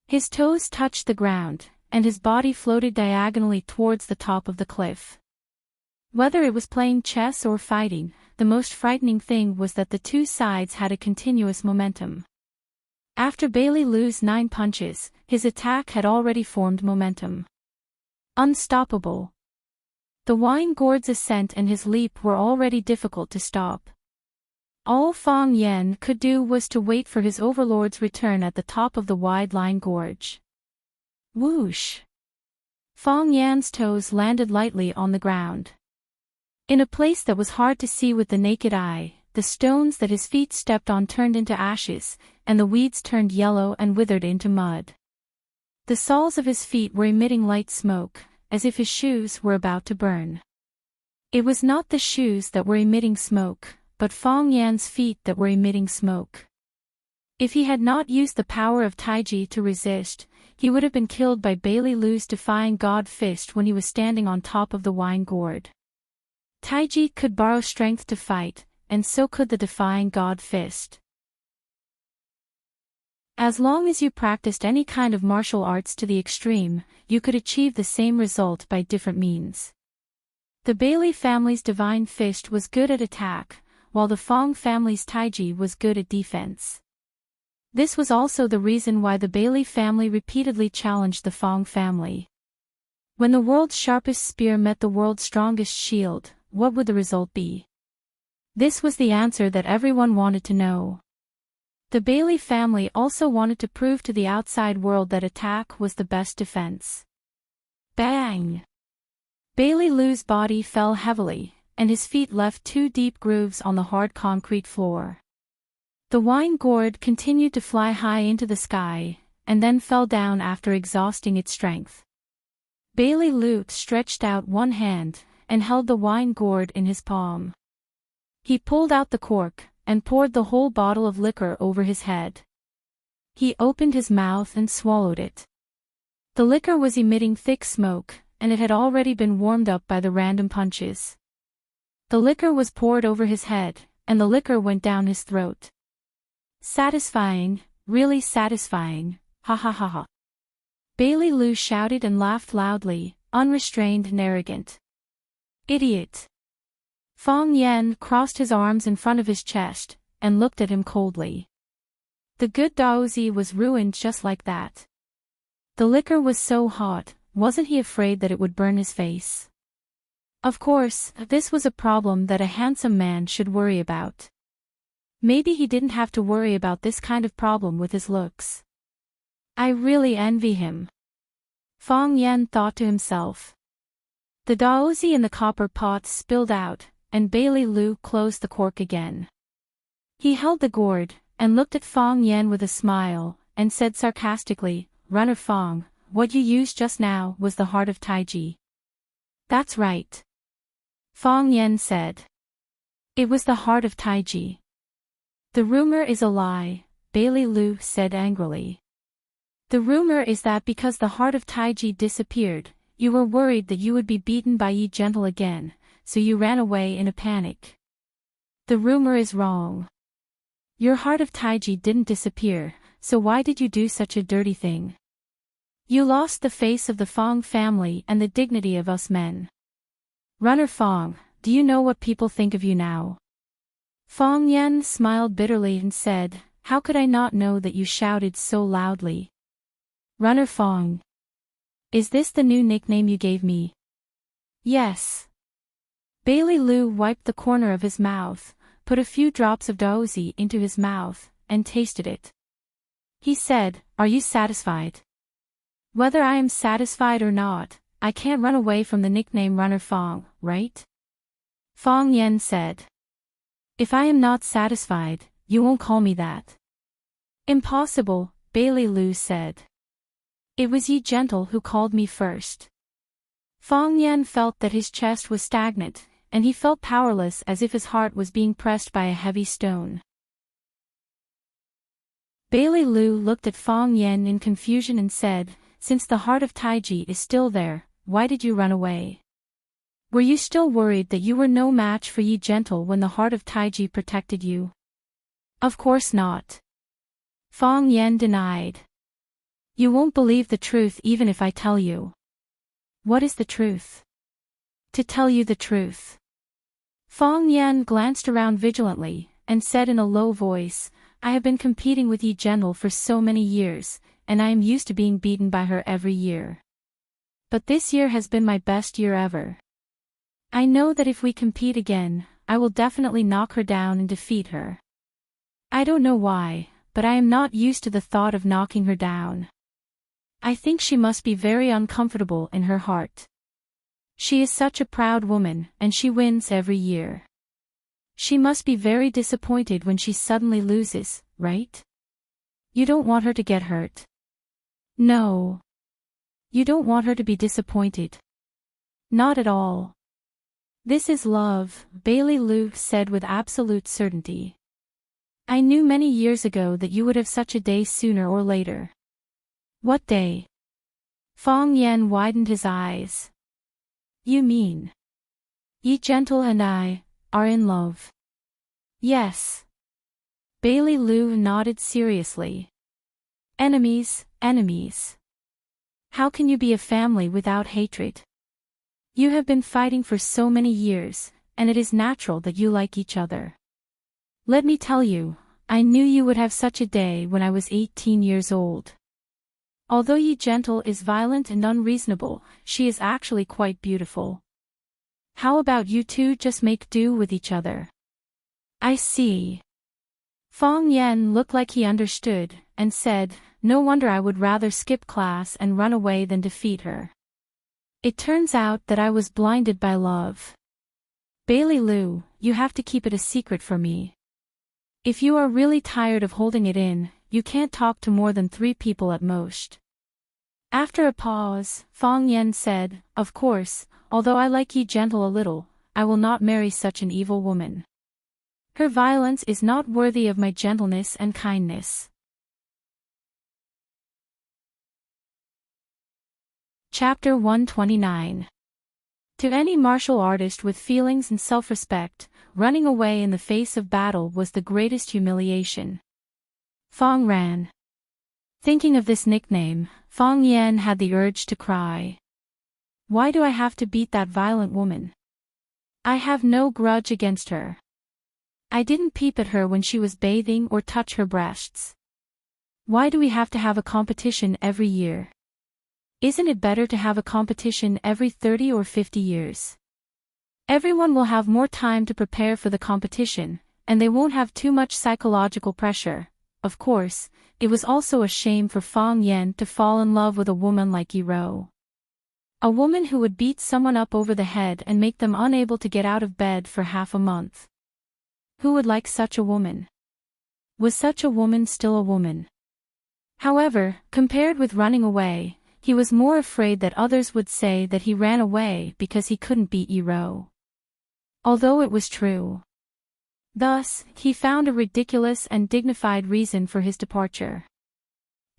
His toes touched the ground, and his body floated diagonally towards the top of the cliff. Whether it was playing chess or fighting, the most frightening thing was that the two sides had a continuous momentum. After Bailey Lu's 9 punches, his attack had already formed momentum. Unstoppable. The wine gourd's ascent and his leap were already difficult to stop. All Fong Yan could do was to wait for his overlord's return at the top of the wide-line gorge. Whoosh! Fong Yan's toes landed lightly on the ground. In a place that was hard to see with the naked eye, the stones that his feet stepped on turned into ashes, and the weeds turned yellow and withered into mud. The soles of his feet were emitting light smoke, as if his shoes were about to burn. It was not the shoes that were emitting smoke, but Fong Yan's feet that were emitting smoke. If he had not used the power of Taiji to resist, he would have been killed by Bailey Lu's defying god fist when he was standing on top of the wine gourd. Taiji could borrow strength to fight, and so could the defying god fist. As long as you practiced any kind of martial arts to the extreme, you could achieve the same result by different means. The Bailey family's divine fist was good at attack, while the Fong family's Taiji was good at defense. This was also the reason why the Bailey family repeatedly challenged the Fong family. When the world's sharpest spear met the world's strongest shield, what would the result be? This was the answer that everyone wanted to know. The Bailey family also wanted to prove to the outside world that attack was the best defense. Bang! Bailey Lu's body fell heavily, and his feet left 2 deep grooves on the hard concrete floor. The wine gourd continued to fly high into the sky, and then fell down after exhausting its strength. Bailey Lu stretched out one hand, and held the wine gourd in his palm. He pulled out the cork, and poured the whole bottle of liquor over his head. He opened his mouth and swallowed it. The liquor was emitting thick smoke, and it had already been warmed up by the random punches. The liquor was poured over his head, and the liquor went down his throat. Satisfying, really satisfying, ha ha ha ha. Bailey Lu shouted and laughed loudly, unrestrained and arrogant. Idiot! Fong Yan crossed his arms in front of his chest, and looked at him coldly. The good Daozi was ruined just like that. The liquor was so hot, wasn't he afraid that it would burn his face? Of course, this was a problem that a handsome man should worry about. Maybe he didn't have to worry about this kind of problem with his looks. I really envy him. Fong Yan thought to himself. The daozi in the copper pot spilled out, and Bailey Lu closed the cork again. He held the gourd, and looked at Fong Yan with a smile, and said sarcastically, "Runner Fong, what you used just now was the heart of Taiji." "That's right," Fong Yan said. "It was the heart of Taiji." "The rumor is a lie," Bailey Lu said angrily. The rumor is that because the heart of Taiji disappeared, you were worried that you would be beaten by Yi Gentle again, so you ran away in a panic. The rumor is wrong. Your heart of Taiji didn't disappear, so why did you do such a dirty thing? You lost the face of the Fong family and the dignity of us men. Runner Fong, do you know what people think of you now? Fong Yen smiled bitterly and said, how could I not know that you shouted so loudly? Runner Fong. Is this the new nickname you gave me? Yes. Bailey Lu wiped the corner of his mouth, put a few drops of daozi into his mouth, and tasted it. He said, are you satisfied? Whether I am satisfied or not, I can't run away from the nickname Runner Fong, right? Fong Yen said. If I am not satisfied, you won't call me that. Impossible, Bailey Lu said. It was Yi Gentle who called me first. Fong Yen felt that his chest was stagnant, and he felt powerless as if his heart was being pressed by a heavy stone. Bailey Lu looked at Fong Yen in confusion and said, since the heart of Taiji is still there, why did you run away? Were you still worried that you were no match for Yi Gentle when the heart of Taiji protected you? Of course not. Fong Yen denied. You won't believe the truth even if I tell you. What is the truth? To tell you the truth. Fong Yen glanced around vigilantly, and said in a low voice, I have been competing with Yi Gentle for so many years, and I am used to being beaten by her every year. But this year has been my best year ever. I know that if we compete again, I will definitely knock her down and defeat her. I don't know why, but I am not used to the thought of knocking her down. I think she must be very uncomfortable in her heart. She is such a proud woman, and she wins every year. She must be very disappointed when she suddenly loses, right? You don't want her to get hurt. No. You don't want her to be disappointed. Not at all. This is love, Bailey Lu said with absolute certainty. I knew many years ago that you would have such a day sooner or later. What day? Fong Yen widened his eyes. You mean? Yi Gentle and I are in love. Yes. Bailey Lu nodded seriously. Enemies, enemies. How can you be a family without hatred? You have been fighting for so many years, and it is natural that you like each other. Let me tell you, I knew you would have such a day when I was 18 years old. Although Yi Gentle is violent and unreasonable, she is actually quite beautiful. How about you two just make do with each other? I see. Fong Yen looked like he understood, and said, no wonder I would rather skip class and run away than defeat her. It turns out that I was blinded by love. Bailey Lu, you have to keep it a secret from me. If you are really tired of holding it in, you can't talk to more than 3 people at most. After a pause, Fong Yen said, of course, although I like Yi Gentle a little, I will not marry such an evil woman. Her violence is not worthy of my gentleness and kindness. Chapter 129. To any martial artist with feelings and self-respect, running away in the face of battle was the greatest humiliation. Fong ran. Thinking of this nickname, Fong Yen had the urge to cry. Why do I have to beat that violent woman? I have no grudge against her. I didn't peep at her when she was bathing or touch her breasts. Why do we have to have a competition every year? Isn't it better to have a competition every 30 or 50 years? Everyone will have more time to prepare for the competition, and they won't have too much psychological pressure. Of course, it was also a shame for Fong Yen to fall in love with a woman like Yi Ro. A woman who would beat someone up over the head and make them unable to get out of bed for half a month. Who would like such a woman? Was such a woman still a woman? However, compared with running away, he was more afraid that others would say that he ran away because he couldn't beat Yi Ro. Although it was true. Thus, he found a ridiculous and dignified reason for his departure.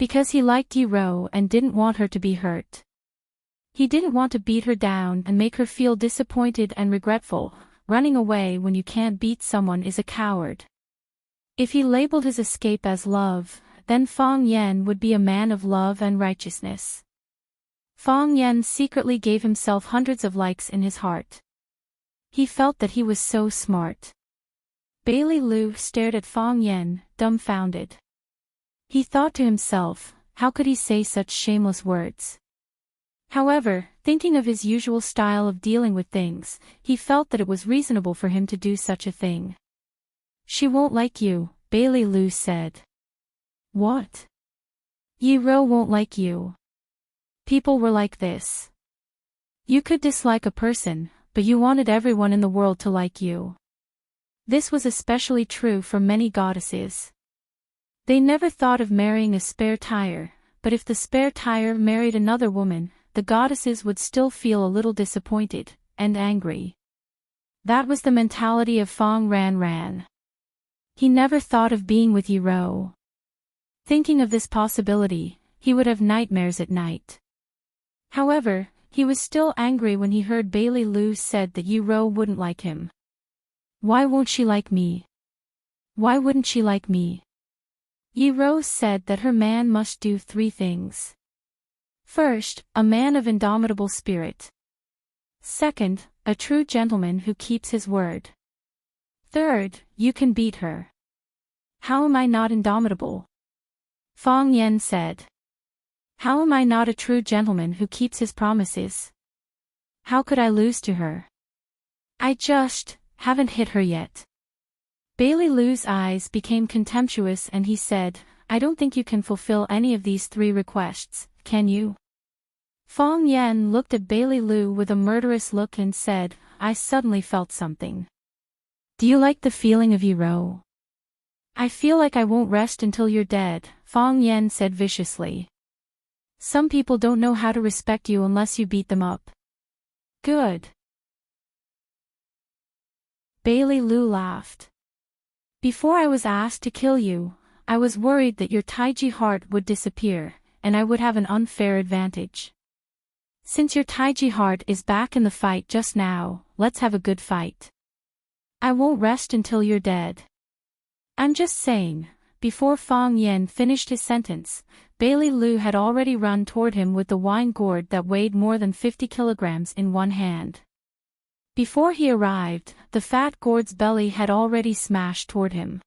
Because he liked Yi-Ro and didn't want her to be hurt. He didn't want to beat her down and make her feel disappointed and regretful. Running away when you can't beat someone is a coward. If he labeled his escape as love, then Fong Yen would be a man of love and righteousness. Fong Yen secretly gave himself hundreds of likes in his heart. He felt that he was so smart. Bailey Lu stared at Fong Yen, dumbfounded. He thought to himself, how could he say such shameless words? However, thinking of his usual style of dealing with things, he felt that it was reasonable for him to do such a thing. She won't like you, Bailey Lu said. What? Yi-Ro won't like you. People were like this. You could dislike a person, but you wanted everyone in the world to like you. This was especially true for many goddesses. They never thought of marrying a spare tire, but if the spare tire married another woman, the goddesses would still feel a little disappointed and angry. That was the mentality of Fong Ran. He never thought of being with Yi-Ro. Thinking of this possibility, he would have nightmares at night. However, he was still angry when he heard Bailey Lu said that Yi-Ro wouldn't like him. Why won't she like me? Why wouldn't she like me? Yi-Ro said that her man must do 3 things. First, a man of indomitable spirit. Second, a true gentleman who keeps his word. Third, you can beat her. How am I not indomitable? Fong Yen said. How am I not a true gentleman who keeps his promises? How could I lose to her? I just haven't hit her yet. Bailey Lu's eyes became contemptuous and he said, I don't think you can fulfill any of these 3 requests, can you? Fong Yen looked at Bailey Lu with a murderous look and said, I suddenly felt something. Do you like the feeling of Yi-Ro? I feel like I won't rest until you're dead, Fong Yen said viciously. Some people don't know how to respect you unless you beat them up. Good. Bailey Lu laughed. Before I was asked to kill you, I was worried that your Taiji heart would disappear, and I would have an unfair advantage. Since your Taiji heart is back in the fight just now, let's have a good fight. I won't rest until you're dead. I'm just saying. Before Fong Yen finished his sentence, Bailey Lu had already run toward him with the wine gourd that weighed more than 50 kilograms in one hand. Before he arrived, the fat gourd's belly had already smashed toward him.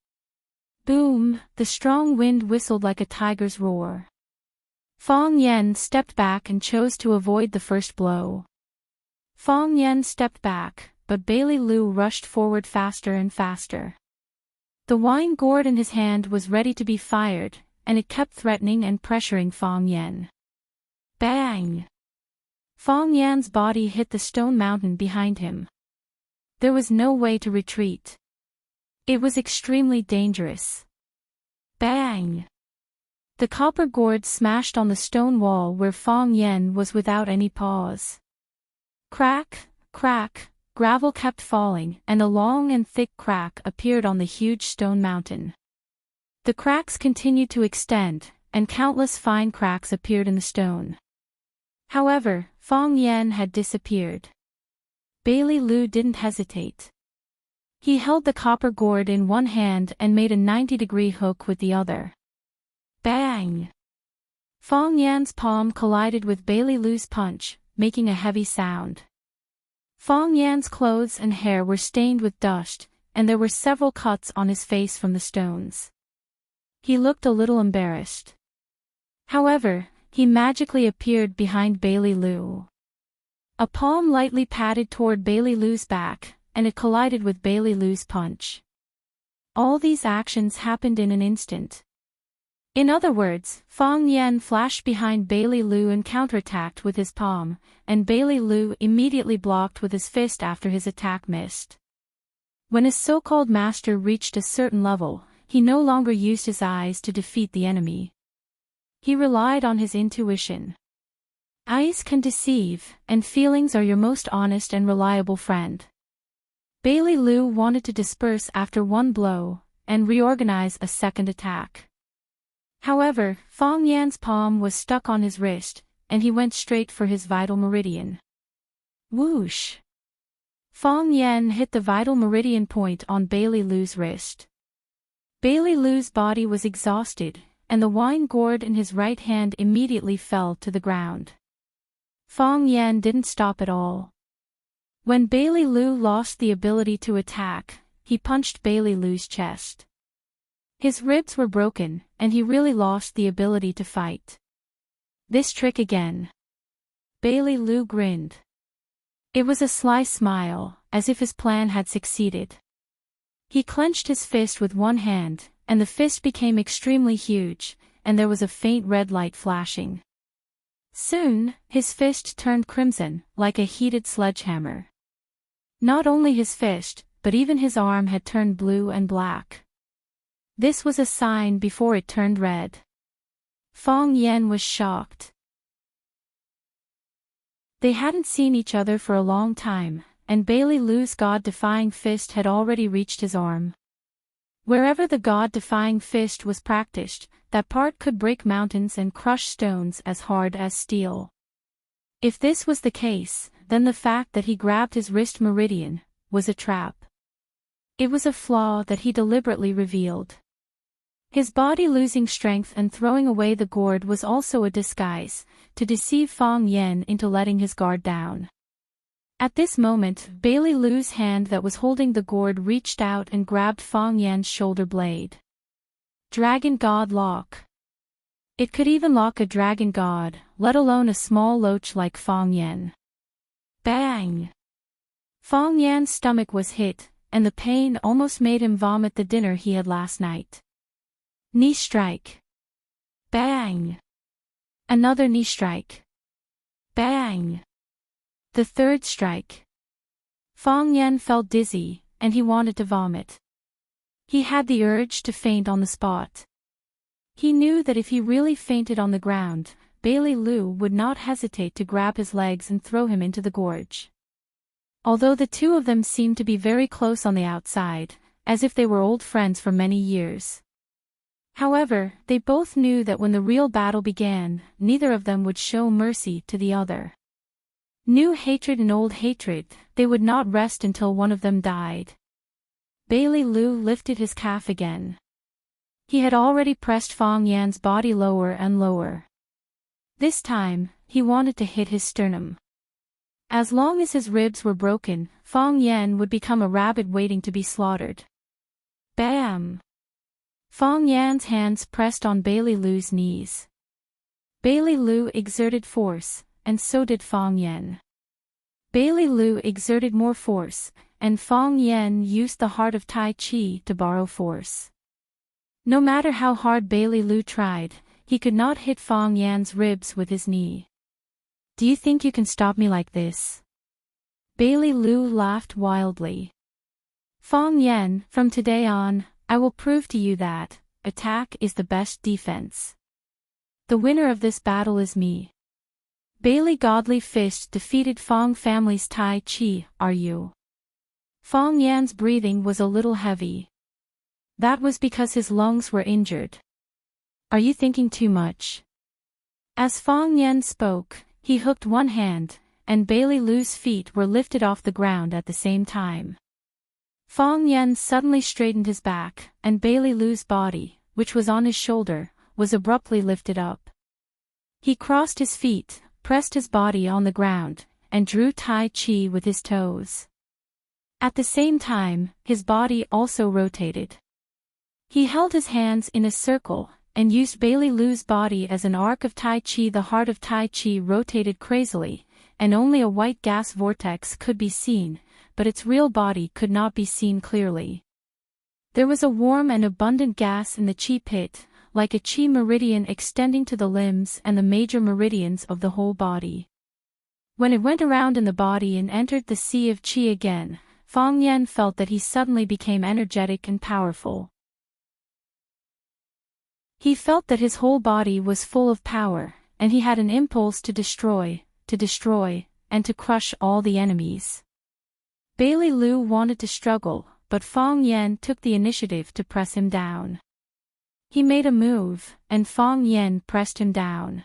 Boom! The strong wind whistled like a tiger's roar. Fong Yen stepped back and chose to avoid the first blow. Fong Yen stepped back, but Bailey Lu rushed forward faster and faster. The wine gourd in his hand was ready to be fired, and it kept threatening and pressuring Fong Yen. Bang! Fong Yan's body hit the stone mountain behind him. There was no way to retreat. It was extremely dangerous. Bang! The copper gourd smashed on the stone wall where Fong Yen was without any pause. Crack, crack, gravel kept falling and a long and thick crack appeared on the huge stone mountain. The cracks continued to extend, and countless fine cracks appeared in the stone. However, Fong Yen had disappeared. Bailey Lu didn't hesitate. He held the copper gourd in one hand and made a 90-degree hook with the other. Bang! Fong Yan's palm collided with Bailey Lu's punch, making a heavy sound. Fong Yan's clothes and hair were stained with dust, and there were several cuts on his face from the stones. He looked a little embarrassed. However, he magically appeared behind Bailey Lu. A palm lightly patted toward Bailey Lu's back, and it collided with Bailey Lu's punch. All these actions happened in an instant. In other words, Fong Yen flashed behind Bailey Lu and counterattacked with his palm, and Bailey Lu immediately blocked with his fist after his attack missed. When his so-called master reached a certain level, he no longer used his eyes to defeat the enemy. He relied on his intuition. Eyes can deceive, and feelings are your most honest and reliable friend. Bailey Lu wanted to disperse after one blow, and reorganize a second attack. However, Fong Yan's palm was stuck on his wrist, and he went straight for his vital meridian. Whoosh! Fong Yan hit the vital meridian point on Bailey Lu's wrist. Bailey Lu's body was exhausted, and the wine gourd in his right hand immediately fell to the ground. Fong Yan didn't stop at all. When Bailey Lu lost the ability to attack, he punched Bailey Lu's chest. His ribs were broken, and he really lost the ability to fight. This trick again. Bailey Lu grinned. It was a sly smile, as if his plan had succeeded. He clenched his fist with one hand, and the fist became extremely huge, and there was a faint red light flashing. Soon, his fist turned crimson, like a heated sledgehammer. Not only his fist, but even his arm had turned blue and black. This was a sign before it turned red. Fong Yan was shocked. They hadn't seen each other for a long time, and Bailey Lu's god-defying fist had already reached his arm. Wherever the god-defying fist was practiced, that part could break mountains and crush stones as hard as steel. If this was the case, then the fact that he grabbed his wrist meridian was a trap. It was a flaw that he deliberately revealed. His body losing strength and throwing away the gourd was also a disguise, to deceive Fong Yan into letting his guard down. At this moment, Bailey Lu's hand that was holding the gourd reached out and grabbed Fong Yan's shoulder blade. Dragon God Lock. It could even lock a dragon god, let alone a small loach like Fong Yan. Bang! Fong Yan's stomach was hit, and the pain almost made him vomit the dinner he had last night. Knee strike. Bang! Another knee strike. Bang! The third strike. Fong Yan felt dizzy, and he wanted to vomit. He had the urge to faint on the spot. He knew that if he really fainted on the ground, Bailey Lu would not hesitate to grab his legs and throw him into the gorge. Although the two of them seemed to be very close on the outside, as if they were old friends for many years. However, they both knew that when the real battle began, neither of them would show mercy to the other. New hatred and old hatred, they would not rest until one of them died. Bailey Lu lifted his calf again. He had already pressed Fong Yan's body lower and lower. This time, he wanted to hit his sternum. As long as his ribs were broken, Fong Yan would become a rabbit waiting to be slaughtered. Bam! Fong Yan's hands pressed on Bailey Lu's knees. Bailey Lu exerted force, and so did Fong Yan. Bailey Lu exerted more force, and Fong Yan used the heart of Tai Chi to borrow force. No matter how hard Bailey Lu tried, he could not hit Fong Yan's ribs with his knee. Do you think you can stop me like this? Bailey Lu laughed wildly. Fong Yan, from today on, I will prove to you that attack is the best defense. The winner of this battle is me. Bailey Godly Fist defeated Fong family's Tai Chi, are you? Fong Yan's breathing was a little heavy. That was because his lungs were injured. Are you thinking too much? As Fong Yan spoke, he hooked one hand, and Bailey Lu's feet were lifted off the ground at the same time. Fong Yan suddenly straightened his back, and Bailey Lu's body, which was on his shoulder, was abruptly lifted up. He crossed his feet, pressed his body on the ground, and drew Tai Chi with his toes. At the same time, his body also rotated. He held his hands in a circle, and used Bailey Lu's body as an arc of Tai Chi. The heart of Tai Chi rotated crazily, and only a white gas vortex could be seen, but its real body could not be seen clearly. There was a warm and abundant gas in the Chi pit, like a Chi meridian extending to the limbs and the major meridians of the whole body. When it went around in the body and entered the sea of Chi again, Fong Yan felt that he suddenly became energetic and powerful. He felt that his whole body was full of power, and he had an impulse to destroy, and to crush all the enemies. Bailey Lu wanted to struggle, but Fong Yan took the initiative to press him down. He made a move, and Fong Yen pressed him down.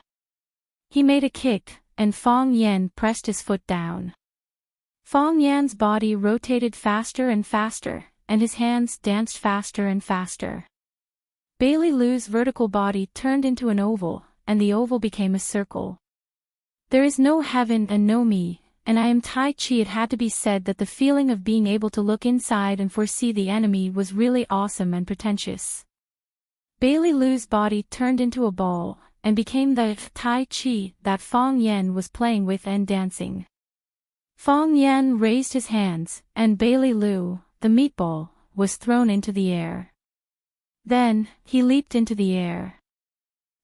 He made a kick, and Fong Yen pressed his foot down. Fong Yan's body rotated faster and faster, and his hands danced faster and faster. Bailey Lu's vertical body turned into an oval, and the oval became a circle. There is no heaven and no me, and I am Tai Chi. It had to be said that the feeling of being able to look inside and foresee the enemy was really awesome and pretentious. Bailey Lu's body turned into a ball, and became the Tai Chi that Fong Yen was playing with and dancing. Fong Yen raised his hands, and Bailey Lu, the meatball, was thrown into the air. Then, he leaped into the air.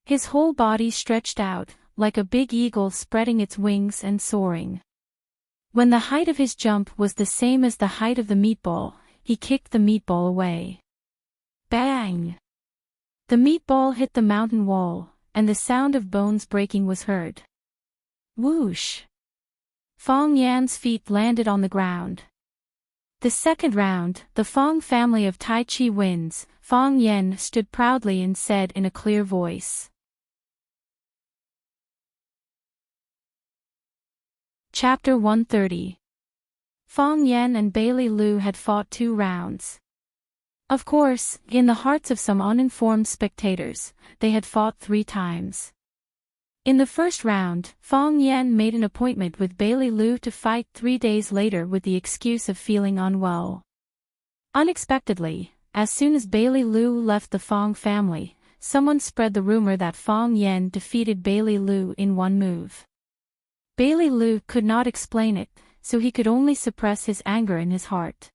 His whole body stretched out, like a big eagle spreading its wings and soaring. When the height of his jump was the same as the height of the meatball, he kicked the meatball away. Bang! The meatball hit the mountain wall, and the sound of bones breaking was heard. Whoosh! Fong Yan's feet landed on the ground. The second round, the Fong family of Tai Chi wins. Fong Yen stood proudly and said in a clear voice. Chapter 130. Fong Yen and Bailey Lu had fought 2 rounds. Of course, in the hearts of some uninformed spectators, they had fought 3 times. In the first round, Fong Yen made an appointment with Bailey Lu to fight 3 days later with the excuse of feeling unwell. Unexpectedly, as soon as Bailey Lu left the Fong family, someone spread the rumor that Fong Yen defeated Bailey Lu in 1 move. Bailey Lu could not explain it, so he could only suppress his anger in his heart.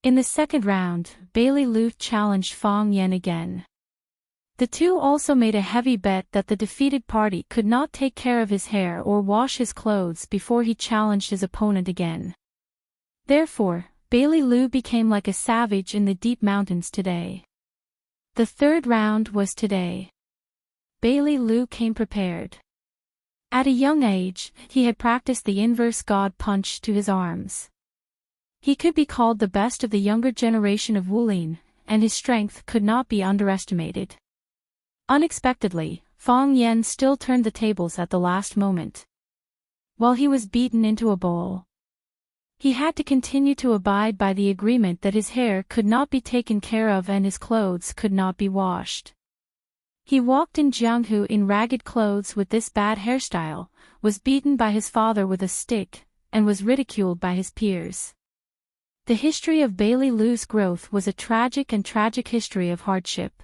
In the second round, Bailey Lu challenged Fong Yen again. The two also made a heavy bet that the defeated party could not take care of his hair or wash his clothes before he challenged his opponent again. Therefore, Bailey Lu became like a savage in the deep mountains today. The third round was today. Bailey Lu came prepared. At a young age, he had practiced the inverse God punch to his arms. He could be called the best of the younger generation of Wulin, and his strength could not be underestimated. Unexpectedly, Fong Yen still turned the tables at the last moment. While he was beaten into a ball, he had to continue to abide by the agreement that his hair could not be taken care of and his clothes could not be washed. He walked in Jianghu in ragged clothes with this bad hairstyle, was beaten by his father with a stick, and was ridiculed by his peers. The history of Bailey Lu's growth was a tragic history of hardship.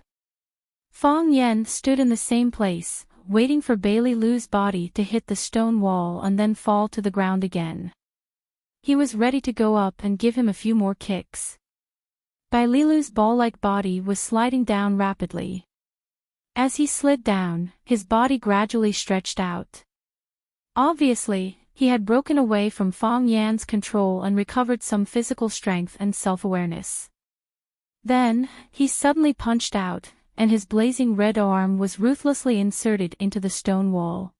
Fong Yen stood in the same place, waiting for Bailey Lu's body to hit the stone wall and then fall to the ground again. He was ready to go up and give him a few more kicks. Bailey Lu's ball-like body was sliding down rapidly. As he slid down, his body gradually stretched out. Obviously, he had broken away from Fong Yan's control and recovered some physical strength and self-awareness. Then, he suddenly punched out, and his blazing red arm was ruthlessly inserted into the stone wall.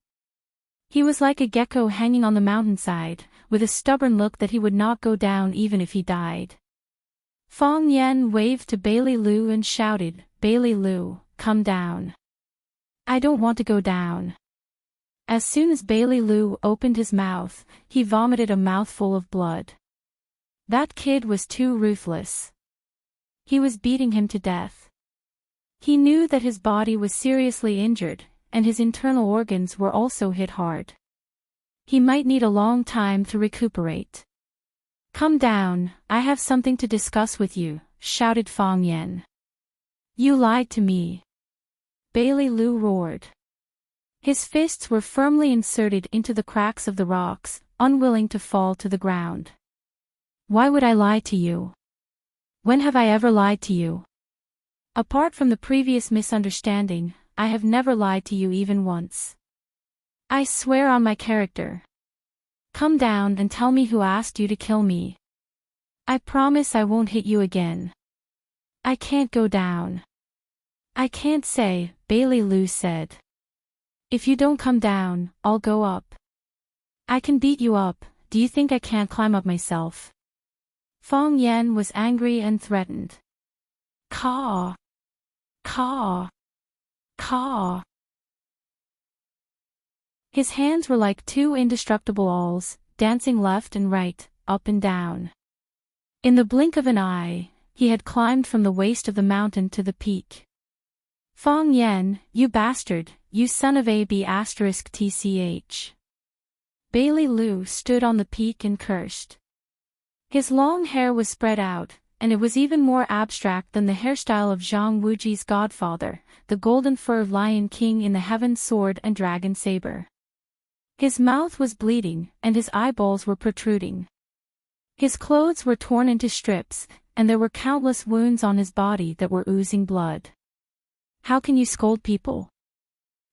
He was like a gecko hanging on the mountainside, with a stubborn look that he would not go down even if he died. Fong Yen waved to Bailey Lu and shouted, "Bailey Lu, come down. I don't want to go down." As soon as Bailey Lu opened his mouth, he vomited a mouthful of blood. That kid was too ruthless. He was beating him to death. He knew that his body was seriously injured, and his internal organs were also hit hard. He might need a long time to recuperate. "Come down, I have something to discuss with you," shouted Fong Yen. "You lied to me," Bailey Lu roared. His fists were firmly inserted into the cracks of the rocks, unwilling to fall to the ground. "Why would I lie to you? When have I ever lied to you? Apart from the previous misunderstanding, I have never lied to you even once. I swear on my character. Come down and tell me who asked you to kill me. I promise I won't hit you again." "I can't go down." "I can't say," Bailey Lu said. "If you don't come down, I'll go up. I can beat you up, do you think I can't climb up myself?" Fong Yen was angry and threatened. "Caw! Caw! Caw! His hands were like two indestructible owls, dancing left and right, up and down. In the blink of an eye, he had climbed from the waist of the mountain to the peak. Fong Yen, you bastard, you son of a b*tch. Bailey Liu stood on the peak and cursed. His long hair was spread out, and it was even more abstract than the hairstyle of Zhang Wuji's godfather, the golden-furred Lion King in the Heaven Sword and Dragon Saber. His mouth was bleeding, and his eyeballs were protruding. His clothes were torn into strips, and there were countless wounds on his body that were oozing blood. How can you scold people?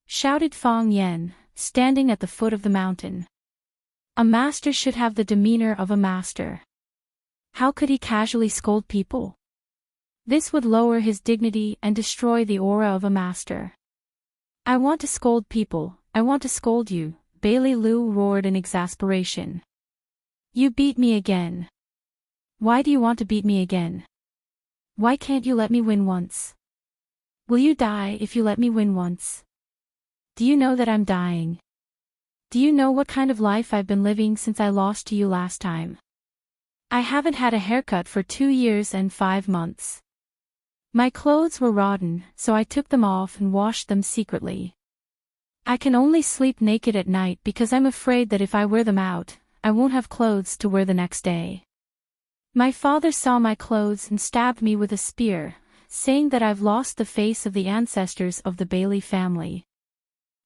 Shouted Fong Yen, standing at the foot of the mountain. A master should have the demeanor of a master. How could he casually scold people? This would lower his dignity and destroy the aura of a master. I want to scold people, I want to scold you, Bailey Liu roared in exasperation. You beat me again. Why do you want to beat me again? Why can't you let me win once? Will you die if you let me win once? Do you know that I'm dying? Do you know what kind of life I've been living since I lost to you last time? I haven't had a haircut for 2 years and 5 months. My clothes were rotten, so I took them off and washed them secretly. I can only sleep naked at night because I'm afraid that if I wear them out, I won't have clothes to wear the next day. My father saw my clothes and stabbed me with a spear, saying that I've lost the face of the ancestors of the Bailey family.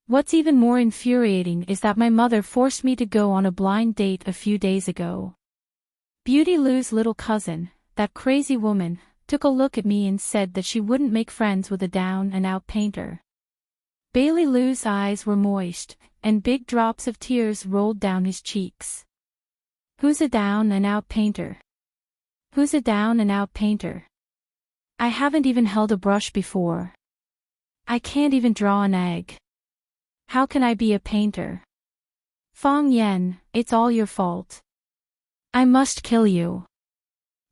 What's even more infuriating is that my mother forced me to go on a blind date a few days ago. Beauty Liu's little cousin, that crazy woman, took a look at me and said that she wouldn't make friends with a down-and-out painter. Bailey Liu's eyes were moist, and big drops of tears rolled down his cheeks. Who's a down-and-out painter? Who's a down-and-out painter? I haven't even held a brush before. I can't even draw an egg. How can I be a painter? Fong Yen, it's all your fault. I must kill you.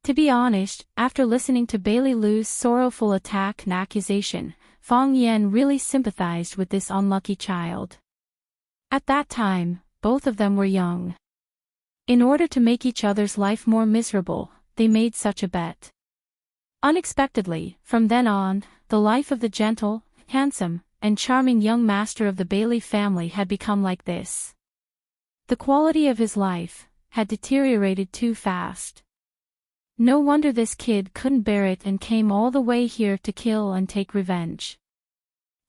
To be honest, after listening to Bailey Liu's sorrowful attack and accusation, Fong Yen really sympathized with this unlucky child. At that time, both of them were young. In order to make each other's life more miserable, they made such a bet. Unexpectedly, from then on, the life of the gentle, handsome, and charming young master of the Bailey family had become like this. The quality of his life had deteriorated too fast. No wonder this kid couldn't bear it and came all the way here to kill and take revenge.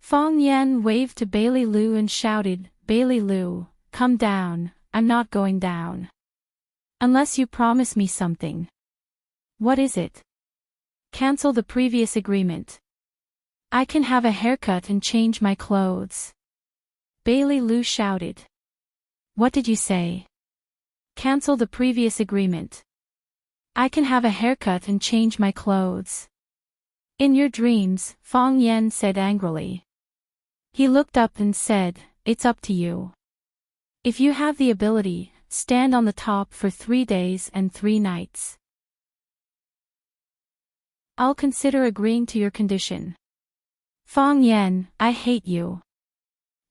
Fong Yen waved to Bailey Liu and shouted, Bailey Liu, come down, I'm not going down. Unless you promise me something. What is it? Cancel the previous agreement. I can have a haircut and change my clothes. Bailey Liu shouted. What did you say? Cancel the previous agreement. I can have a haircut and change my clothes. In your dreams, Fong Yen said angrily. He looked up and said, it's up to you. If you have the ability, stand on the top for 3 days and 3 nights. I'll consider agreeing to your condition. Fong Yen, I hate you.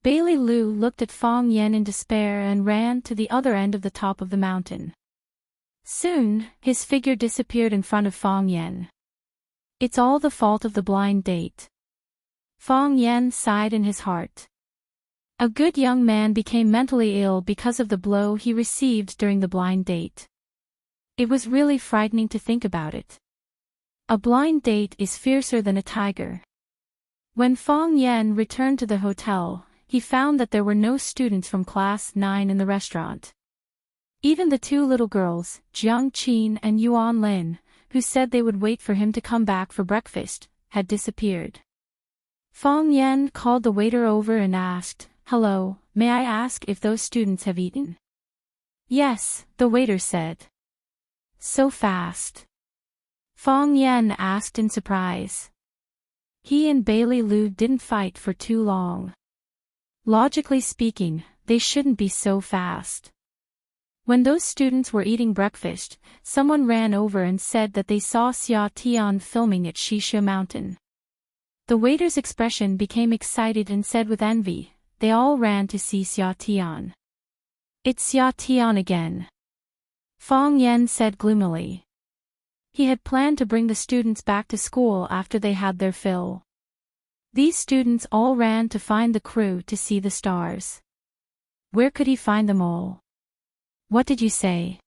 Bailey Liu looked at Fong Yen in despair and ran to the other end of the top of the mountain. Soon, his figure disappeared in front of Fong Yen. It's all the fault of the blind date. Fong Yen sighed in his heart. A good young man became mentally ill because of the blow he received during the blind date. It was really frightening to think about it. A blind date is fiercer than a tiger. When Fong Yen returned to the hotel, he found that there were no students from class 9 in the restaurant. Even the 2 little girls, Jiang Qin and Yuan Lin, who said they would wait for him to come back for breakfast, had disappeared. Fong Yen called the waiter over and asked, Hello, may I ask if those students have eaten? Yes, the waiter said. So fast? Fong Yen asked in surprise. He and Bailey Liu didn't fight for too long. Logically speaking, they shouldn't be so fast. When those students were eating breakfast, someone ran over and said that they saw Xia Tian filming at Shisha Mountain. The waiter's expression became excited and said with envy, they all ran to see Xia Tian. It's Xia Tian again. Fang Yen said gloomily. He had planned to bring the students back to school after they had their fill. These students all ran to find the crew to see the stars. Where could he find them all? What did you say?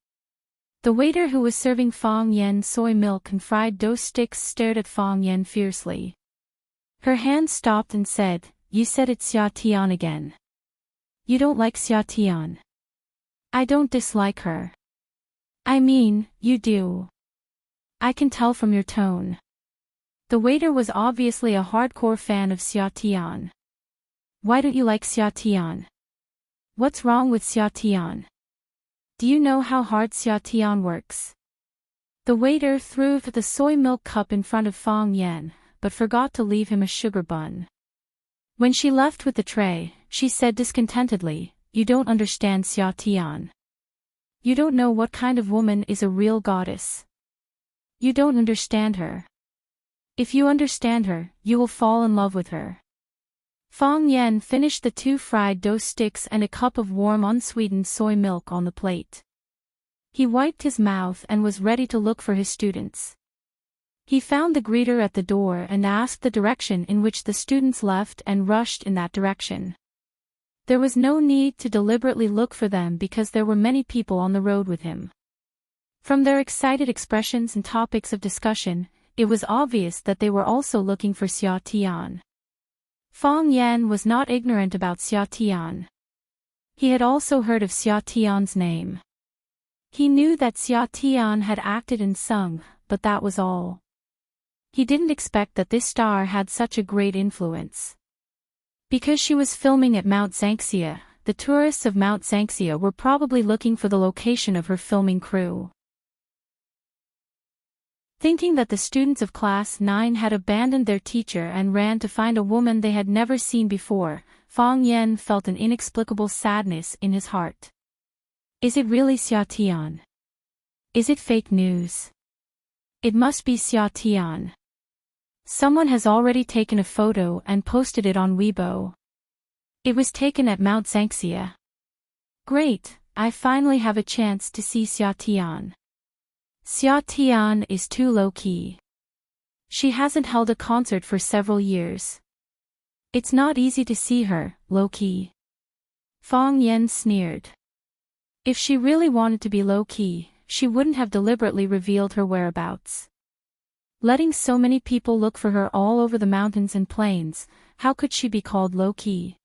The waiter who was serving Fang Yen soy milk and fried dough sticks stared at Fang Yen fiercely. Her hand stopped and said, you said it's Xia Tian again. You don't like Xia Tian. I don't dislike her. I mean, you do. I can tell from your tone. The waiter was obviously a hardcore fan of Xia Tian. Why don't you like Xia Tian? What's wrong with Xia Tian? Do you know how hard Xia Tian works? The waiter threw the soy milk cup in front of Fang Yen, but forgot to leave him a sugar bun. When she left with the tray, she said discontentedly, you don't understand Xia Tian. You don't know what kind of woman is a real goddess. You don't understand her. If you understand her, you will fall in love with her. Fang Yen finished the 2 fried dough sticks and a cup of warm unsweetened soy milk on the plate. He wiped his mouth and was ready to look for his students. He found the greeter at the door and asked the direction in which the students left and rushed in that direction. There was no need to deliberately look for them because there were many people on the road with him. From their excited expressions and topics of discussion, it was obvious that they were also looking for Xia Tian. Fang Yen was not ignorant about Xia Tian. He had also heard of Xia Tian's name. He knew that Xia Tian had acted and sung, but that was all. He didn't expect that this star had such a great influence. Because she was filming at Mount Zhangxia, the tourists of Mount Zhangxia were probably looking for the location of her filming crew. Thinking that the students of Class 9 had abandoned their teacher and ran to find a woman they had never seen before, Fang Yen felt an inexplicable sadness in his heart. Is it really Xia Tian? Is it fake news? It must be Xia Tian. Someone has already taken a photo and posted it on Weibo. It was taken at Mount Zhangxia. Great, I finally have a chance to see Xia Tian. Xia Tian is too low-key. She hasn't held a concert for several years. It's not easy to see her, low-key. Fang Yen sneered. If she really wanted to be low-key, she wouldn't have deliberately revealed her whereabouts. Letting so many people look for her all over the mountains and plains, how could she be called low-key?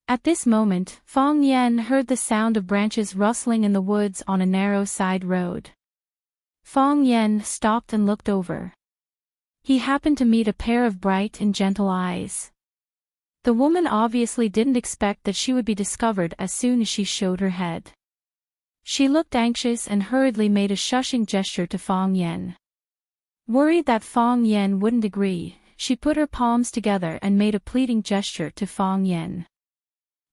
At this moment, Fang Yen heard the sound of branches rustling in the woods on a narrow side road. Fang Yen stopped and looked over. He happened to meet a pair of bright and gentle eyes. The woman obviously didn't expect that she would be discovered as soon as she showed her head. She looked anxious and hurriedly made a shushing gesture to Fang Yen. Worried that Fang Yen wouldn't agree, she put her palms together and made a pleading gesture to Fang Yen.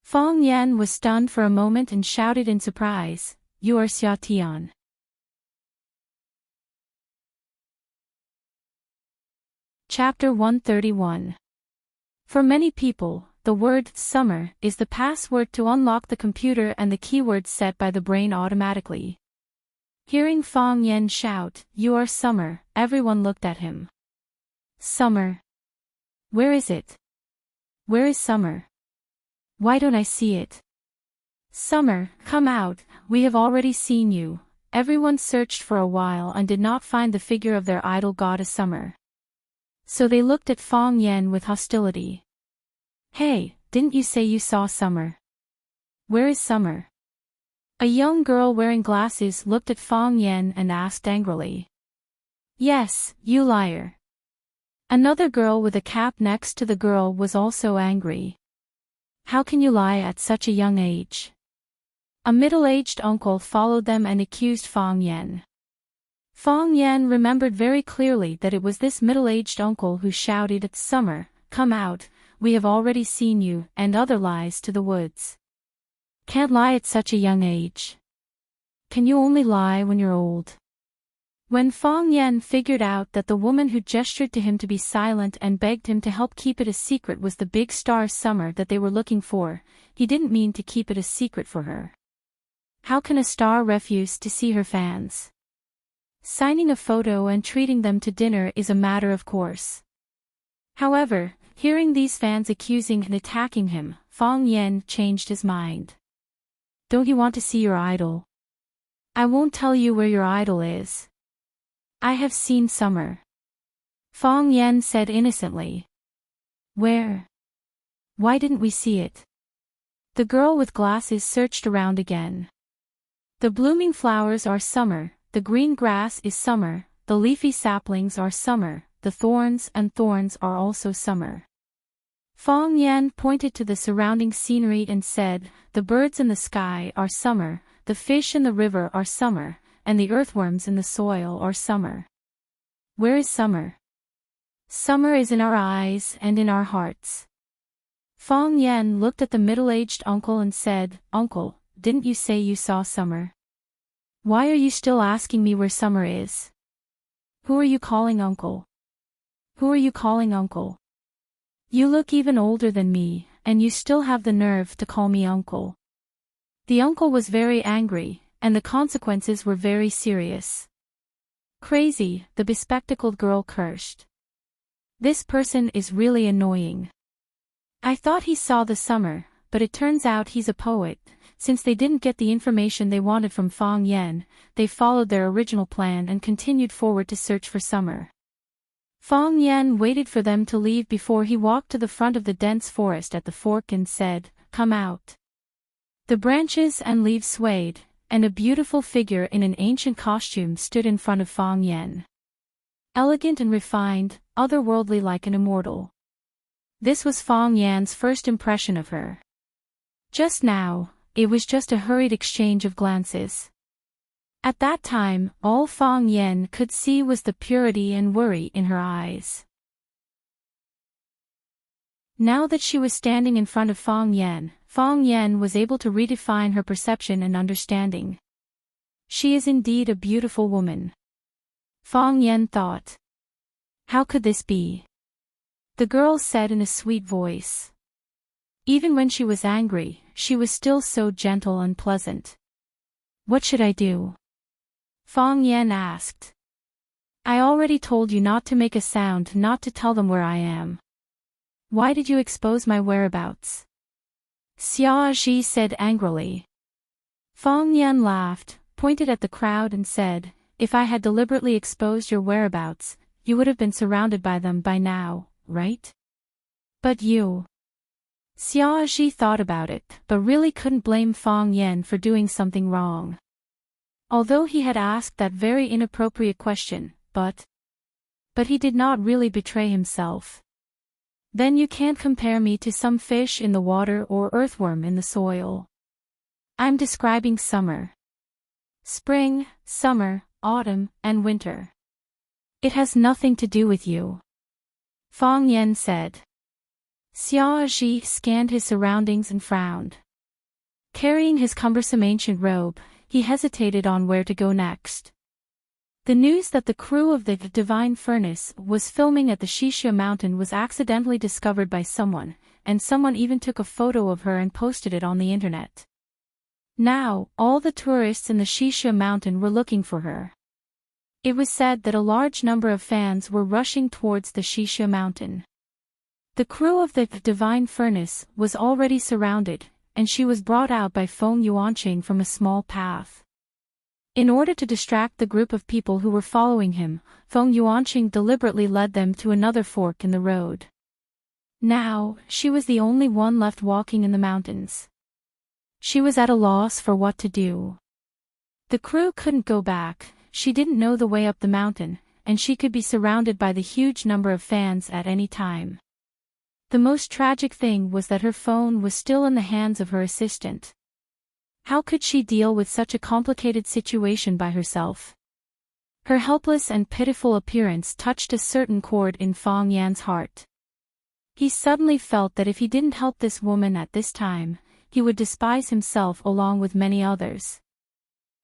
Fang Yen was stunned for a moment and shouted in surprise, "You are Xia Tian." Chapter 131. For many people, the word summer is the password to unlock the computer and the keyword set by the brain automatically. Hearing Fang Yen shout, "You are summer," everyone looked at him. Summer? Where is it? Where is summer? Why don't I see it? Summer, come out, we have already seen you. Everyone searched for a while and did not find the figure of their idol goddess Summer. So they looked at Fang Yen with hostility. Hey, didn't you say you saw Summer? Where is Summer? A young girl wearing glasses looked at Fang Yen and asked angrily. Yes, you liar. Another girl with a cap next to the girl was also angry. How can you lie at such a young age? A middle-aged uncle followed them and accused Fang Yen. Fang Yen remembered very clearly that it was this middle-aged uncle who shouted at Summer, "Come out, we have already seen you," and other lies to the woods. Can't lie at such a young age. Can you only lie when you're old? When Fong Yan figured out that the woman who gestured to him to be silent and begged him to help keep it a secret was the big star Summer that they were looking for, he didn't mean to keep it a secret for her. How can a star refuse to see her fans? Signing a photo and treating them to dinner is a matter of course. However, hearing these fans accusing and attacking him, Fong Yan changed his mind. Don't you want to see your idol? I won't tell you where your idol is. I have seen Summer. Fong Yan said innocently. Where? Why didn't we see it? The girl with glasses searched around again. The blooming flowers are summer, the green grass is summer, the leafy saplings are summer, the thorns are also summer. Fong Yan pointed to the surrounding scenery and said, the birds in the sky are summer, the fish in the river are summer, and the earthworms in the soil are summer. Where is summer? Summer is in our eyes and in our hearts. Fong Yan looked at the middle-aged uncle and said, Uncle, didn't you say you saw summer? Why are you still asking me where summer is? Who are you calling uncle? Who are you calling uncle? You look even older than me, and you still have the nerve to call me uncle. The uncle was very angry, and the consequences were very serious. Crazy, the bespectacled girl cursed. This person is really annoying. I thought he saw the summer, but it turns out he's a poet. Since they didn't get the information they wanted from Fong Yan, they followed their original plan and continued forward to search for summer. Fong Yan waited for them to leave before he walked to the front of the dense forest at the fork and said, Come out. The branches and leaves swayed, and a beautiful figure in an ancient costume stood in front of Fong Yan. Elegant and refined, otherworldly like an immortal. This was Fong Yan's first impression of her. Just now, it was just a hurried exchange of glances. At that time, all Fong Yan could see was the purity and worry in her eyes. Now that she was standing in front of Fong Yan was able to redefine her perception and understanding. She is indeed a beautiful woman. Fong Yan thought. How could this be? The girl said in a sweet voice. Even when she was angry, she was still so gentle and pleasant. What should I do? Fong Yan asked. I already told you not to make a sound, not to tell them where I am. Why did you expose my whereabouts? Xia Ji said angrily. Fong Yan laughed, pointed at the crowd and said, If I had deliberately exposed your whereabouts, you would have been surrounded by them by now, right? But you... Xia Ji thought about it, but really couldn't blame Fong Yan for doing something wrong. Although he had asked that very inappropriate question, but he did not really betray himself. Then you can't compare me to some fish in the water or earthworm in the soil. I'm describing summer. Spring, summer, autumn, and winter. It has nothing to do with you. Fong Yan said. Xia Ji scanned his surroundings and frowned. Carrying his cumbersome ancient robe, he hesitated on where to go next. The news that the crew of the Divine Furnace was filming at the Shishia Mountain was accidentally discovered by someone, and someone even took a photo of her and posted it on the internet. Now, all the tourists in the Shishia Mountain were looking for her. It was said that a large number of fans were rushing towards the Shishia Mountain. The crew of the Divine Furnace was already surrounded, and she was brought out by Feng Yuanqing from a small path. In order to distract the group of people who were following him, Feng Yuanqing deliberately led them to another fork in the road. Now, she was the only one left walking in the mountains. She was at a loss for what to do. The crew couldn't go back, she didn't know the way up the mountain, and she could be surrounded by the huge number of fans at any time. The most tragic thing was that her phone was still in the hands of her assistant. How could she deal with such a complicated situation by herself? Her helpless and pitiful appearance touched a certain chord in Fong Yan's heart. He suddenly felt that if he didn't help this woman at this time, he would despise himself along with many others.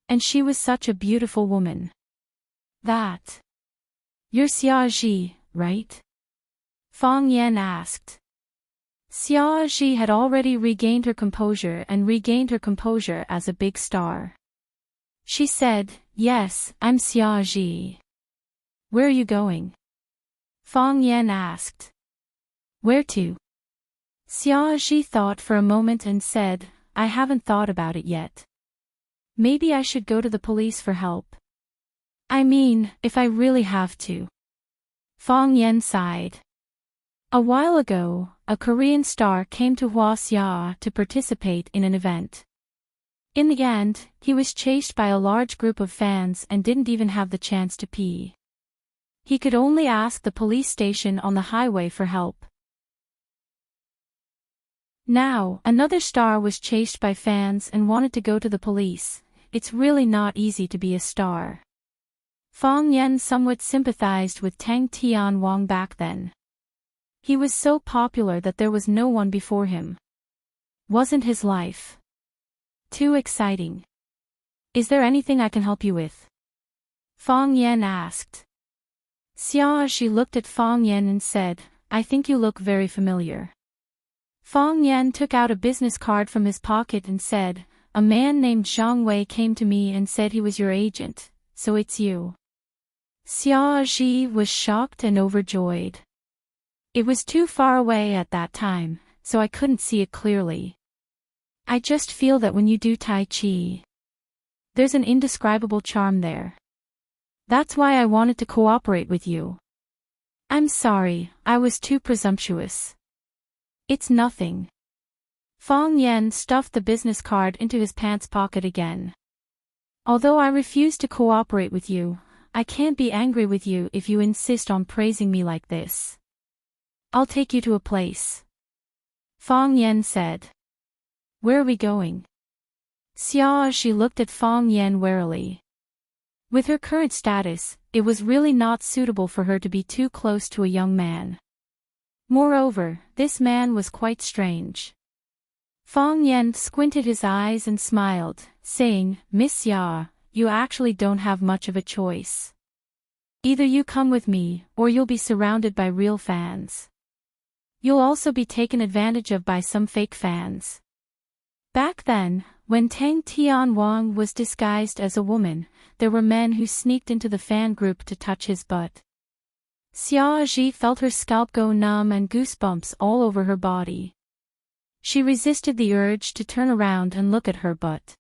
And she was such a beautiful woman. That. You're Xia Ji, right? Fang Yan asked. Xia Ji had already regained her composure as a big star. She said, "Yes, I'm Xia Ji." "Where are you going?" Fang Yan asked. "Where to?" Xia Ji thought for a moment and said, "I haven't thought about it yet. Maybe I should go to the police for help. I mean, if I really have to." Fang Yan sighed. A while ago, a Korean star came to Huaxia to participate in an event. In the end, he was chased by a large group of fans and didn't even have the chance to pee. He could only ask the police station on the highway for help. Now, another star was chased by fans and wanted to go to the police. It's really not easy to be a star. Fang Yan somewhat sympathized with Tang Tianwang back then. He was so popular that there was no one before him. Wasn't his life too exciting? "Is there anything I can help you with?" Fang Yan asked. Xia Ji looked at Fang Yan and said, "I think you look very familiar." Fang Yan took out a business card from his pocket and said, "A man named Zhang Wei came to me and said he was your agent, so it's you." Xia Ji was shocked and overjoyed. It was too far away at that time, so I couldn't see it clearly. "I just feel that when you do Tai Chi, there's an indescribable charm there. That's why I wanted to cooperate with you." "I'm sorry, I was too presumptuous." "It's nothing." Fang Yan stuffed the business card into his pants pocket again. "Although I refuse to cooperate with you, I can't be angry with you if you insist on praising me like this. I'll take you to a place." Fang Yan said. "Where are we going?" Xia Ji looked at Fang Yan warily. With her current status, it was really not suitable for her to be too close to a young man. Moreover, this man was quite strange. Fang Yan squinted his eyes and smiled, saying, "Miss Xia, you actually don't have much of a choice. Either you come with me, or you'll be surrounded by real fans. You'll also be taken advantage of by some fake fans." Back then, when Tang Tianwang was disguised as a woman, there were men who sneaked into the fan group to touch his butt. Xia Ji felt her scalp go numb and goosebumps all over her body. She resisted the urge to turn around and look at her butt.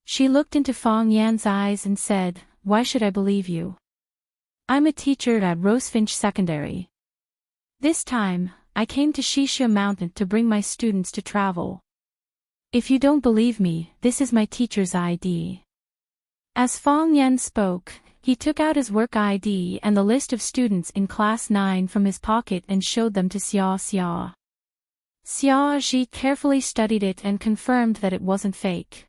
She looked into Fang Yan's eyes and said, "Why should I believe you? I'm a teacher at Rosefinch Secondary. This time, I came to Shishia Mountain to bring my students to travel. If you don't believe me, this is my teacher's ID." As Fang Yan spoke, he took out his work ID and the list of students in Class 9 from his pocket and showed them to Xia Xia. Xia Ji carefully studied it and confirmed that it wasn't fake.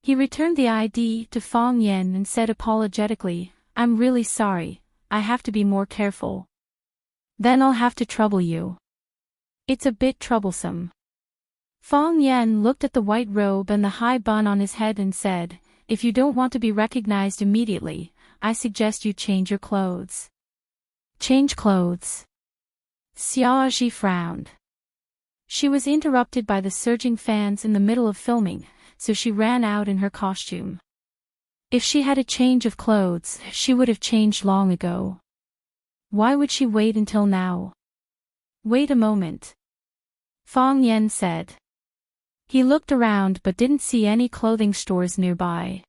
He returned the ID to Fang Yan and said apologetically, "I'm really sorry, I have to be more careful. Then I'll have to trouble you. It's a bit troublesome." Fang Yan looked at the white robe and the high bun on his head and said, "If you don't want to be recognized immediately, I suggest you change your clothes." "Change clothes?" Xia Ji frowned. She was interrupted by the surging fans in the middle of filming, so she ran out in her costume. If she had a change of clothes, she would have changed long ago. Why would she wait until now? "Wait a moment," Fang Yan said. He looked around but didn't see any clothing stores nearby.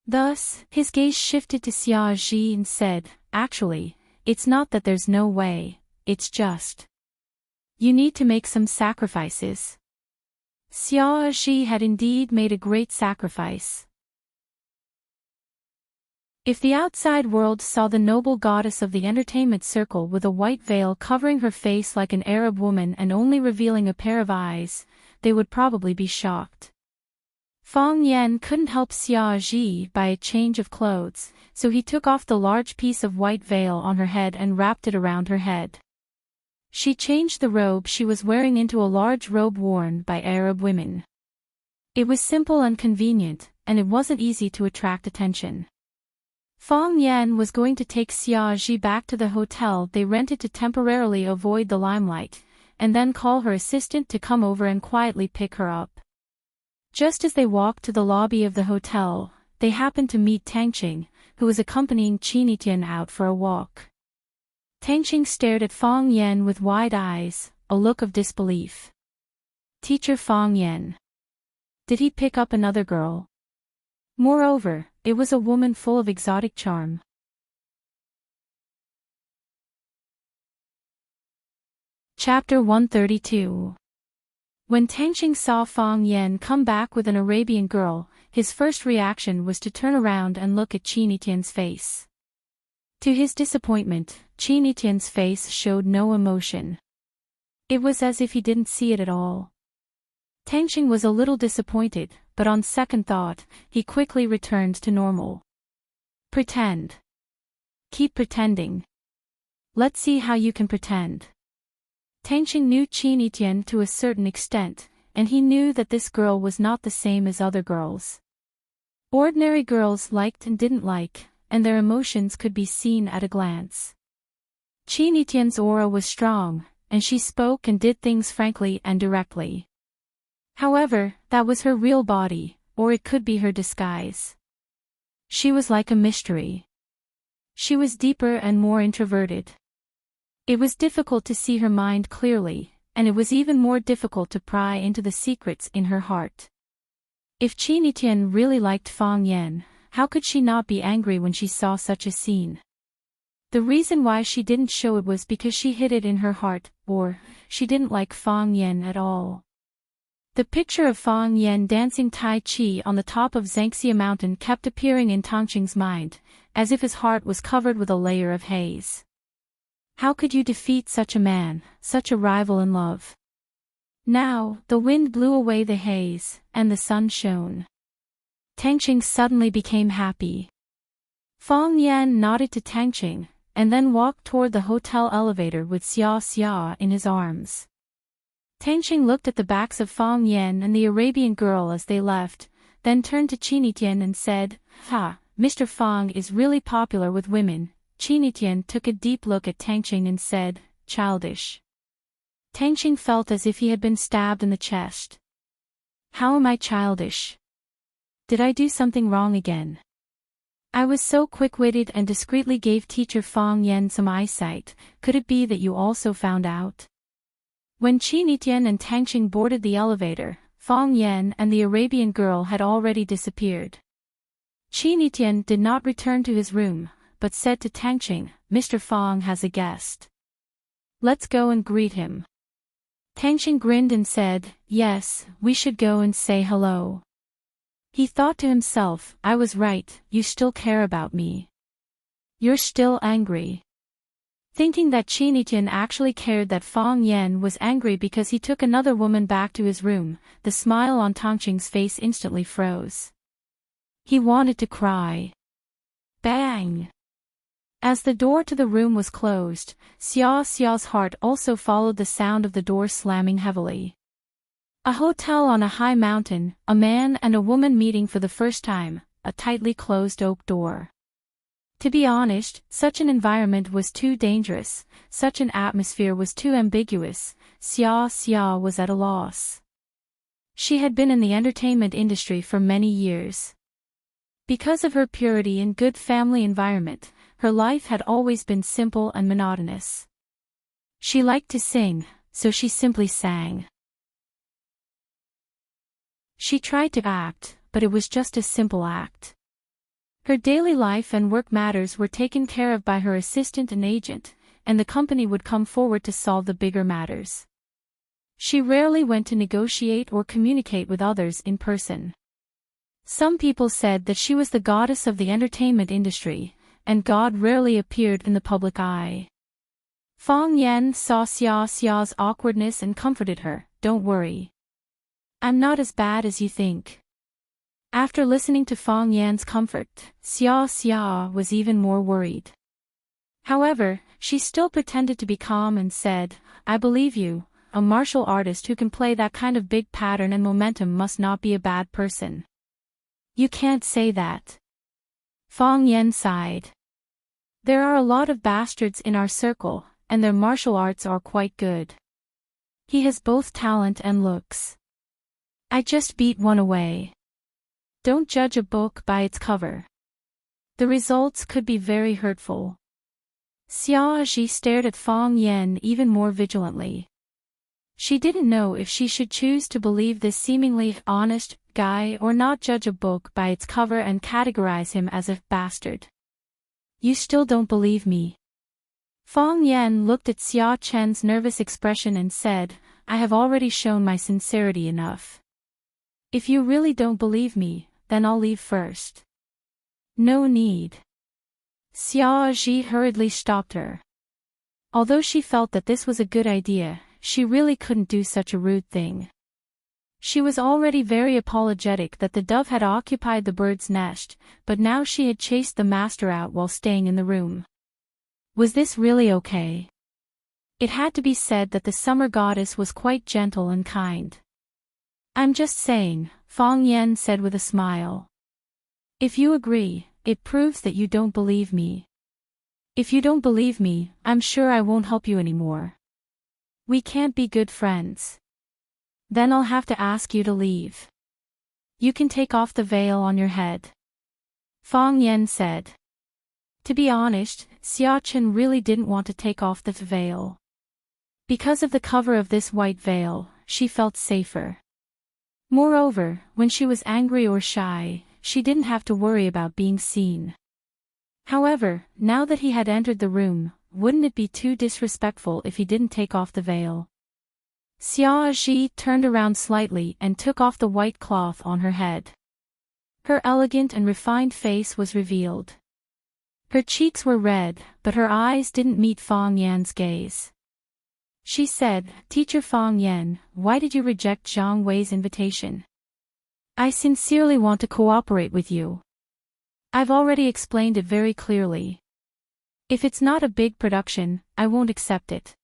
Thus, his gaze shifted to Xia Ji and said, "Actually, it's not that there's no way, it's just you need to make some sacrifices." Xia Ji had indeed made a great sacrifice. If the outside world saw the noble goddess of the entertainment circle with a white veil covering her face like an Arab woman and only revealing a pair of eyes, they would probably be shocked. Fang Yan couldn't help Xia Ji by a change of clothes, so he took off the large piece of white veil on her head and wrapped it around her head. She changed the robe she was wearing into a large robe worn by Arab women. It was simple and convenient, and it wasn't easy to attract attention. Fang Yan was going to take Xia Ji back to the hotel they rented to temporarily avoid the limelight, and then call her assistant to come over and quietly pick her up. Just as they walked to the lobby of the hotel, they happened to meet Tangqing, who was accompanying Qinitian out for a walk. Tangqing stared at Fang Yan with wide eyes, a look of disbelief. Teacher Fang Yan. Did he pick up another girl? Moreover, it was a woman full of exotic charm. Chapter 132. When Tangqing saw Fang Yan come back with an Arabian girl, his first reaction was to turn around and look at Qinitian's face. To his disappointment, Qinitian's face showed no emotion. It was as if he didn't see it at all. Tangqing was a little disappointed, but on second thought, he quickly returned to normal. Pretend. Keep pretending. Let's see how you can pretend. Tangqing knew Qinitian to a certain extent, and he knew that this girl was not the same as other girls. Ordinary girls liked and didn't like, and their emotions could be seen at a glance. Qinitian's aura was strong, and she spoke and did things frankly and directly. However, that was her real body, or it could be her disguise. She was like a mystery. She was deeper and more introverted. It was difficult to see her mind clearly, and it was even more difficult to pry into the secrets in her heart. If Qinitian really liked Fang Yan, how could she not be angry when she saw such a scene? The reason why she didn't show it was because she hid it in her heart, or she didn't like Fang Yan at all. The picture of Fang Yan dancing Tai Chi on the top of Zhangxia Mountain kept appearing in Tangqing's mind, as if his heart was covered with a layer of haze. How could you defeat such a man, such a rival in love? Now, the wind blew away the haze, and the sun shone. Tangqing suddenly became happy. Fang Yan nodded to Tangqing, and then walked toward the hotel elevator with Xia Xia in his arms. Tangqing looked at the backs of Fang Yan and the Arabian girl as they left, then turned to Qinitian and said, "Ha, Mr. Fang is really popular with women." Qinitian took a deep look at Tangqing and said, "Childish." Tangqing felt as if he had been stabbed in the chest. How am I childish? Did I do something wrong again? I was so quick-witted and discreetly gave teacher Fang Yan some eyesight. Could it be that you also found out? When Qinitian and Tangqing boarded the elevator, Fang Yan and the Arabian girl had already disappeared. Qinitian did not return to his room, but said to Tangqing, "Mr. Fang has a guest. Let's go and greet him." Tangqing grinned and said, "Yes, we should go and say hello." He thought to himself, "I was right, you still care about me. You're still angry." Thinking that Qinitian actually cared that Fang Yan was angry because he took another woman back to his room, the smile on Tangqing's face instantly froze. He wanted to cry. Bang! As the door to the room was closed, Xia Xia's heart also followed the sound of the door slamming heavily. A hotel on a high mountain, a man and a woman meeting for the first time, a tightly closed oak door. To be honest, such an environment was too dangerous, such an atmosphere was too ambiguous. Xia Xia was at a loss. She had been in the entertainment industry for many years. Because of her purity and good family environment, her life had always been simple and monotonous. She liked to sing, so she simply sang. She tried to act, but it was just a simple act. Her daily life and work matters were taken care of by her assistant and agent, and the company would come forward to solve the bigger matters. She rarely went to negotiate or communicate with others in person. Some people said that she was the goddess of the entertainment industry, and God rarely appeared in the public eye. Fang Yan saw Xia Xia's awkwardness and comforted her, "Don't worry. I'm not as bad as you think." After listening to Fang Yan's comfort, Xia Xia was even more worried. However, she still pretended to be calm and said, "I believe you, a martial artist who can play that kind of big pattern and momentum must not be a bad person." "You can't say that." Fang Yen sighed. There are a lot of bastards in our circle, and their martial arts are quite good. He has both talent and looks. I just beat one away. Don't judge a book by its cover. The results could be very hurtful. Xia Ji stared at Fang Yen even more vigilantly. She didn't know if she should choose to believe this seemingly honest guy or not, judge a book by its cover and categorize him as a bastard. You still don't believe me? Fang Yen looked at Xia Chen's nervous expression and said, I have already shown my sincerity enough. If you really don't believe me, then I'll leave first. No need. Xia Ji hurriedly stopped her. Although she felt that this was a good idea, she really couldn't do such a rude thing. She was already very apologetic that the dove had occupied the bird's nest, but now she had chased the master out while staying in the room. Was this really okay? It had to be said that the summer goddess was quite gentle and kind. I'm just saying, Fang Yen said with a smile. If you agree, it proves that you don't believe me. If you don't believe me, I'm sure I won't help you anymore. We can't be good friends. Then I'll have to ask you to leave. You can take off the veil on your head. Fang Yen said. To be honest, Xia Chen really didn't want to take off the veil. Because of the cover of this white veil, she felt safer. Moreover, when she was angry or shy, she didn't have to worry about being seen. However, now that he had entered the room, wouldn't it be too disrespectful if he didn't take off the veil? Xia Ji turned around slightly and took off the white cloth on her head. Her elegant and refined face was revealed. Her cheeks were red, but her eyes didn't meet Fang Yan's gaze. She said, Teacher Fang Yan, why did you reject Zhang Wei's invitation? I sincerely want to cooperate with you. I've already explained it very clearly. If it's not a big production, I won't accept it.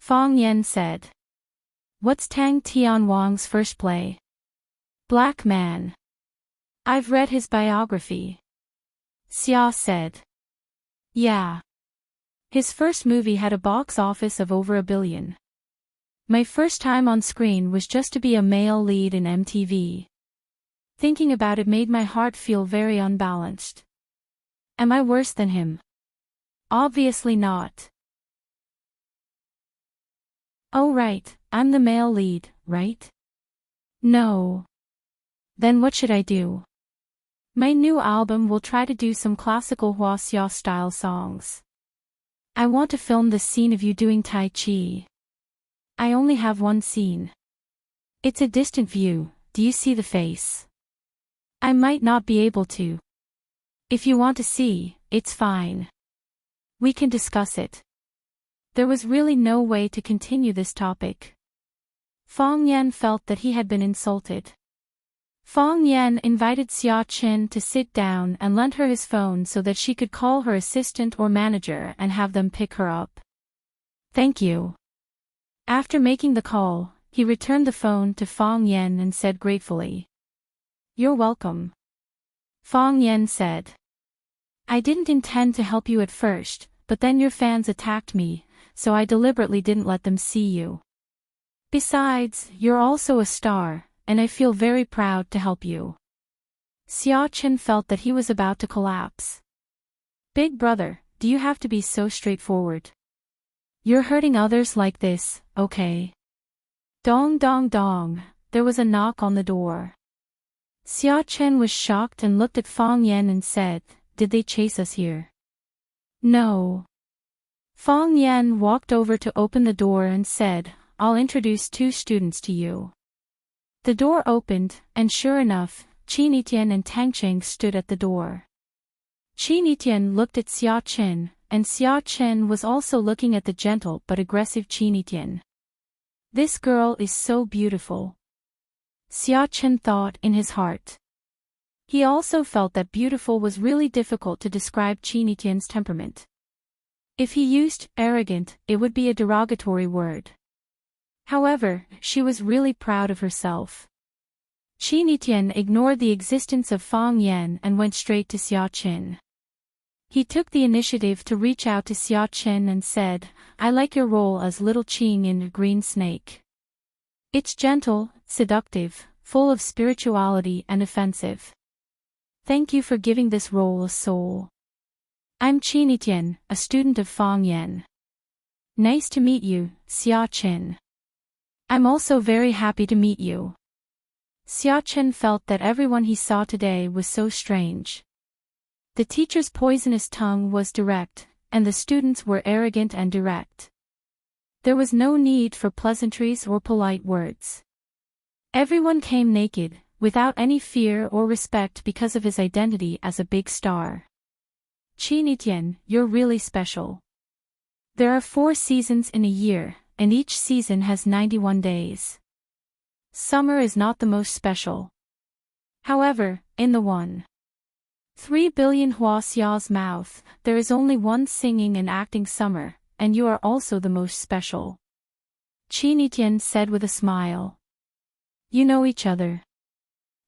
Fang Yan said. What's Tang Tianwang's first play? Black Man. I've read his biography. Xia said. Yeah. His first movie had a box office of over 1 billion. My first time on screen was just to be a male lead in MTV. Thinking about it made my heart feel very unbalanced. Am I worse than him? Obviously not. Oh right, I'm the male lead, right? No. Then what should I do? My new album will try to do some classical Huaxia style songs. I want to film the scene of you doing Tai Chi. I only have one scene. It's a distant view, do you see the face? I might not be able to. If you want to see, it's fine. We can discuss it. There was really no way to continue this topic. Fang Yan felt that he had been insulted. Fang Yan invited Xia Chen to sit down and lent her his phone so that she could call her assistant or manager and have them pick her up. Thank you. After making the call, he returned the phone to Fang Yan and said gratefully. You're welcome. Fang Yan said. I didn't intend to help you at first, but then your fans attacked me, so I deliberately didn't let them see you. Besides, you're also a star, and I feel very proud to help you. Xia Chen felt that he was about to collapse. Big brother, do you have to be so straightforward? You're hurting others like this, okay? Dong dong dong, there was a knock on the door. Xia Chen was shocked and looked at Fang Yan and said, Did they chase us here? No. Fang Yan walked over to open the door and said, I'll introduce 2 students to you. The door opened, and sure enough, Qin Etian and Tang Cheng stood at the door. Qin Etian looked at Xia Chen, and Xia Chen was also looking at the gentle but aggressive Qin Etian. This girl is so beautiful. Xia Chen thought in his heart. He also felt that beautiful was really difficult to describe Qin Etian's temperament. If he used arrogant, it would be a derogatory word. However, she was really proud of herself. Qin Tian ignored the existence of Fang Yan and went straight to Xia Qin. He took the initiative to reach out to Xia Qin and said, "I like your role as Little Qing in Green Snake. It's gentle, seductive, full of spirituality and offensive. Thank you for giving this role a soul. I'm Qin Tian, a student of Fang Yan. Nice to meet you, Xia Qin. I'm also very happy to meet you." Xia Qin felt that everyone he saw today was so strange. The teacher's poisonous tongue was direct, and the students were arrogant and direct. There was no need for pleasantries or polite words. Everyone came naked, without any fear or respect because of his identity as a big star. Qin Tian, you're really special. There are 4 seasons in a year, and each season has 91 days. Summer is not the most special. However, in the 1.3 billion Huaxia's mouth, there is only one singing and acting summer, and you are also the most special. Qin Tian said with a smile. You know each other.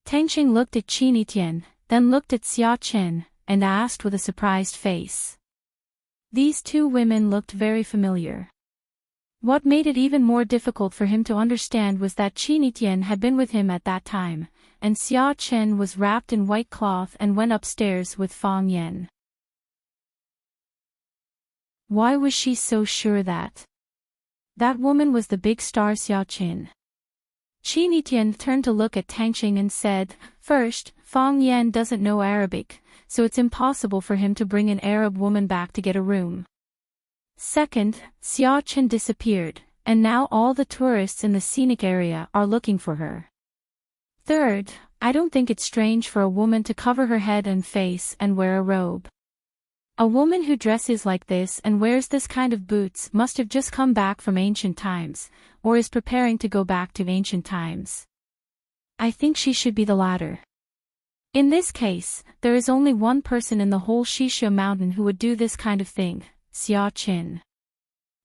Tangqing looked at Qin Tian, then looked at Xia Qin, and asked with a surprised face. These 2 women looked very familiar. What made it even more difficult for him to understand was that Qin Tian had been with him at that time, and Xia Qin was wrapped in white cloth and went upstairs with Fang Yan. Why was she so sure that that woman was the big star Xia Qin? Qin Tian turned to look at Tangqing and said, "First, Fang Yan doesn't know Arabic, so it's impossible for him to bring an Arab woman back to get a room. Second, Xia Qin disappeared, and now all the tourists in the scenic area are looking for her. Third, I don't think it's strange for a woman to cover her head and face and wear a robe. A woman who dresses like this and wears this kind of boots must have just come back from ancient times, or is preparing to go back to ancient times. I think she should be the latter. In this case, there is only one person in the whole Shisha mountain who would do this kind of thing, Xia Qin."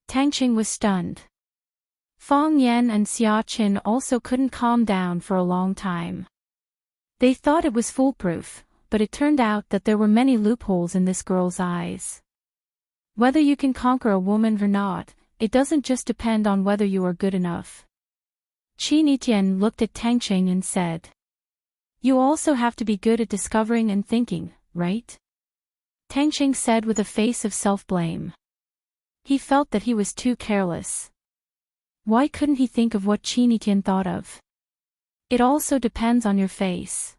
Tangqing was stunned. Fang Yan and Xia Qin also couldn't calm down for a long time. They thought it was foolproof, but it turned out that there were many loopholes in this girl's eyes. Whether you can conquer a woman or not, it doesn't just depend on whether you are good enough. Qin Tian looked at Tangqing and said, "You also have to be good at discovering and thinking, right?" Tangqing said with a face of self-blame. He felt that he was too careless. Why couldn't he think of what Qin Tian thought of? It also depends on your face.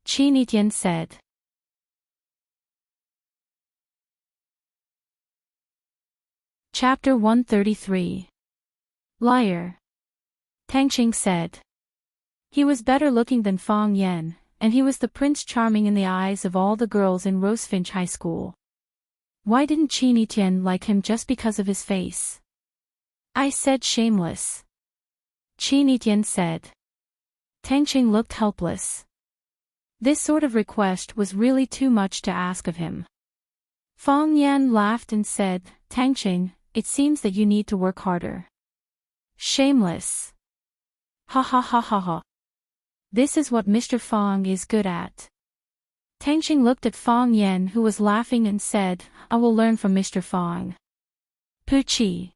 Qin Tian said. Chapter 133. Liar. Tangqing said. He was better looking than Fang Yan, and he was the Prince Charming in the eyes of all the girls in Rosefinch High School. Why didn't Qin Tian like him just because of his face? I said shameless. Qin Tian said. Tangqing looked helpless. This sort of request was really too much to ask of him. Fang Yan laughed and said, Tangqing, it seems that you need to work harder. Shameless. Ha ha ha ha ha. This is what Mr. Fang is good at. Tangqing looked at Fang Yan who was laughing and said, I will learn from Mr. Fang. Poochie.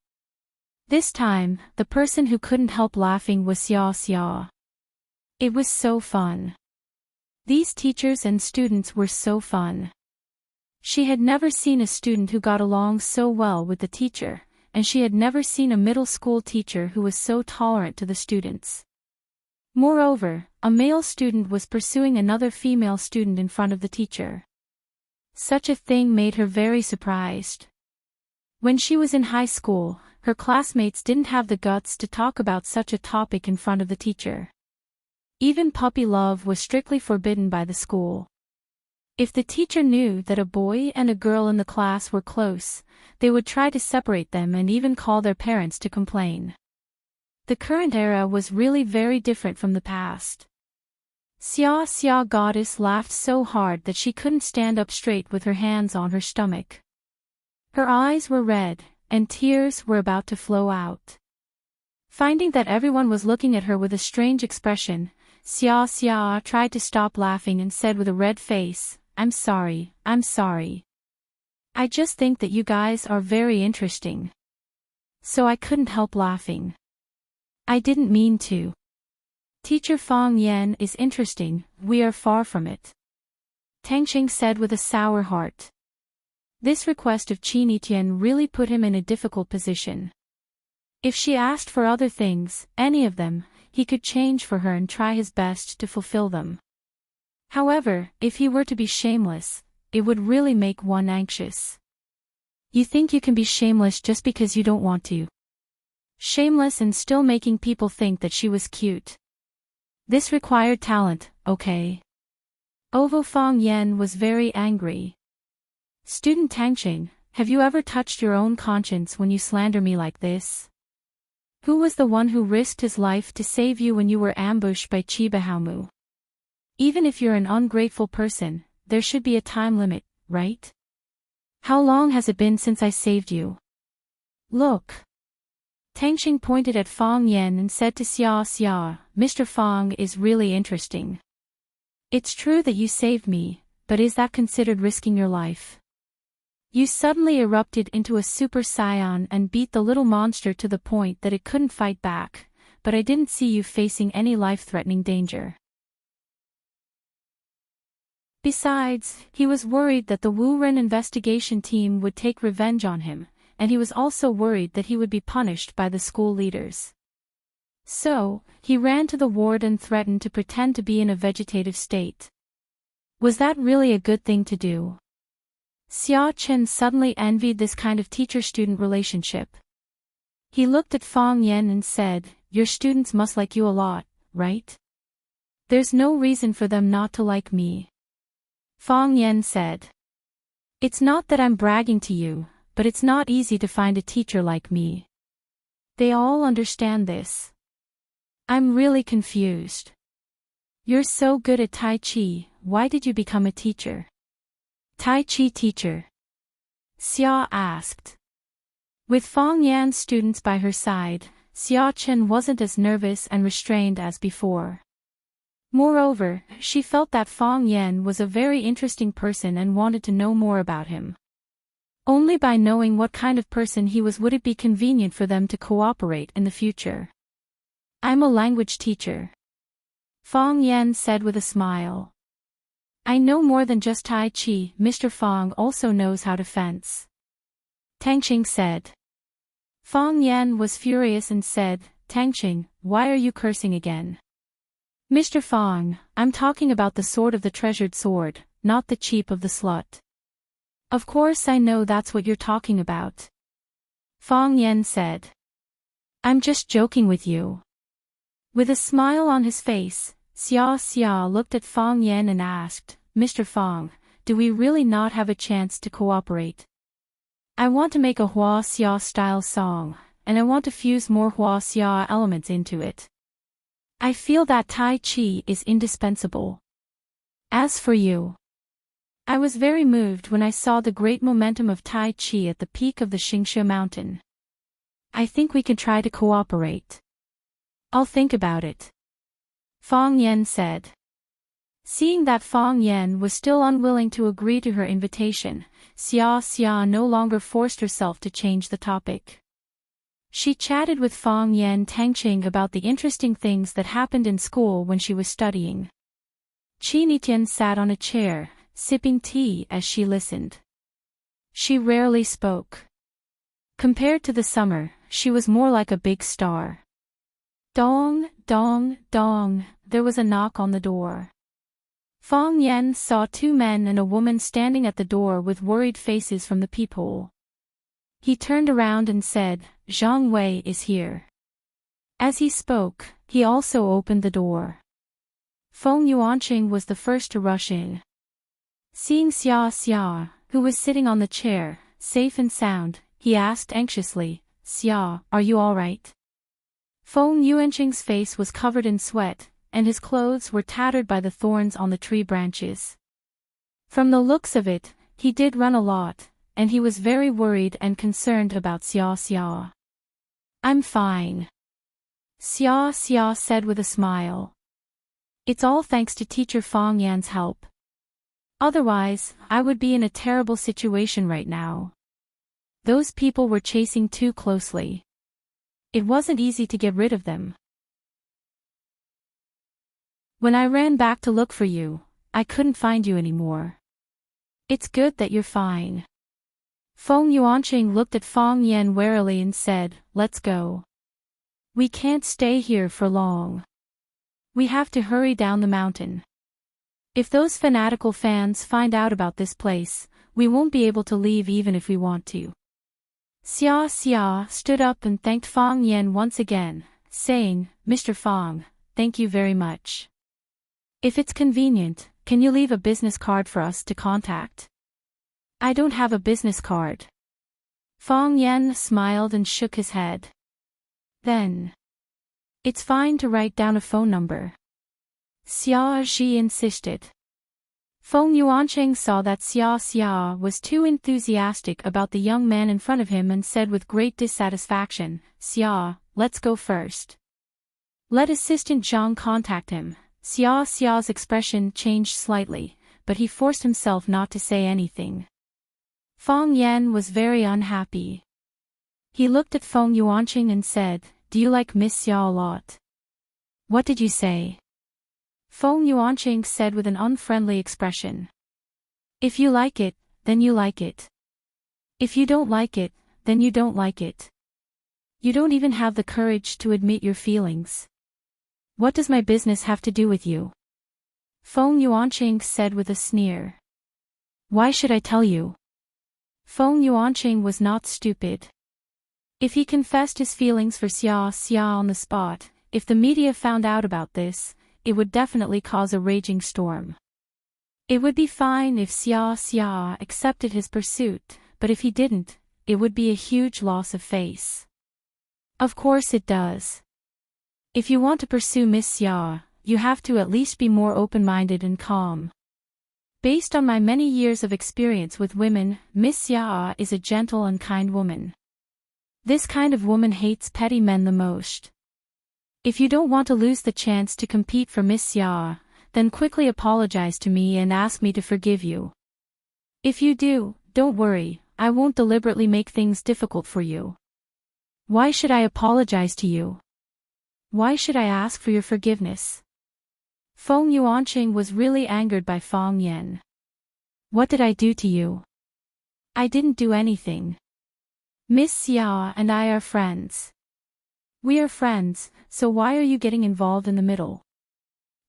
This time, the person who couldn't help laughing was Xia Xia. It was so fun. These teachers and students were so fun. She had never seen a student who got along so well with the teacher, and she had never seen a middle school teacher who was so tolerant to the students. Moreover, a male student was pursuing another female student in front of the teacher. Such a thing made her very surprised. When she was in high school, her classmates didn't have the guts to talk about such a topic in front of the teacher. Even puppy love was strictly forbidden by the school. If the teacher knew that a boy and a girl in the class were close, they would try to separate them and even call their parents to complain. The current era was really very different from the past. Xia Xia Goddess laughed so hard that she couldn't stand up straight with her hands on her stomach. Her eyes were red, and tears were about to flow out. Finding that everyone was looking at her with a strange expression, Xia Xia tried to stop laughing and said with a red face, I'm sorry. I just think that you guys are very interesting. So I couldn't help laughing. I didn't mean to. Teacher Fang Yan is interesting, we are far from it. Tangxing said with a sour heart. This request of Qin Etian really put him in a difficult position. If she asked for other things, any of them, he could change for her and try his best to fulfill them. However, if he were to be shameless, it would really make one anxious. You think you can be shameless just because you don't want to? Shameless and still making people think that she was cute. This required talent, okay? Ovo Fang Yan was very angry. Student Tangxing, have you ever touched your own conscience when you slander me like this? Who was the one who risked his life to save you when you were ambushed by Chibahamu? Even if you're an ungrateful person, there should be a time limit, right? How long has it been since I saved you? Look. Tangxing pointed at Fang Yan and said to Xia Xia, Mr. Fang is really interesting. It's true that you saved me, but is that considered risking your life? You suddenly erupted into a Super Saiyan and beat the little monster to the point that it couldn't fight back, but I didn't see you facing any life-threatening danger. Besides, he was worried that the Wu Ren investigation team would take revenge on him, and he was also worried that he would be punished by the school leaders. So, he ran to the ward and threatened to pretend to be in a vegetative state. Was that really a good thing to do? Xia Chen suddenly envied this kind of teacher-student relationship. He looked at Fang Yan and said, your students must like you a lot, right? There's no reason for them not to like me. Fang Yan said. It's not that I'm bragging to you, but it's not easy to find a teacher like me. They all understand this. I'm really confused. You're so good at Tai Chi, why did you become a teacher? Tai Chi teacher? Xia asked. With Fang Yan's students by her side, Xia Chen wasn't as nervous and restrained as before. Moreover, she felt that Fang Yan was a very interesting person and wanted to know more about him. Only by knowing what kind of person he was would it be convenient for them to cooperate in the future. I'm a language teacher. Fang Yan said with a smile. I know more than just Tai Chi, Mr. Fang also knows how to fence. Tangxing said. Fang Yan was furious and said, Tangxing, why are you cursing again? Mr. Fang, I'm talking about the sword of the treasured sword, not the cheap of the slut. Of course I know that's what you're talking about. Fang Yan said. I'm just joking with you. With a smile on his face, Xia Xia looked at Fang Yan and asked, Mr. Fang, do we really not have a chance to cooperate? I want to make a Hua Xia style song, and I want to fuse more Hua Xia elements into it. I feel that Tai Chi is indispensable. As for you, I was very moved when I saw the great momentum of Tai Chi at the peak of the Xingshe mountain. I think we can try to cooperate. I'll think about it. Fang Yan said. Seeing that Fang Yan was still unwilling to agree to her invitation, Xia Xia no longer forced herself to change the topic. She chatted with Fang Yan Tangxing about the interesting things that happened in school when she was studying. Qin Etian sat on a chair, sipping tea as she listened. She rarely spoke. Compared to the summer, she was more like a big star. Dong, dong, dong, there was a knock on the door. Fang Yan saw two men and a woman standing at the door with worried faces from the peephole. He turned around and said, Zhang Wei is here. As he spoke, he also opened the door. Feng Yuanqing was the first to rush in. Seeing Xia Xia, who was sitting on the chair, safe and sound, he asked anxiously, Xia, are you all right? Feng Yuanqing's face was covered in sweat, and his clothes were tattered by the thorns on the tree branches. From the looks of it, he did run a lot, and he was very worried and concerned about Xia Xia. I'm fine. Xia Xia said with a smile. It's all thanks to teacher Fong Yan's help. Otherwise, I would be in a terrible situation right now. Those people were chasing too closely. It wasn't easy to get rid of them. When I ran back to look for you, I couldn't find you anymore. It's good that you're fine. Feng Yuanqing looked at Fong Yan warily and said, "Let's go. We can't stay here for long. We have to hurry down the mountain. If those fanatical fans find out about this place, we won't be able to leave even if we want to." Xia Xia stood up and thanked Fong Yan once again, saying, "Mr. Fong, thank you very much. If it's convenient, can you leave a business card for us to contact?" "I don't have a business card." Fong Yan smiled and shook his head. "Then it's fine to write down a phone number." Xia Zhi insisted. Feng Yuanqing saw that Xia Xia was too enthusiastic about the young man in front of him and said with great dissatisfaction, "Xia, let's go first. Let Assistant Zhang contact him." Xia Xia's expression changed slightly, but he forced himself not to say anything. Fong Yan was very unhappy. He looked at Feng Yuanqing and said, "Do you like Miss Xia a lot?" "What did you say?" Feng Yuanqing said with an unfriendly expression. "If you like it, then you like it. If you don't like it, then you don't like it. You don't even have the courage to admit your feelings. What does my business have to do with you?" Feng Yuanqing said with a sneer. "Why should I tell you?" Feng Yuanqing was not stupid. If he confessed his feelings for Xia Xia on the spot, if the media found out about this, it would definitely cause a raging storm. It would be fine if Xia Xia accepted his pursuit, but if he didn't, it would be a huge loss of face. Of course it does. If you want to pursue Miss Xia, you have to at least be more open-minded and calm. Based on my many years of experience with women, Miss Xia is a gentle and kind woman. This kind of woman hates petty men the most. If you don't want to lose the chance to compete for Miss Xia, then quickly apologize to me and ask me to forgive you. If you do, don't worry, I won't deliberately make things difficult for you. Why should I apologize to you? Why should I ask for your forgiveness?" Feng Yuanqing was really angered by Fong Yan. "What did I do to you?" "I didn't do anything. Miss Xia and I are friends. We are friends, so why are you getting involved in the middle?"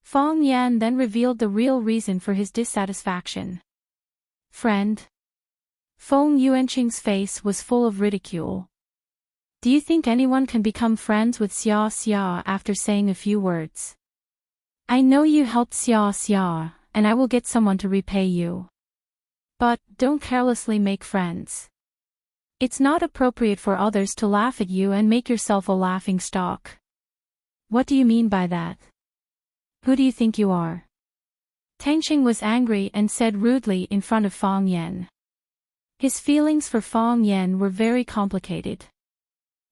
Fong Yan then revealed the real reason for his dissatisfaction. "Friend?" Feng Yuanqing's face was full of ridicule. "Do you think anyone can become friends with Xia Xia after saying a few words? I know you helped Xia Xia, and I will get someone to repay you. But don't carelessly make friends. It's not appropriate for others to laugh at you and make yourself a laughing stock." "What do you mean by that? Who do you think you are?" Tangqing was angry and said rudely in front of Fong Yan. His feelings for Fong Yan were very complicated.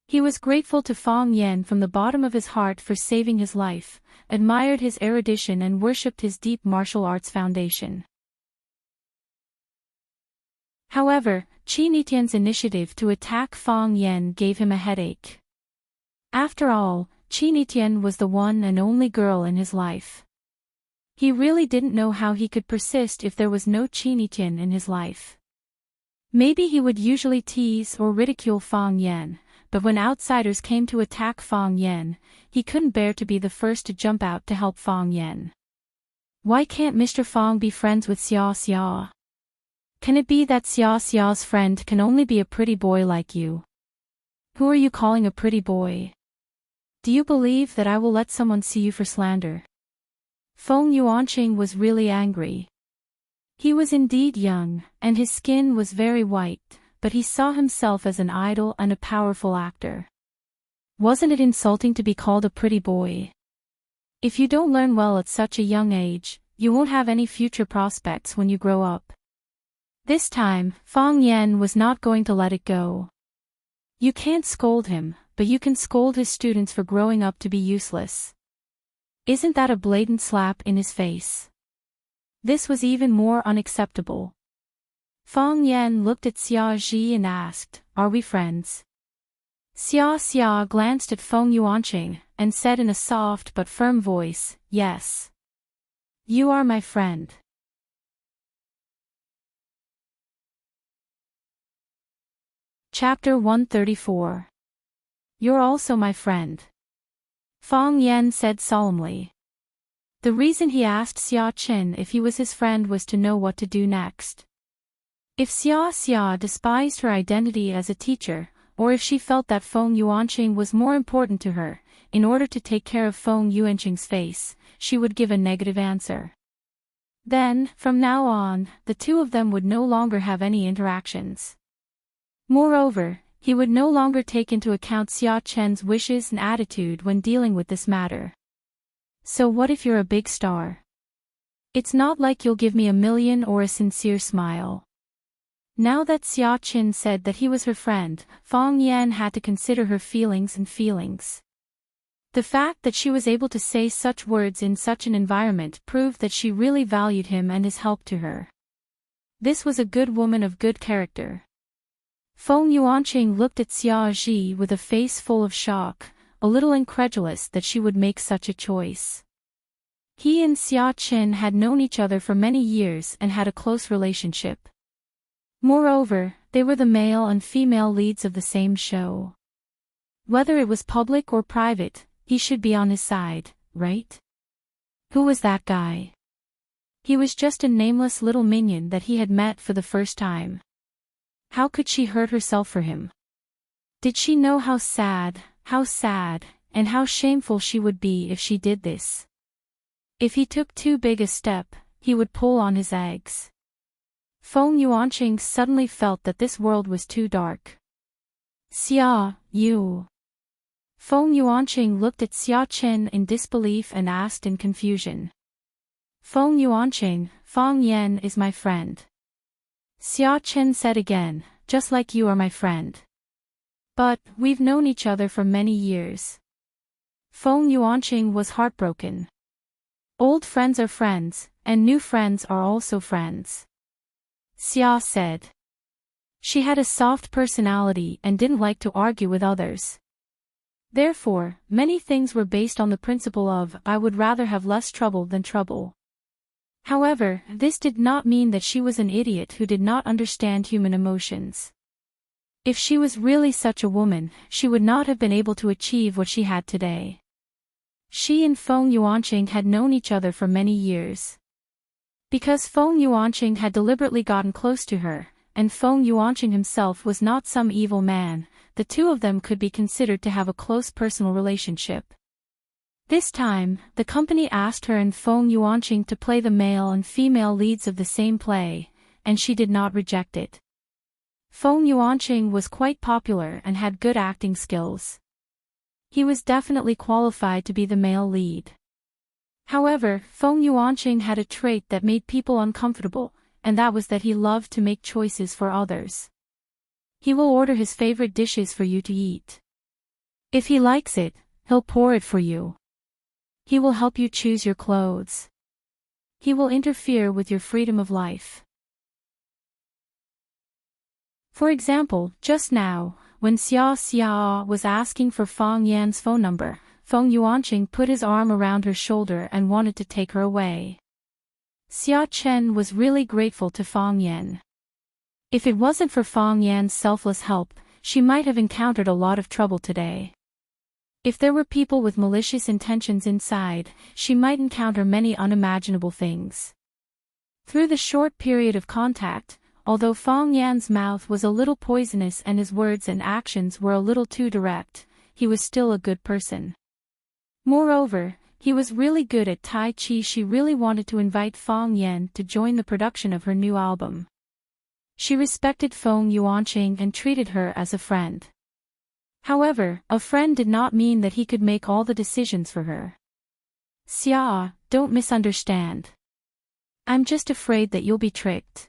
He was grateful to Fong Yan from the bottom of his heart for saving his life, admired his erudition and worshipped his deep martial arts foundation. However, Qin Etienne's initiative to attack Fong Yan gave him a headache. After all, Qin Etienne was the one and only girl in his life. He really didn't know how he could persist if there was no Qin Etienne in his life. Maybe he would usually tease or ridicule Fong Yan, but when outsiders came to attack Fong Yan, he couldn't bear to be the first to jump out to help Fong Yan. Why can't Mr. Fong be friends with Xia Xia? Can it be that Xia Xia's friend can only be a pretty boy like you? Who are you calling a pretty boy? Do you believe that I will let someone see you for slander? Feng Yuanqing was really angry. He was indeed young, and his skin was very white, but he saw himself as an idol and a powerful actor. Wasn't it insulting to be called a pretty boy? If you don't learn well at such a young age, you won't have any future prospects when you grow up. This time, Fong Yan was not going to let it go. You can't scold him, but you can scold his students for growing up to be useless. Isn't that a blatant slap in his face? This was even more unacceptable. Feng Yan looked at Xia Ji and asked, "Are we friends?" Xia glanced at Feng Yuanqing and said in a soft but firm voice, "Yes. You are my friend." Chapter 134. You're also my friend. Feng Yan said solemnly. The reason he asked Xia Qin if he was his friend was to know what to do next. If Xia despised her identity as a teacher, or if she felt that Feng Yuanqing was more important to her, in order to take care of Feng Yuanqing's face, she would give a negative answer. Then, from now on, the two of them would no longer have any interactions. Moreover, he would no longer take into account Xia Chen's wishes and attitude when dealing with this matter. So what if you're a big star? It's not like you'll give me $1 million or a sincere smile. Now that Xia Qin said that he was her friend, Feng Yan had to consider her feelings. The fact that she was able to say such words in such an environment proved that she really valued him and his help to her. This was a good woman of good character. Feng Yuanqing looked at Xia Ji with a face full of shock, a little incredulous that she would make such a choice. He and Xia Qin had known each other for many years and had a close relationship. Moreover, they were the male and female leads of the same show. Whether it was public or private, he should be on his side, right? Who was that guy? He was just a nameless little minion that he had met for the first time. How could she hurt herself for him? Did she know how sad, and how shameful she would be if she did this? If he took too big a step, he would pull on his eggs. Feng Yuanqing suddenly felt that this world was too dark. Xia, you. Feng Yuanqing looked at Xia Qin in disbelief and asked in confusion. Feng Yuanqing, Feng Yan is my friend. Xia Qin said again, just like you are my friend. But, we've known each other for many years. Feng Yuanqing was heartbroken. Old friends are friends, and new friends are also friends. Xia said. She had a soft personality and didn't like to argue with others. Therefore, many things were based on the principle of, I would rather have less trouble than trouble. However, this did not mean that she was an idiot who did not understand human emotions. If she was really such a woman, she would not have been able to achieve what she had today. She and Feng Yuanqing had known each other for many years. Because Feng Yuanqing had deliberately gotten close to her, and Feng Yuanqing himself was not some evil man, the two of them could be considered to have a close personal relationship. This time, the company asked her and Feng Yuanqing to play the male and female leads of the same play, and she did not reject it. Feng Yuanqing was quite popular and had good acting skills. He was definitely qualified to be the male lead. However, Feng Yuanqing had a trait that made people uncomfortable, and that was that he loved to make choices for others. He will order his favorite dishes for you to eat. If he likes it, he'll pour it for you. He will help you choose your clothes. He will interfere with your freedom of life. For example, just now, when Xia was asking for Feng Yan's phone number, Feng Yuanqing put his arm around her shoulder and wanted to take her away. Xia Chen was really grateful to Feng Yan. If it wasn't for Feng Yan's selfless help, she might have encountered a lot of trouble today. If there were people with malicious intentions inside, she might encounter many unimaginable things. Through the short period of contact, although Feng Yan's mouth was a little poisonous and his words and actions were a little too direct, he was still a good person. Moreover, he was really good at Tai Chi. She really wanted to invite Feng Yan to join the production of her new album. She respected Feng Yuanqing and treated her as a friend. However, a friend did not mean that he could make all the decisions for her. Xia, don't misunderstand. I'm just afraid that you'll be tricked.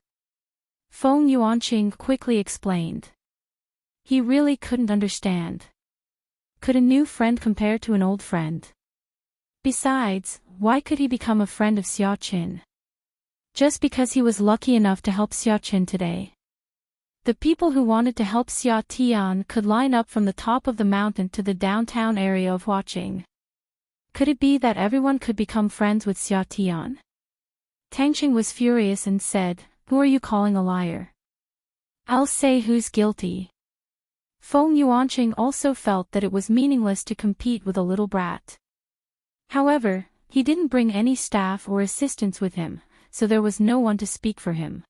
Feng Yuanqing quickly explained. He really couldn't understand. Could a new friend compare to an old friend? Besides, why could he become a friend of Xiaoqin? Just because he was lucky enough to help Xiaoqin today. The people who wanted to help Xia Tian could line up from the top of the mountain to the downtown area of watching. Could it be that everyone could become friends with Xia Tian? Tangqing was furious and said, "Who are you calling a liar? I'll say who's guilty." Feng Yuanqing also felt that it was meaningless to compete with a little brat. However, he didn't bring any staff or assistants with him, so there was no one to speak for him.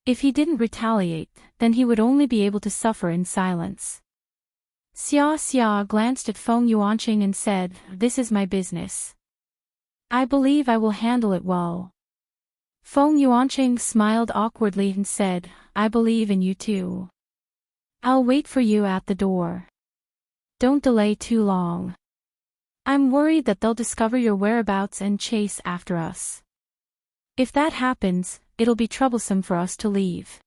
If he didn't retaliate, then he would only be able to suffer in silence. Xia glanced at Feng Yuanqing and said, "This is my business. I believe I will handle it well." Feng Yuanqing smiled awkwardly and said, "I believe in you too. I'll wait for you at the door. Don't delay too long. I'm worried that they'll discover your whereabouts and chase after us. If that happens, it'll be troublesome for us to leave."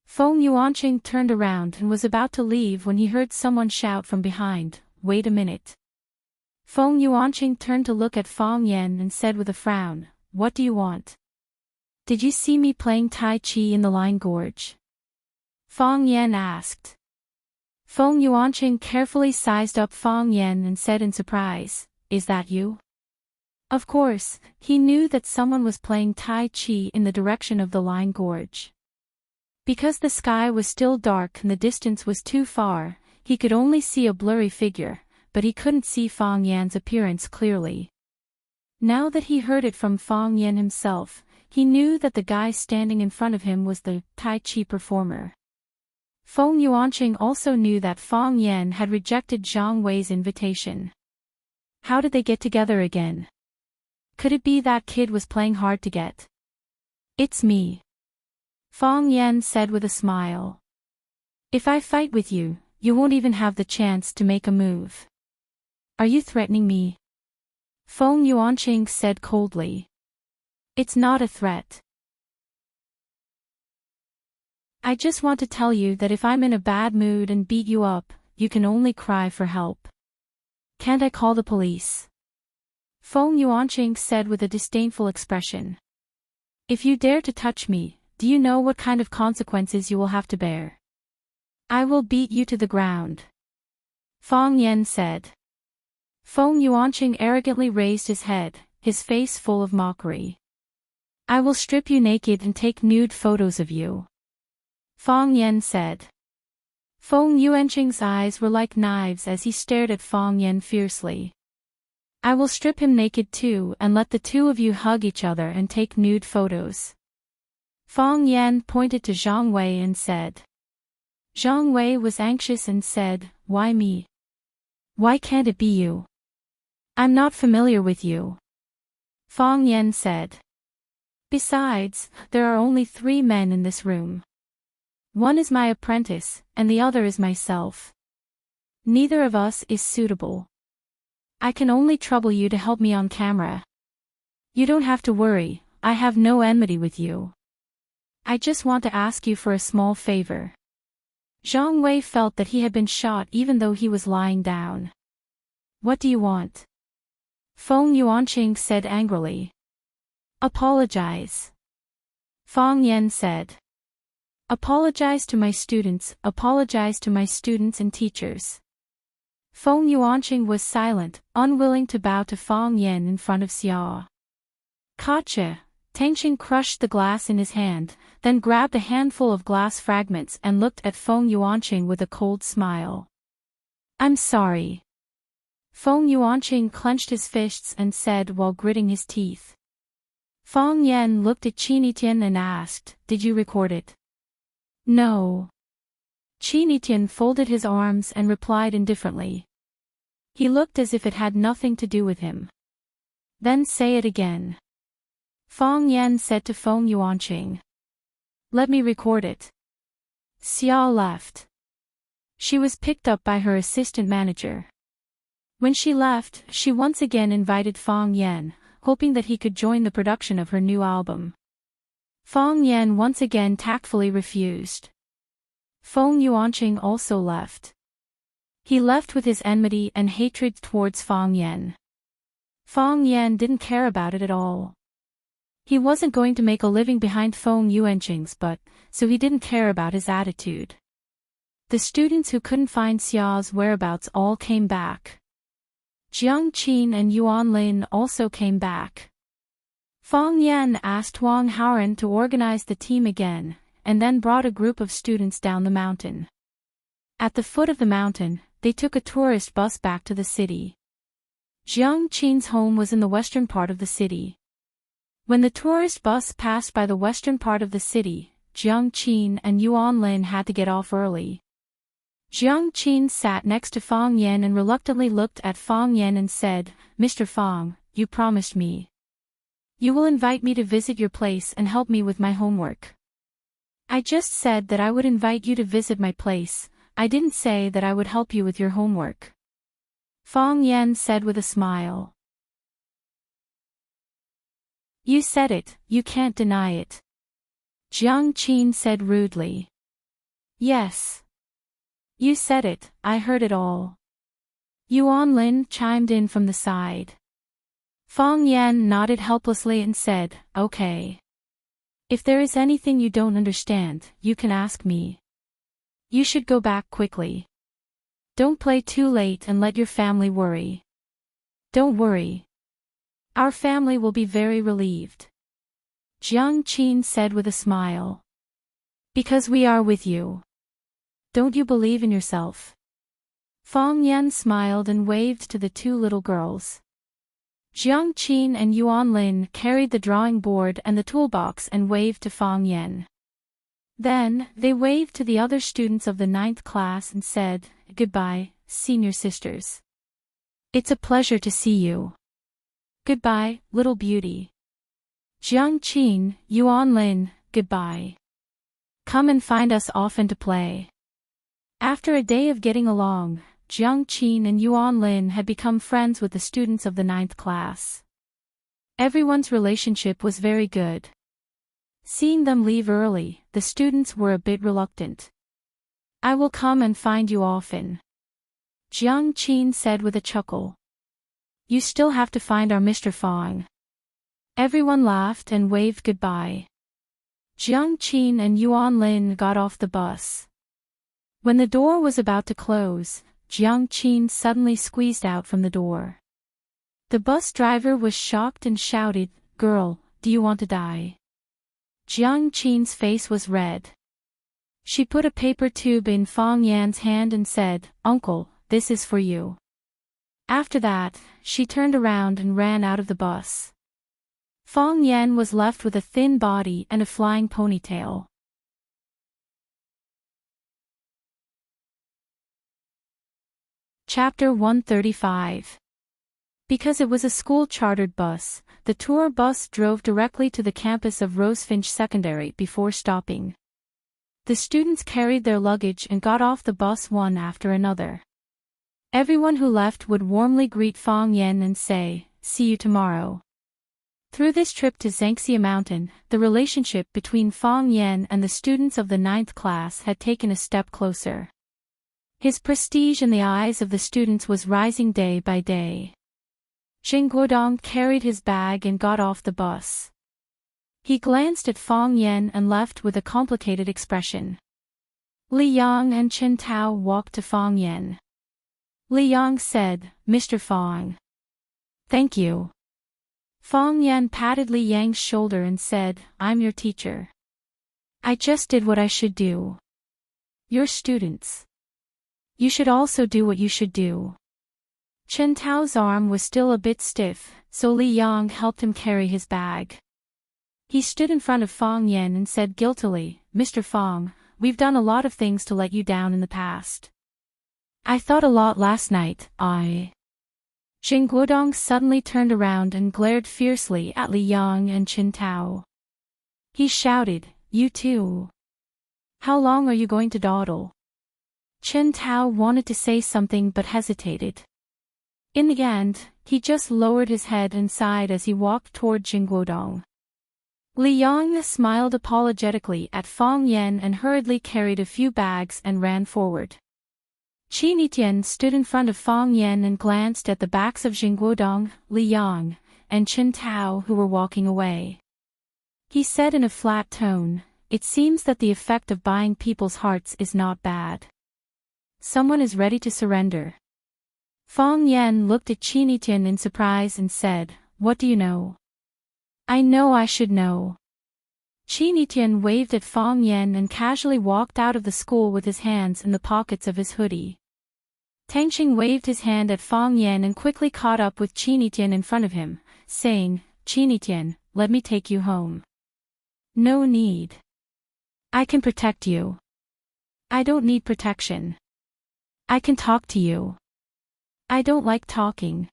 Feng Yuanqing turned around and was about to leave when he heard someone shout from behind, "Wait a minute." Feng Yuanqing turned to look at Fang Yan and said with a frown, "What do you want? Did you see me playing Tai Chi in the Line Gorge?" Fang Yan asked. Feng Yuanqing carefully sized up Fang Yan and said in surprise, "Is that you?" Of course, he knew that someone was playing Tai Chi in the direction of the Line Gorge. Because the sky was still dark and the distance was too far, he could only see a blurry figure, but he couldn't see Fang Yan's appearance clearly. Now that he heard it from Fang Yan himself, he knew that the guy standing in front of him was the Tai Chi performer. Feng Yuanqing also knew that Fang Yan had rejected Zhang Wei's invitation. How did they get together again? Could it be that kid was playing hard to get? "It's me," Fang Yan said with a smile. "If I fight with you, you won't even have the chance to make a move. Are you threatening me?" Feng Yuanqing said coldly. "It's not a threat. I just want to tell you that if I'm in a bad mood and beat you up, you can only cry for help. Can't I call the police?" Feng Yuanqing said with a disdainful expression. "If you dare to touch me, do you know what kind of consequences you will have to bear? I will beat you to the ground," Fang Yan said. Feng Yuanqing arrogantly raised his head, his face full of mockery. "I will strip you naked and take nude photos of you," Fang Yan said. Feng Yuanqing's eyes were like knives as he stared at Fang Yan fiercely. "I will strip him naked too and let the two of you hug each other and take nude photos." Fang Yan pointed to Zhang Wei and said. Zhang Wei was anxious and said, "Why me? Why can't it be you? I'm not familiar with you," Fang Yan said. "Besides, there are only 3 men in this room. One is my apprentice, and the other is myself. Neither of us is suitable. I can only trouble you to help me on camera. You don't have to worry, I have no enmity with you. I just want to ask you for a small favor." Zhang Wei felt that he had been shot even though he was lying down. "What do you want?" Feng Yuanqing said angrily. "Apologize," Fang Yan said. "Apologize to my students, apologize to my students and teachers." Feng Yuanqing was silent, unwilling to bow to Fang Yan in front of Xia. "Gotcha." Tangqing crushed the glass in his hand, then grabbed a handful of glass fragments and looked at Feng Yuanqing with a cold smile. "I'm sorry." Feng Yuanqing clenched his fists and said while gritting his teeth. Fang Yan looked at Qinitian and asked, "Did you record it?" "No." Qinitian folded his arms and replied indifferently. He looked as if it had nothing to do with him. "Then say it again," Fang Yan said to Feng Yuanqing. "Let me record it." Xia left. She was picked up by her assistant manager. When she left, she once again invited Fang Yan, hoping that he could join the production of her new album. Fang Yan once again tactfully refused. Feng Yuanqing also left. He left with his enmity and hatred towards Fang Yan. Fong Yan didn't care about it at all. He wasn't going to make a living behind Feng Yuanqing's butt, so he didn't care about his attitude. The students who couldn't find Xiao's whereabouts all came back. Jiang Qin and Yuan Lin also came back. Fong Yan asked Wang Haoran to organize the team again, and then brought a group of students down the mountain. At the foot of the mountain, they took a tourist bus back to the city. Jiang Qin's home was in the western part of the city. When the tourist bus passed by the western part of the city, Jiang Qin and Yuan Lin had to get off early. Jiang Qin sat next to Fong Yan and reluctantly looked at Fong Yan and said, "Mr. Fong, you promised me. You will invite me to visit your place and help me with my homework." "I just said that I would invite you to visit my place. I didn't say that I would help you with your homework," Fong Yan said with a smile. "You said it, you can't deny it," Jiang Qin said rudely. "Yes. You said it, I heard it all," Yuan Lin chimed in from the side. Fong Yan nodded helplessly and said, "Okay. If there is anything you don't understand, you can ask me. You should go back quickly. Don't play too late and let your family worry." "Don't worry. Our family will be very relieved," Jiang Qin said with a smile. "Because we are with you. Don't you believe in yourself?" Fong Yan smiled and waved to the two little girls. Jiang Qin and Yuan Lin carried the drawing board and the toolbox and waved to Fong Yan. Then, they waved to the other students of the 9th class and said, "Goodbye, senior sisters. It's a pleasure to see you. Goodbye, little beauty. Jiang Qin, Yuan Lin, goodbye. Come and find us often to play." After a day of getting along, Jiang Qin and Yuan Lin had become friends with the students of the 9th class. Everyone's relationship was very good. Seeing them leave early, the students were a bit reluctant. "I will come and find you often," Jiang Qin said with a chuckle. "You still have to find our Mr. Fong." Everyone laughed and waved goodbye. Jiang Qin and Yuan Lin got off the bus. When the door was about to close, Jiang Qin suddenly squeezed out from the door. The bus driver was shocked and shouted, "Girl, do you want to die?" Jiang Qin's face was red. She put a paper tube in Fong Yan's hand and said, "Uncle, this is for you." After that, she turned around and ran out of the bus. Fong Yan was left with a thin body and a flying ponytail. Chapter 135. Because it was a school-chartered bus, the tour bus drove directly to the campus of Rosefinch Secondary before stopping. The students carried their luggage and got off the bus one after another. Everyone who left would warmly greet Fong Yan and say, "See you tomorrow." Through this trip to Zhangxia Mountain, the relationship between Fong Yan and the students of the 9th class had taken a step closer. His prestige in the eyes of the students was rising day by day. Jing Guodong carried his bag and got off the bus. He glanced at Fong Yan and left with a complicated expression. Li Yang and Chen Tao walked to Fong Yan. Li Yang said, "Mr. Fong." "Thank you." Fong Yan patted Li Yang's shoulder and said, "I'm your teacher. I just did what I should do. You're students. You should also do what you should do." Chen Tao's arm was still a bit stiff, so Li Yang helped him carry his bag. He stood in front of Fong Yan and said guiltily, "Mr. Fong, we've done a lot of things to let you down in the past. I thought a lot last night, Jing Guodong suddenly turned around and glared fiercely at Li Yang and Chen Tao. He shouted, "You too. How long are you going to dawdle?" Chen Tao wanted to say something but hesitated. In the end, he just lowered his head and sighed as he walked toward Jing Guodong. Li Yang smiled apologetically at Fong Yan and hurriedly carried a few bags and ran forward. Qin Tian stood in front of Fang Yan and glanced at the backs of Jingguodong, Li Yang, and Chen Tao who were walking away. He said in a flat tone, "It seems that the effect of buying people's hearts is not bad. Someone is ready to surrender." Fang Yan looked at Qin Tian in surprise and said, "What do you know?" "I know I should know." Qin Tian waved at Fang Yan and casually walked out of the school with his hands in the pockets of his hoodie. Tangxing waved his hand at Fang Yan and quickly caught up with Qin Tian in front of him, saying, "Qin Tian, let me take you home." "No need. I can protect you." "I don't need protection. I can talk to you." "I don't like talking."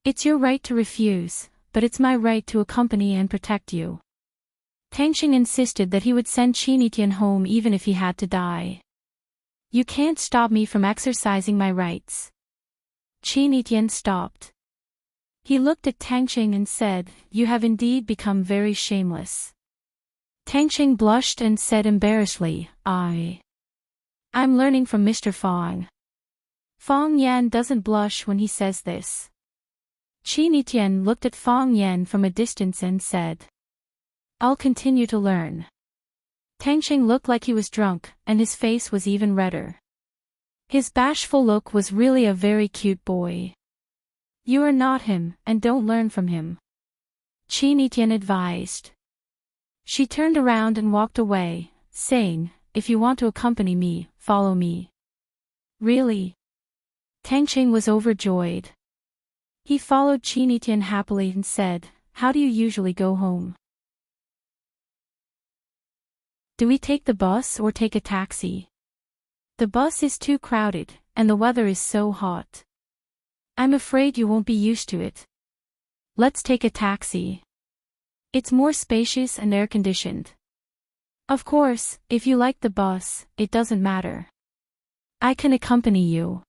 "It's your right to refuse, but it's my right to accompany and protect you." Tangxing insisted that he would send Qin Tian home even if he had to die. "You can't stop me from exercising my rights." Qin Tian stopped. He looked at Tangxing and said, "You have indeed become very shameless." Tangxing blushed and said embarrassedly, I'm learning from Mr. Fang." Fang Yan doesn't blush when he says this. Qin Tian looked at Fang Yan from a distance and said, "I'll continue to learn." Tangxing looked like he was drunk, and his face was even redder. His bashful look was really a very cute boy. "You are not him, and don't learn from him," Qin Tian advised. She turned around and walked away, saying, "If you want to accompany me, follow me." "Really?" Tangxing was overjoyed. He followed Qin Tian happily and said, "How do you usually go home? Do we take the bus or take a taxi? The bus is too crowded, and the weather is so hot. I'm afraid you won't be used to it. Let's take a taxi. It's more spacious and air-conditioned." "Of course, if you like the bus, it doesn't matter. I can accompany you."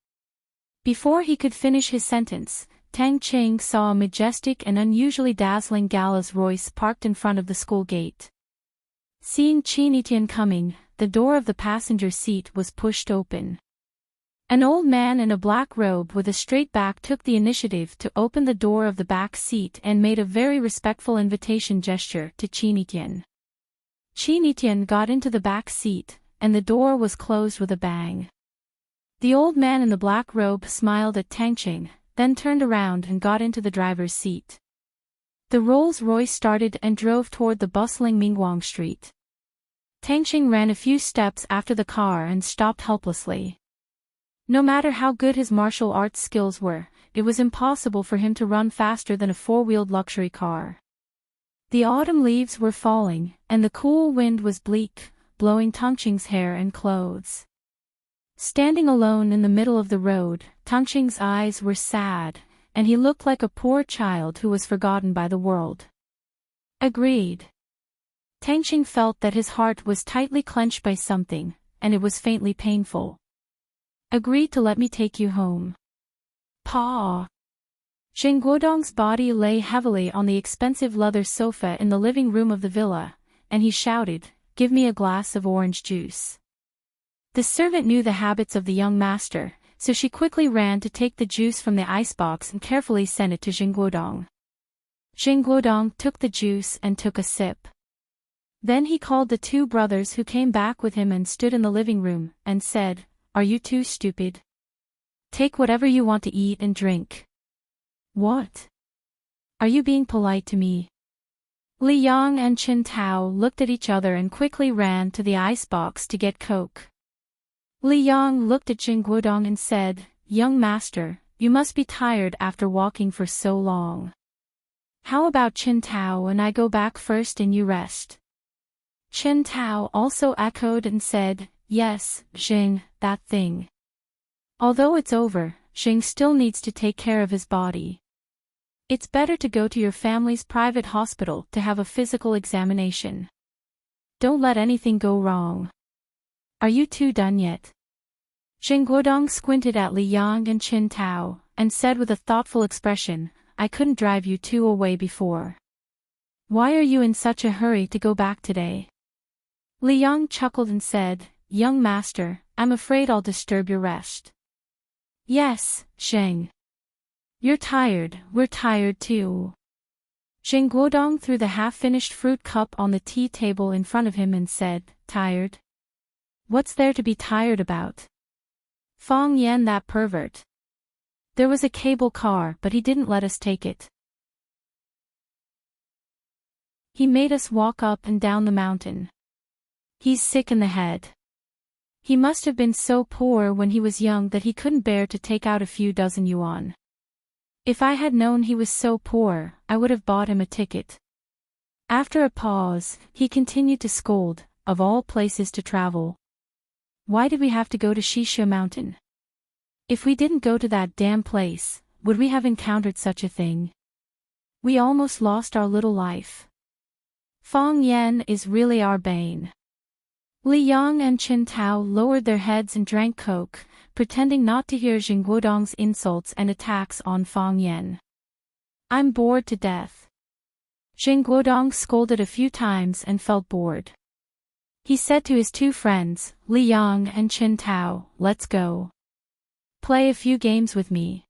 Before he could finish his sentence, Tangxing saw a majestic and unusually dazzling Rolls-Royce parked in front of the school gate. Seeing Qin Tian coming, the door of the passenger seat was pushed open. An old man in a black robe with a straight back took the initiative to open the door of the back seat and made a very respectful invitation gesture to Qin Tian. Qin Tian got into the back seat, and the door was closed with a bang. The old man in the black robe smiled at Tangxing, then turned around and got into the driver's seat. The Rolls-Royce started and drove toward the bustling Mingguang Street. Tangxing ran a few steps after the car and stopped helplessly. No matter how good his martial arts skills were, it was impossible for him to run faster than a four-wheeled luxury car. The autumn leaves were falling, and the cool wind was bleak, blowing Tangxing's hair and clothes. Standing alone in the middle of the road, Tangxing's eyes were sad, and he looked like a poor child who was forgotten by the world. Agreed. Tangxing felt that his heart was tightly clenched by something, and it was faintly painful. Agreed to let me take you home. Pa. Jingguodong's body lay heavily on the expensive leather sofa in the living room of the villa, and he shouted, "Give me a glass of orange juice." The servant knew the habits of the young master, so she quickly ran to take the juice from the icebox and carefully sent it to Jingguodong. Jingguodong took the juice and took a sip. Then he called the two brothers who came back with him and stood in the living room, and said, "Are you too stupid? Take whatever you want to eat and drink." "What? Are you being polite to me?" Li Yang and Chen Tao looked at each other and quickly ran to the icebox to get Coke. Li Yang looked at Jingguodong and said, "Young master, you must be tired after walking for so long. How about Chen Tao and I go back first and you rest?" Chen Tao also echoed and said, "Yes, Jing, that thing. Although it's over, Jing still needs to take care of his body. It's better to go to your family's private hospital to have a physical examination. Don't let anything go wrong. Are you two done yet?" Jingguodong squinted at Li Yang and Chen Tao, and said with a thoughtful expression, "I couldn't drive you two away before. Why are you in such a hurry to go back today?" Li Yang chuckled and said, "Young master, I'm afraid I'll disturb your rest." Yes, Zheng. You're tired, we're tired too. Zheng Guodong threw the half-finished fruit cup on the tea table in front of him and said, tired? What's there to be tired about? Fong Yan, that pervert. There was a cable car, but he didn't let us take it. He made us walk up and down the mountain. He's sick in the head. He must have been so poor when he was young that he couldn't bear to take out a few dozen yuan. If I had known he was so poor, I would have bought him a ticket. After a pause, he continued to scold, of all places to travel. Why did we have to go to Shisha Mountain? If we didn't go to that damn place, would we have encountered such a thing? We almost lost our little life. Fong Yan is really our bane. Li Yang and Qin Tao lowered their heads and drank coke, pretending not to hear Zheng Guodong's insults and attacks on Fong Yan. I'm bored to death. Zheng Guodong scolded a few times and felt bored. He said to his two friends, Li Yang and Qin Tao, let's go. Play a few games with me.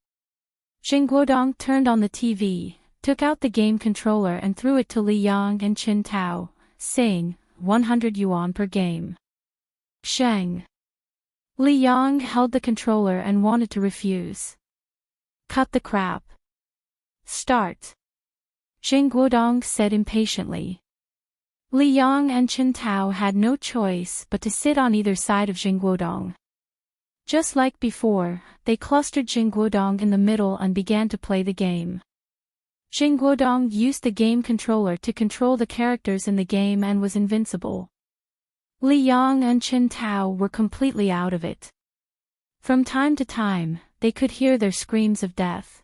Zheng Guodong turned on the TV, took out the game controller and threw it to Li Yang and Qin Tao, saying, 100 yuan per game. Sheng. Li Yang held the controller and wanted to refuse. Cut the crap. Start. Zheng Guodong said impatiently. Li Yang and Qin Tao had no choice but to sit on either side of Zheng Guodong. Just like before, they clustered Zheng Guodong in the middle and began to play the game. Zheng Guodong used the game controller to control the characters in the game and was invincible. Li Yang and Qin Tao were completely out of it. From time to time, they could hear their screams of death.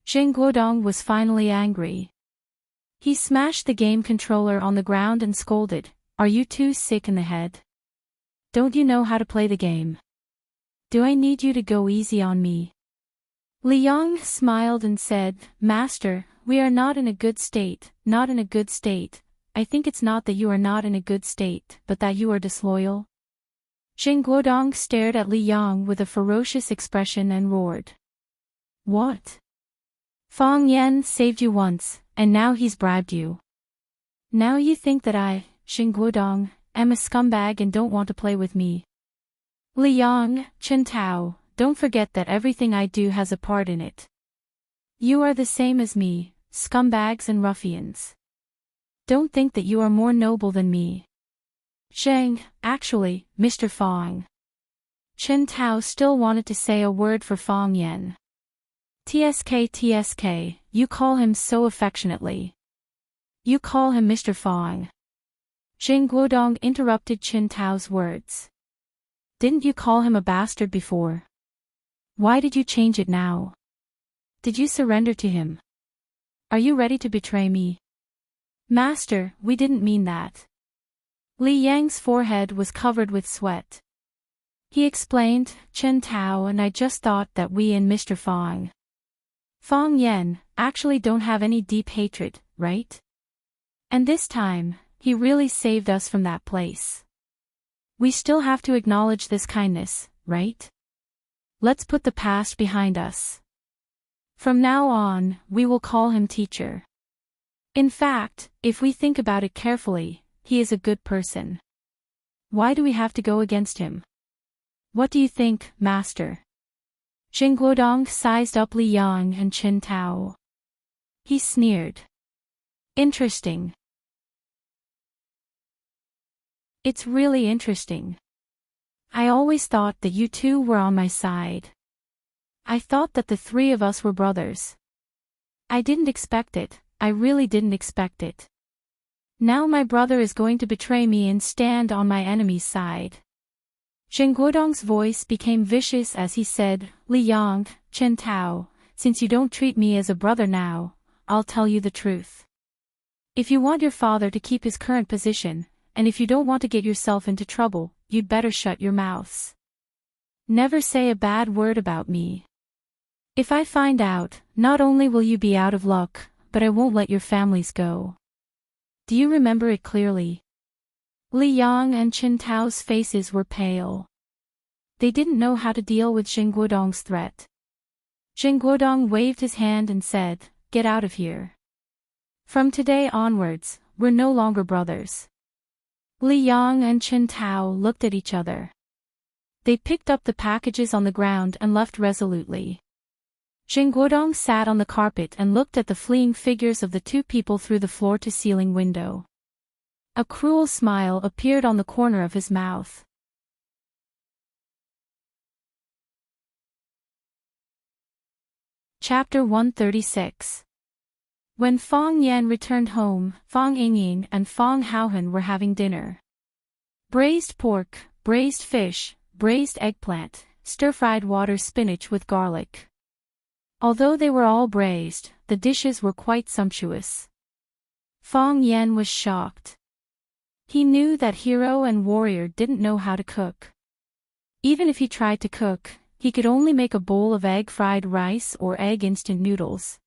Zheng Guodong was finally angry. He smashed the game controller on the ground and scolded, Are you too sick in the head? Don't you know how to play the game? Do I need you to go easy on me? Li Yang smiled and said, Master, we are not in a good state, not in a good state. I think it's not that you are not in a good state, but that you are disloyal. Zheng Guodong stared at Li Yang with a ferocious expression and roared. What? Fong Yan saved you once, and now he's bribed you. Now you think that I, Zheng Guodong, am a scumbag and don't want to play with me. Li Yang, Qin Tao, don't forget that everything I do has a part in it. You are the same as me, scumbags and ruffians. Don't think that you are more noble than me. Zheng, actually, Mr. Fong. Qin Tao still wanted to say a word for Fong Yan. TSK, you call him so affectionately. You call him Mr. Fong. Zheng Guodong interrupted Qin Tao's words. Didn't you call him a bastard before? Why did you change it now? Did you surrender to him? Are you ready to betray me? Master, we didn't mean that. Li Yang's forehead was covered with sweat. He explained, Qin Tao and I just thought that we and Mr. Fong Yan, actually don't have any deep hatred, right? And this time, he really saved us from that place. We still have to acknowledge this kindness, right? Let's put the past behind us. From now on, we will call him teacher. In fact, if we think about it carefully, he is a good person. Why do we have to go against him? What do you think, Master? Zheng Guodong sized up Li Yang and Qin Tao. He sneered. Interesting. It's really interesting. I always thought that you two were on my side. I thought that the three of us were brothers. I didn't expect it, I really didn't expect it. Now my brother is going to betray me and stand on my enemy's side. Zheng Guodong's voice became vicious as he said, Li Yang, Qin Tao, since you don't treat me as a brother now, I'll tell you the truth. If you want your father to keep his current position, and if you don't want to get yourself into trouble, you'd better shut your mouths. Never say a bad word about me. If I find out, not only will you be out of luck, but I won't let your families go. Do you remember it clearly? Li Yang and Qin Tao's faces were pale. They didn't know how to deal with Zheng Guodong's threat. Zheng Guodong waved his hand and said, "Get out of here. From today onwards, we're no longer brothers." Li Yang and Chen Tao looked at each other. They picked up the packages on the ground and left resolutely. Zheng Guodong sat on the carpet and looked at the fleeing figures of the two people through the floor-to-ceiling window. A cruel smile appeared on the corner of his mouth. Chapter 136. When Fang Yan returned home, Fang Yingying and Fang Haohen were having dinner. Braised pork, braised fish, braised eggplant, stir-fried water spinach with garlic. Although they were all braised, the dishes were quite sumptuous. Fang Yan was shocked. He knew that hero and warrior didn't know how to cook. Even if he tried to cook, he could only make a bowl of egg-fried rice or egg instant noodles.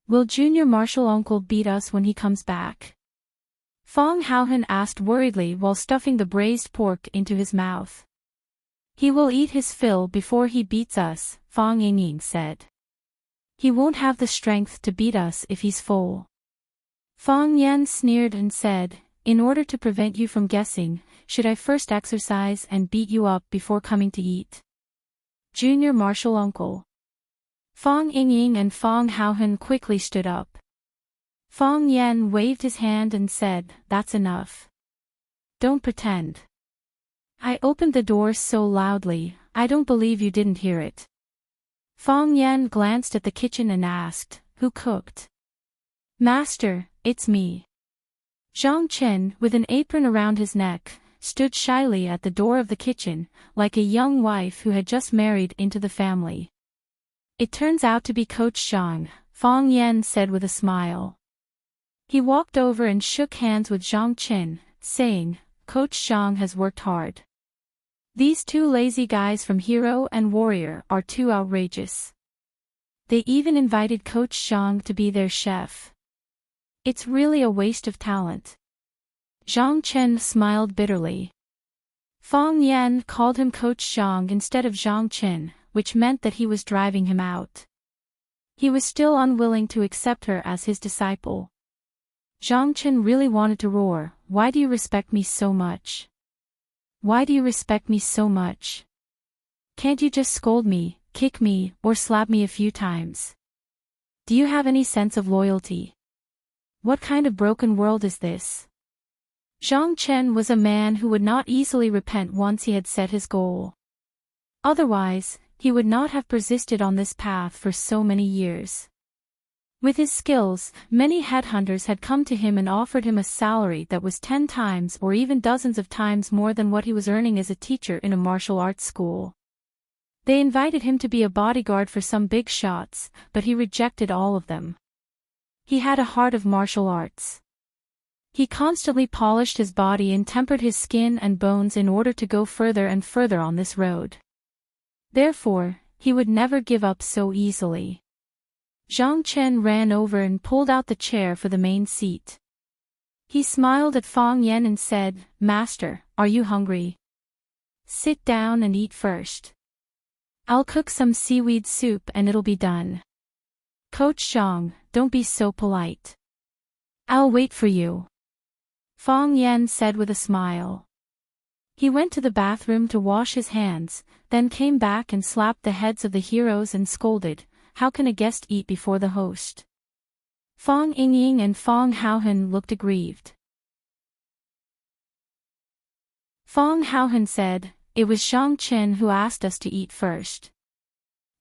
Will Junior Martial Uncle beat us when he comes back? Fang Haohen asked worriedly while stuffing the braised pork into his mouth. He will eat his fill before he beats us, Fang Yingying said. He won't have the strength to beat us if he's full. Fang Yan sneered and said, "In order to prevent you from guessing, should I first exercise and beat you up before coming to eat?" Junior Martial Uncle. Fang Yingying and Fang Haohen quickly stood up. Fang Yan waved his hand and said, "That's enough. Don't pretend. I opened the door so loudly, I don't believe you didn't hear it." Fang Yan glanced at the kitchen and asked, "Who cooked?" "Master, it's me." Zhang Chen, with an apron around his neck, stood shyly at the door of the kitchen, like a young wife who had just married into the family. "It turns out to be Coach Zhang," Fang Yan said with a smile. He walked over and shook hands with Zhang Chen, saying, "Coach Zhang has worked hard. These two lazy guys from Hero and Warrior are too outrageous. They even invited Coach Zhang to be their chef. It's really a waste of talent." Zhang Chen smiled bitterly. Fang Yan called him Coach Zhang instead of Zhang Chen, which meant that he was driving him out. He was still unwilling to accept her as his disciple. Zhang Chen really wanted to roar, "Why do you respect me so much? Why do you respect me so much? Can't you just scold me, kick me, or slap me a few times? Do you have any sense of loyalty? What kind of broken world is this?" Zhang Chen was a man who would not easily repent once he had set his goal. Otherwise, he would not have persisted on this path for so many years. With his skills, many headhunters had come to him and offered him a salary that was 10 times or even dozens of times more than what he was earning as a teacher in a martial arts school. They invited him to be a bodyguard for some big shots, but he rejected all of them. He had a heart of martial arts. He constantly polished his body and tempered his skin and bones in order to go further and further on this road. Therefore, he would never give up so easily. Zhang Chen ran over and pulled out the chair for the main seat. He smiled at Fang Yan and said, "Master, are you hungry? Sit down and eat first. I'll cook some seaweed soup and it'll be done. Coach Zhang, don't be so polite. I'll wait for you," Fang Yan said with a smile. He went to the bathroom to wash his hands, then came back and slapped the heads of the heroes and scolded, "How can a guest eat before the host?" Fang Yingying and Fang Haohen looked aggrieved. Fang Haohen said, "It was Zhang Chen who asked us to eat first."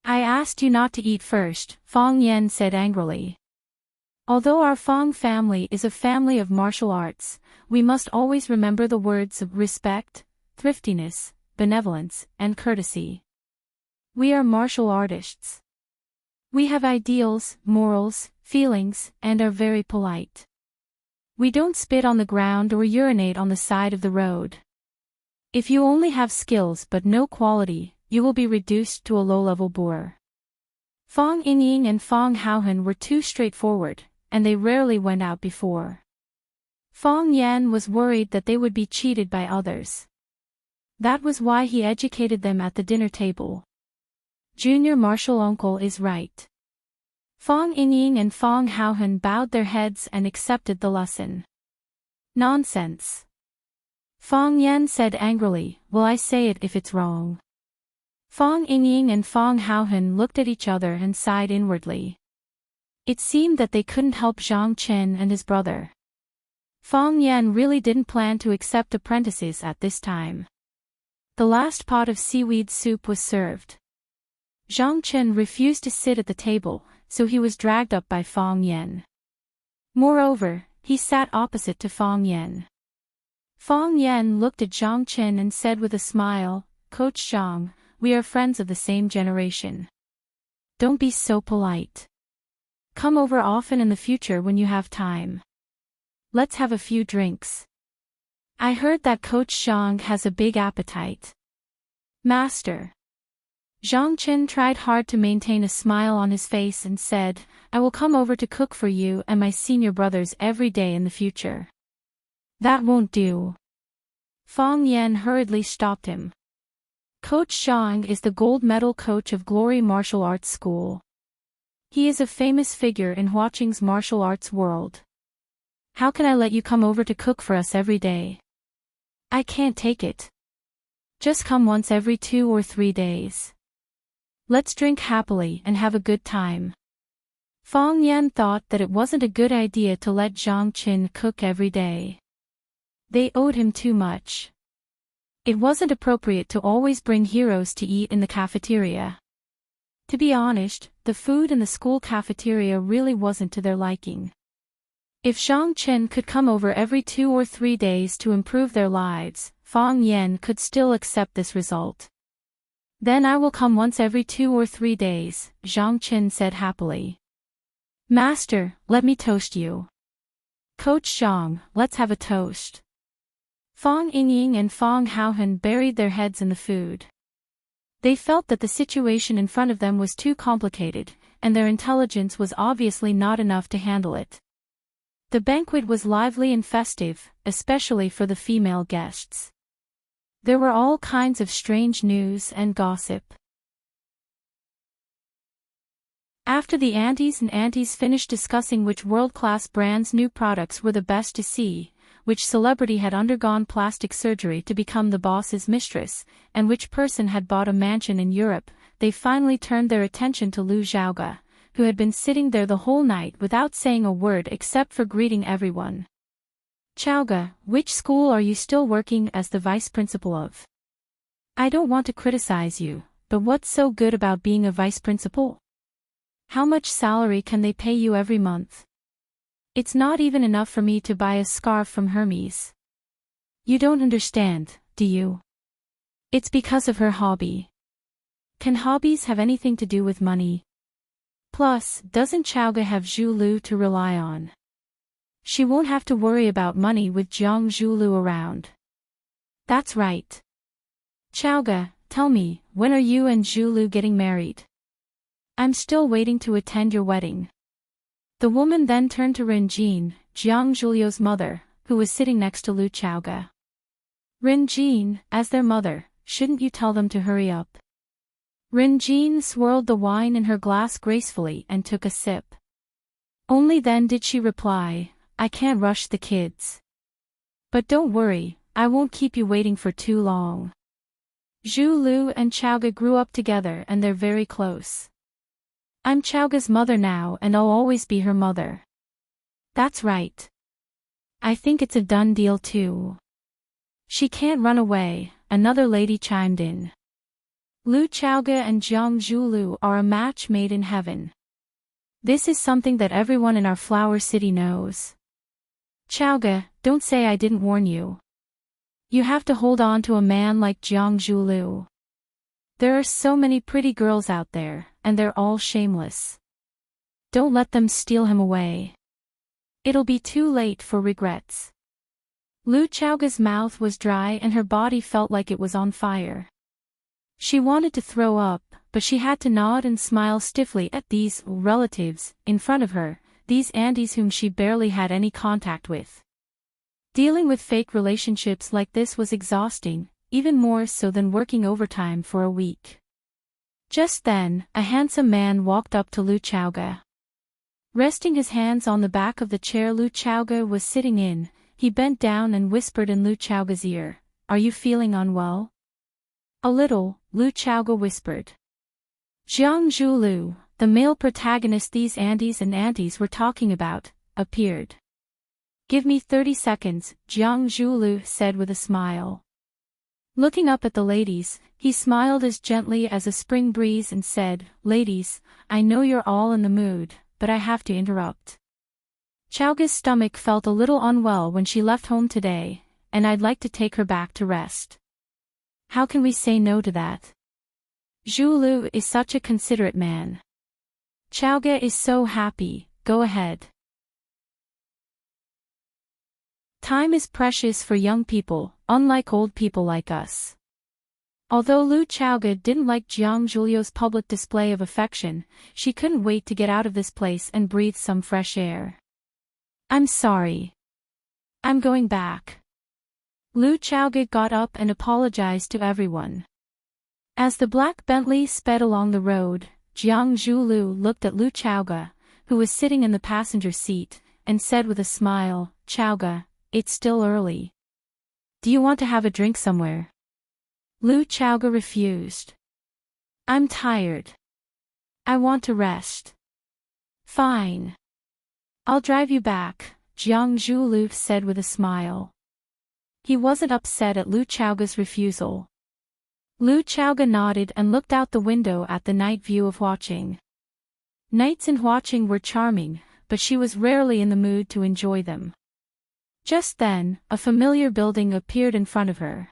"I asked you not to eat first," Fang Yan said angrily. "Although our Fang family is a family of martial arts, we must always remember the words of respect, thriftiness, benevolence, and courtesy. We are martial artists. We have ideals, morals, feelings, and are very polite. We don't spit on the ground or urinate on the side of the road. If you only have skills but no quality, you will be reduced to a low-level boor." Fang Yingying and Fang Haohen were too straightforward, and they rarely went out before. Fang Yan was worried that they would be cheated by others. That was why he educated them at the dinner table. Junior martial uncle is right. Fong Yingying and Fong Haohan bowed their heads and accepted the lesson. Nonsense. Fong Yan said angrily, will I say it if it's wrong? Fong Yingying and Fong Haohan looked at each other and sighed inwardly. It seemed that they couldn't help Zhang Chen and his brother. Fong Yan really didn't plan to accept apprentices at this time. The last pot of seaweed soup was served. Zhang Chen refused to sit at the table, so he was dragged up by Fong Yan. Moreover, he sat opposite to Fong Yan. Fong Yan looked at Zhang Chen and said with a smile, Coach Zhang, we are friends of the same generation. Don't be so polite. Come over often in the future when you have time. Let's have a few drinks. I heard that Coach Zhang has a big appetite. Master. Zhang Chen tried hard to maintain a smile on his face and said, I will come over to cook for you and my senior brothers every day in the future. That won't do. Fong Yan hurriedly stopped him. Coach Zhang is the gold medal coach of Glory Martial Arts School. He is a famous figure in Huaqing's martial arts world. How can I let you come over to cook for us every day? I can't take it. Just come once every 2 or 3 days. Let's drink happily and have a good time. Fong Yan thought that it wasn't a good idea to let Zhang Chen cook every day. They owed him too much. It wasn't appropriate to always bring heroes to eat in the cafeteria. To be honest, the food in the school cafeteria really wasn't to their liking. If Zhang Chen could come over every 2 or 3 days to improve their lives, Fong Yan could still accept this result. Then I will come once every 2 or 3 days, Zhang Chen said happily. Master, let me toast you. Coach Zhang, let's have a toast. Fong Yingying and Fong Haohan buried their heads in the food. They felt that the situation in front of them was too complicated, and their intelligence was obviously not enough to handle it. The banquet was lively and festive, especially for the female guests. There were all kinds of strange news and gossip. After the aunties and aunties finished discussing which world-class brand's new products were the best to see, which celebrity had undergone plastic surgery to become the boss's mistress, and which person had bought a mansion in Europe, they finally turned their attention to Lu Xiaoge, who had been sitting there the whole night without saying a word except for greeting everyone. Xiaoge, which school are you still working as the vice principal of? I don't want to criticize you, but what's so good about being a vice principal? How much salary can they pay you every month? It's not even enough for me to buy a scarf from Hermes. You don't understand, do you? It's because of her hobby. Can hobbies have anything to do with money? Plus, doesn't Xiaoge have Zhu Lu to rely on? She won't have to worry about money with Jiang Zhulu around. That's right. Xiaoge, tell me, when are you and Zhulu getting married? I'm still waiting to attend your wedding. The woman then turned to Rin Jin, Jiang Zhulio's mother, who was sitting next to Lu Xiaoge. Rin Jin, as their mother, shouldn't you tell them to hurry up? Rin Jin swirled the wine in her glass gracefully and took a sip. Only then did she reply, I can't rush the kids. But don't worry, I won't keep you waiting for too long. Zhu Lu and Xiaoge grew up together and they're very close. I'm Xiaoge's mother now and I'll always be her mother. That's right. I think it's a done deal too. She can't run away, another lady chimed in. Lu Xiaoge and Jiang Zhulu are a match made in heaven. This is something that everyone in our Flower City knows. Xiaoge, don't say I didn't warn you. You have to hold on to a man like Jiang Zhulu. There are so many pretty girls out there, and they're all shameless. Don't let them steal him away. It'll be too late for regrets. Lu Xiaoge's mouth was dry and her body felt like it was on fire. She wanted to throw up, but she had to nod and smile stiffly at these relatives in front of her, these aunties whom she barely had any contact with. Dealing with fake relationships like this was exhausting, even more so than working overtime for a week. Just then, a handsome man walked up to Lu Chaoga. Resting his hands on the back of the chair Lu Chaoga was sitting in, he bent down and whispered in Lu Chaoga's ear, "Are you feeling unwell?" "A little," Lu Chaoga whispered. Jiang Zhulu, the male protagonist these Andes and aunties were talking about, appeared. "Give me 30 seconds, Jiang Zhulu said with a smile. Looking up at the ladies, he smiled as gently as a spring breeze and said, "Ladies, I know you're all in the mood, but I have to interrupt. Chaoga's stomach felt a little unwell when she left home today, and I'd like to take her back to rest. How can we say no to that? Zhulu is such a considerate man. Chaoga is so happy, go ahead." Time is precious for young people, unlike old people like us. Although Lu Chaoga didn't like Jiang Zhulio's public display of affection, she couldn't wait to get out of this place and breathe some fresh air. "I'm sorry. I'm going back." Lu Chaoga got up and apologized to everyone. As the black Bentley sped along the road, Jiang Zhulu looked at Lu Chaoga, who was sitting in the passenger seat, and said with a smile, "Chaoga, it's still early. Do you want to have a drink somewhere?" Lu Chaoga refused. "I'm tired. I want to rest." "Fine. I'll drive you back," Jiang Zhulu said with a smile. He wasn't upset at Lu Chaoga's refusal. Lu Chaoga nodded and looked out the window at the night view of Huaqing. Nights in Huaqing were charming, but she was rarely in the mood to enjoy them. Just then, a familiar building appeared in front of her.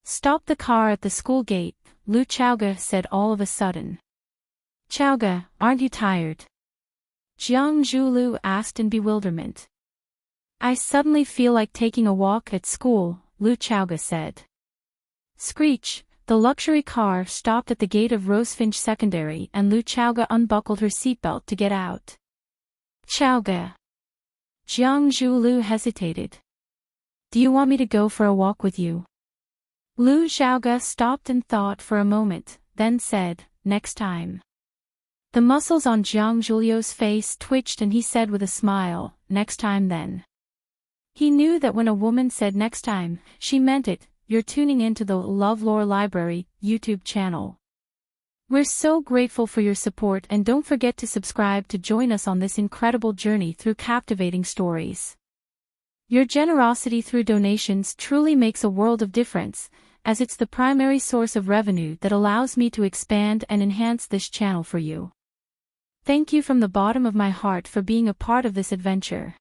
"Stop the car at the school gate," Lu Chaoga said all of a sudden. "Chaoga, aren't you tired?" Jiang Zhulu asked in bewilderment. "I suddenly feel like taking a walk at school," Lu Chaoga said. Screech, the luxury car stopped at the gate of Rosefinch Secondary and Lu Chaoga unbuckled her seatbelt to get out. "Chaoga." Jiang Zhulu hesitated. "Do you want me to go for a walk with you?" Lu Chaoga stopped and thought for a moment, then said, "Next time." The muscles on Jiang Zhulio's face twitched and he said with a smile, "Next time then." He knew that when a woman said next time, she meant it. You're tuning into the LoveLore Library YouTube channel. We're so grateful for your support and don't forget to subscribe to join us on this incredible journey through captivating stories. Your generosity through donations truly makes a world of difference, as it's the primary source of revenue that allows me to expand and enhance this channel for you. Thank you from the bottom of my heart for being a part of this adventure.